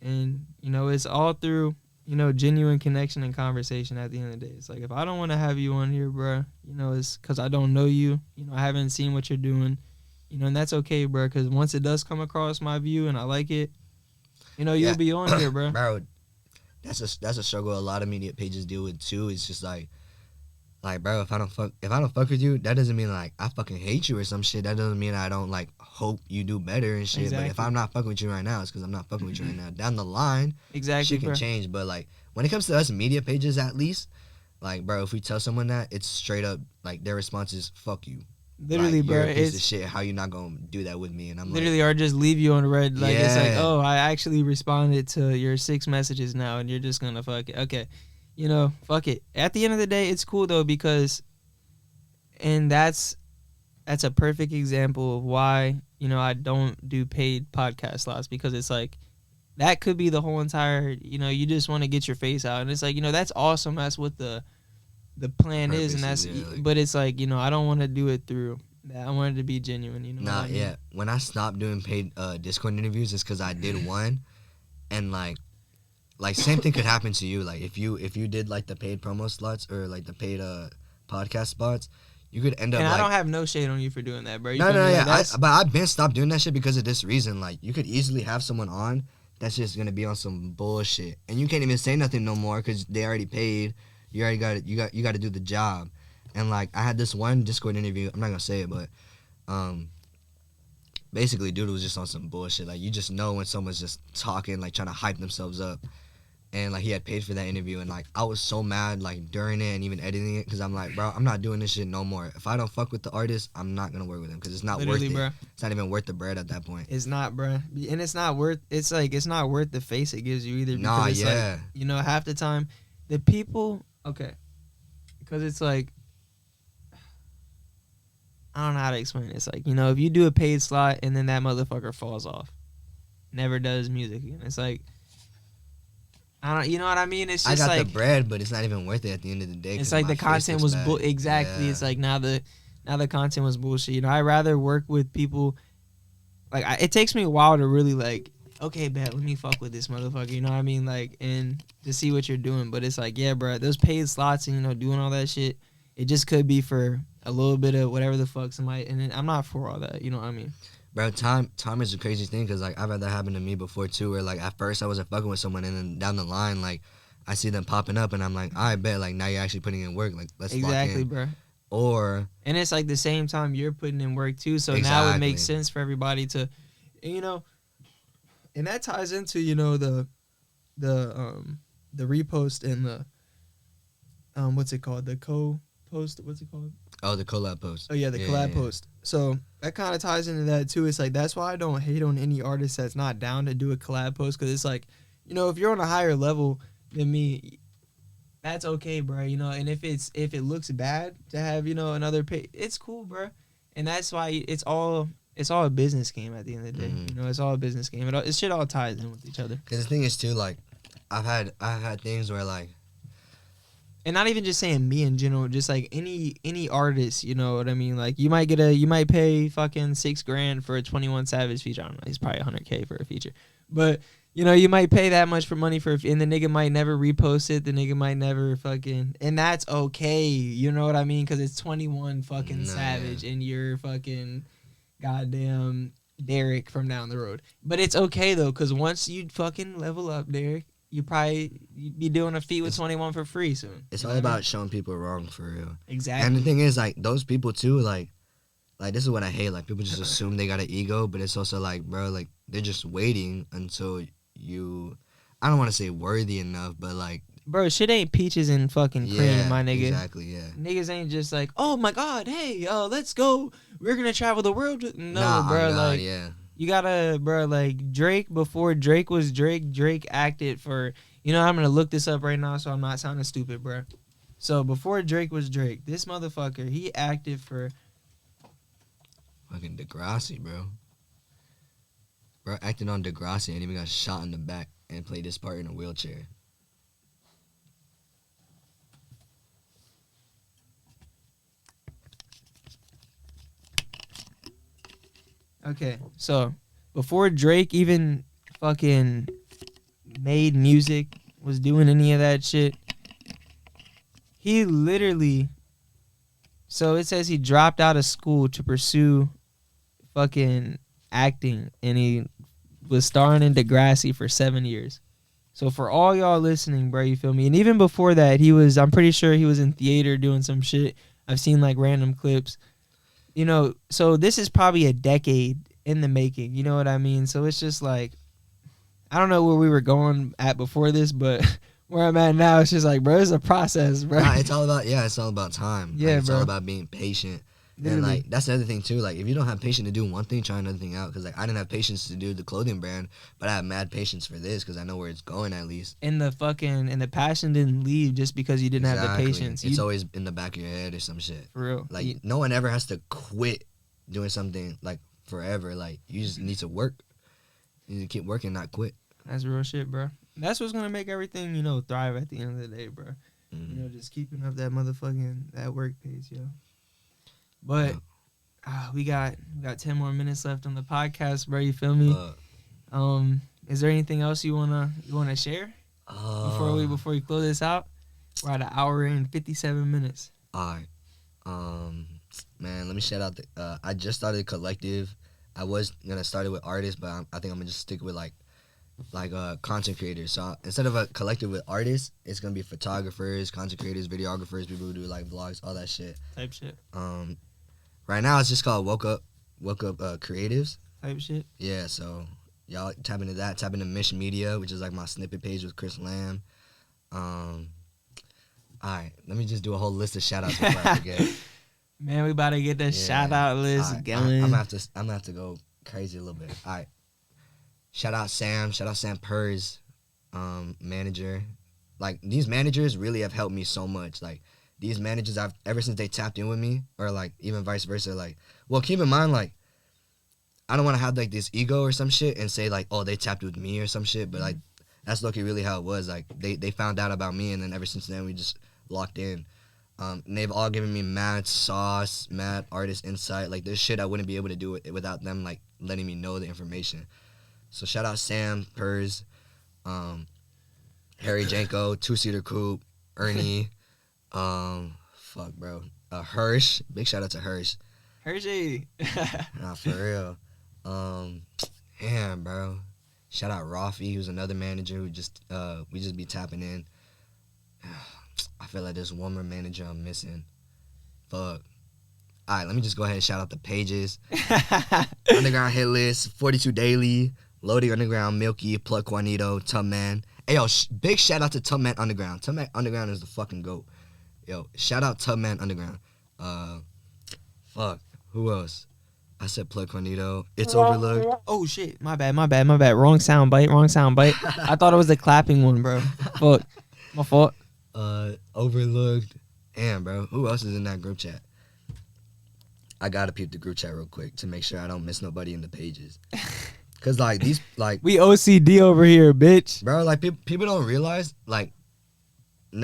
And, you know, it's all through, you know, genuine connection and conversation at the end of the day. It's like, if I don't want to have you on here, bro, you know, it's because I don't know you. You know, I haven't seen what you're doing. You know, and that's okay, bro, because once it does come across my view and I like it, you know, you'll be on here, bro. Bro, that's a struggle a lot of media pages deal with, too. It's just like, bro, if I don't fuck with you, that doesn't mean like I fucking hate you or some shit. That doesn't mean I don't like hope you do better and shit. Exactly. But if I'm not fucking with you right now, it's because I'm not fucking with you right now. Down the line, shit can change. But like when it comes to us media pages, at least, like, bro, if we tell someone that, it's straight up like their response is "fuck you." Literally, like, bro, you're a piece of shit. How you not gonna do that with me? And I'm literally, like, or just leave you on red. Like, it's like, oh, I actually responded to your 6 messages now, and you're just gonna fuck it. Okay, you know, fuck it. At the end of the day, it's cool though, because. And that's a perfect example of why, you know, I don't do paid podcast slots, because it's like that could be the whole entire, you know, you just want to get your face out, and it's like, you know, that's awesome. That's what the plan is, and that's but it's like, you know, I don't want to do it through that. I want it to be genuine, you know. Nah, yeah. When I stopped doing paid Discord interviews, it's because I did one, and like same thing could happen to you. Like if you did like the paid promo slots or like the paid podcast spots. You could end up. And like, I don't have no shade on you for doing that, bro. No, yeah. But I've been stopped doing that shit because of this reason. Like, you could easily have someone on that's just gonna be on some bullshit, and you can't even say nothing no more because they already paid. You already got it. You got to do the job. And like, I had this one Discord interview. I'm not gonna say it, but basically, dude was just on some bullshit. Like, you just know when someone's just talking, like trying to hype themselves up. and like he had paid for that interview, and like I was so mad like during it and even editing it, because I'm like, bro, I'm not doing this shit no more. If I don't fuck with the artist, I'm not gonna work with him, because it's not Literally, worth it. bro. It's not even worth the bread at that point. It's not, bro. And it's not worth. It's like it's not worth the face it gives you either. Because Nah, it's yeah. like, you know, half the time, the people. Okay, because it's like, I don't know how to explain it. It's like, you know, if you do a paid slot and then that motherfucker falls off, never does music again. It's like, I don't, you know what I mean? It's just I got like the bread, but it's not even worth it at the end of the day. it's 'cause like my the face content looks was bad. exactly. Yeah. It's like now the content was bullshit. You know, I rather work with people. Like it takes me a while to really like, okay, bet, let me fuck with this motherfucker. You know what I mean? Like, and to see what you're doing. But it's like, yeah, bro, those paid slots and, you know, doing all that shit, it just could be for a little bit of whatever the fuck somebody. And then I'm not for all that. You know what I mean? Bro, time is a crazy thing, because like I've had that happen to me before too, where like at first I wasn't fucking with someone, and then down the line like I see them popping up, and I'm like, I bet like now you're actually putting in work, like let's lock Exactly, in. bro. Or And it's like the same time you're putting in work too. So now it makes Exactly. sense for everybody to, you know, and that ties into, you know, the repost and the what's it called, the co-post, what's it called, the collab post. oh yeah, the collab post. So that kind of ties into that too. It's like, that's why I don't hate on any artist that's not down to do a collab post, because it's like, you know, if you're on a higher level than me, that's okay, bro. You know, and if it looks bad to have, you know, another pay, it's cool, bro. And that's why it's all a business game at the end of the day. Mhm. You know, it's all a business game. It shit all ties in with each other. Because the thing is too, like I've had things where like, And not even just saying me in general, just like any artist, you know what I mean? Like you might pay fucking $6,000 for a 21 Savage feature. I don't know, he's probably $100K for a feature, but you know, you might pay that much for money for, and the nigga might never repost it. The nigga might never fucking, and that's okay. You know what I mean? Because it's 21 fucking Savage, and you're fucking goddamn Derek from down the road. But it's okay though, because once you fucking level up, Derek, you'd be doing a feat with 21 for free soon. it's You all know what I about mean? showing people wrong, for real. Exactly. And the thing is, like those people too, like this is what I hate. Like people just assume they got an ego, but it's also like, bro, like they're just waiting until you. I don't want to say worthy enough, but like, bro, shit ain't peaches and fucking cream, my nigga. Exactly, yeah. Niggas ain't just like, oh my god, hey, let's go. We're gonna travel the world. No, Nah, bro, on God, like yeah. you gotta, bro, like Drake, before Drake was Drake acted for, you know, I'm gonna look this up right now so I'm not sounding stupid, bro. So before Drake was Drake, this motherfucker, he acted for Fucking Degrassi, bro. Bro acted on Degrassi and even got shot in the back and played his part in a wheelchair. Okay, so before Drake even fucking made music, was doing any of that shit, he literally, so it says he dropped out of school to pursue fucking acting, and he was starring in Degrassi for 7 years. So for all y'all listening, bro, you feel me? And even before that, I'm pretty sure he was in theater doing some shit. I've seen like random clips. You know, so this is probably a decade in the making. You know what I mean? So it's just like, I don't know where we were going at before this, but where I'm at now, it's just like, bro, it's a process, bro. Nah, it's all about time. Yeah, like, it's bro. all about being patient. Literally. And like that's the other thing too. Like if you don't have patience to do one thing, try another thing out. Because like I didn't have patience to do the clothing brand, but I have mad patience for this because I know where it's going at least. And the passion didn't leave just because you didn't have the patience. It's always in the back of your head or some shit. For real. Like no one ever has to quit doing something like forever. Like you just need to work. You need to keep working, not quit. That's real shit, bro. That's what's gonna make everything, you know, thrive at the end of the day, bro. Mm-hmm. You know, just keeping up that motherfucking that work pace, yo. But we got 10 more minutes left on the podcast, bro. You feel me? Is there anything else you wanna share before we close this out? We're at 1 hour and 57 minutes. All right. Man, let me shout out I just started a collective. I was gonna start it with artists, but I think I'm gonna just stick with like content creators. So instead of a collective with artists, it's gonna be photographers, content creators, videographers, people who do like vlogs, all that shit. Type shit. Right now it's just called Woke Up Creatives. Type shit. Yeah, so Y'all tap into that. Tap into Mish Media, which is like my snippet page with Chris Lamb. All right, let me just do a whole list of shout outs before I forget. Man, we about to get the shout out list right, going. I'm gonna have to go crazy a little bit. All right. Shout out Sam Purrs, manager. Like, these managers really have helped me so much. Like, these managers, ever since they tapped in with me, or like even vice versa, like, well, keep in mind, like, I don't want to have like this ego or some shit and say like, oh, they tapped with me or some shit, but like, that's lucky really how it was. Like, they found out about me, and then ever since then we just locked in. And they've all given me mad sauce, mad artist insight. Like, there's shit I wouldn't be able to do it without them like letting me know the information. So shout out Sam Purrs, Harry Janko, 2-seater coupe, Ernie, fuck bro, Hirsch. Big shout out to Hirsch. Hershey. Nah, for real. Damn, bro. Shout out Rafi, who's another manager who just we just be tapping in. I feel like there's one more manager I'm missing. Fuck. All right, let me just go ahead and shout out the pages. Underground Hit List, 42 Daily, Loading Underground, Milky, Plug Juanito, Tubman. Hey, yo, big shout out to Tubman Underground. Tubman Underground is the fucking GOAT. Yo, shout out Tubman Underground. Fuck, who else? I said Plug Juanito. It's Overlooked. Oh, shit. My bad. Wrong sound bite. I thought it was the clapping one, bro. Fuck. My fault. Overlooked. Damn, bro. Who else is in that group chat? I gotta peep the group chat real quick to make sure I don't miss nobody in the pages. Cause like these, like, we OCD over here, bitch. Bro, like people don't realize, like,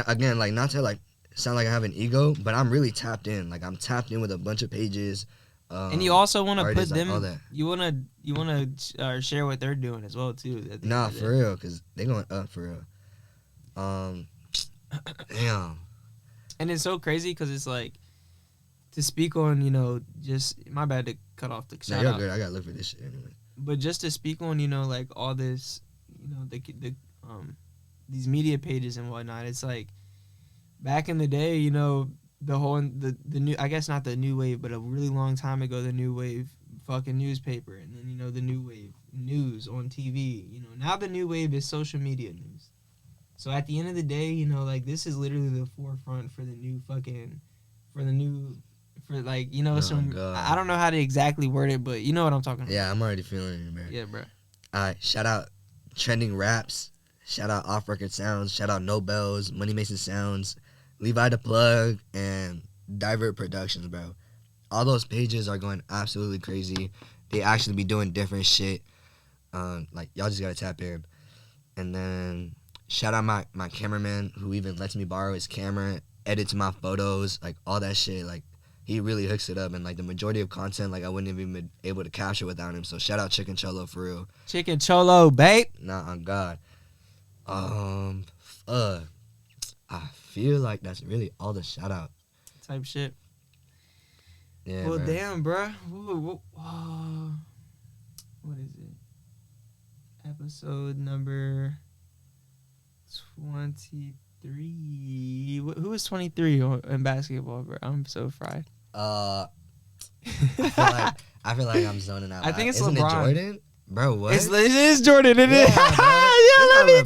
again, like, not to like sound like I have an ego, but I'm really tapped in. Like, I'm tapped in with a bunch of pages. And you also want to put them. Like, you want to share what they're doing as well too. Nah, for real, cause they going up for real. Damn. And it's so crazy because it's like, to speak on, just, my bad to cut off the shout out. Good. I gotta look for this shit anyway. But just to speak on, like all this, these media pages and whatnot, it's like back in the day, the whole the new, I guess not the new wave, but a really long time ago, the new wave fucking newspaper, and then the new wave news on TV. Now the new wave is social media news. So at the end of the day, like, this is literally the forefront for the new fucking, I don't know how to exactly word it, but you know what I'm talking about. Yeah, I'm already feeling it, man. Yeah, bro. All right, shout out Trending Raps, shout out Off Record Sounds, shout out No Bells, Money Mason Sounds, Levi the Plug, and Divert Productions, bro. All those pages are going absolutely crazy. They actually be doing different shit. Like, y'all just gotta tap in. And then shout out my cameraman who even lets me borrow his camera, edits my photos, like all that shit. Like, he really hooks it up, and like the majority of content, like, I wouldn't have even been able to capture without him. So shout out Chicken Cholo for real. Chicken Cholo, babe. Nah, on God. I feel like that's really all the shout out type shit. Yeah. Well, bro. damn, bro. What is it? Episode number 23. Who is 23 in basketball, bro? I'm so fried. I feel like I'm zoning out. I think it's Isn't LeBron. It Jordan? Bro, what? It is Jordan. It is. Bro. Yeah, let me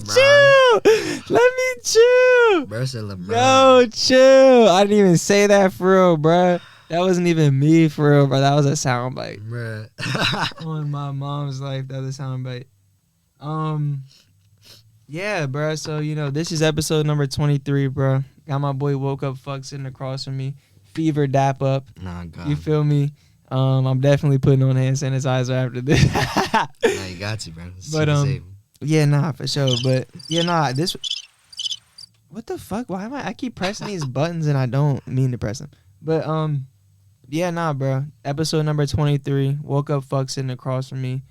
chill. Bro said LeBron. Yo, chill. I didn't even say that for real, bro. That wasn't even me for real, bro. That was a soundbite. Bro. On my mom's life, that was a soundbite. Yeah, bro. So, this is episode number 23, bro. Got my boy WokeUpFcked sitting across from me. Fever dap up. Nah, God. You feel me? I'm definitely putting on hand sanitizer after this. Nah, you got to, bro. But yeah, nah, for sure. But yeah, nah, this. What the fuck? Why am I keep pressing these buttons and I don't mean to press them? But yeah, nah, bro. Episode number 23. WokeUpFcked sitting across from me.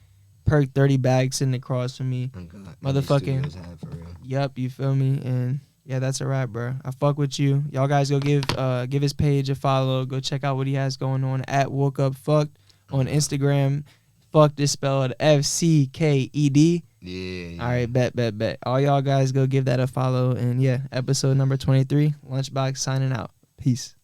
Perk 30 bags sitting across from me. Oh, God. Motherfucking. Yup, you feel me? And yeah, that's a wrap, bro. I fuck with you. Y'all guys go give his page a follow. Go check out what he has going on at WokeUpFcked on Instagram. Fucked is spelled FCKED. Yeah. All right, bet. All y'all guys go give that a follow. And yeah, episode number 23, LunchBox signing out. Peace.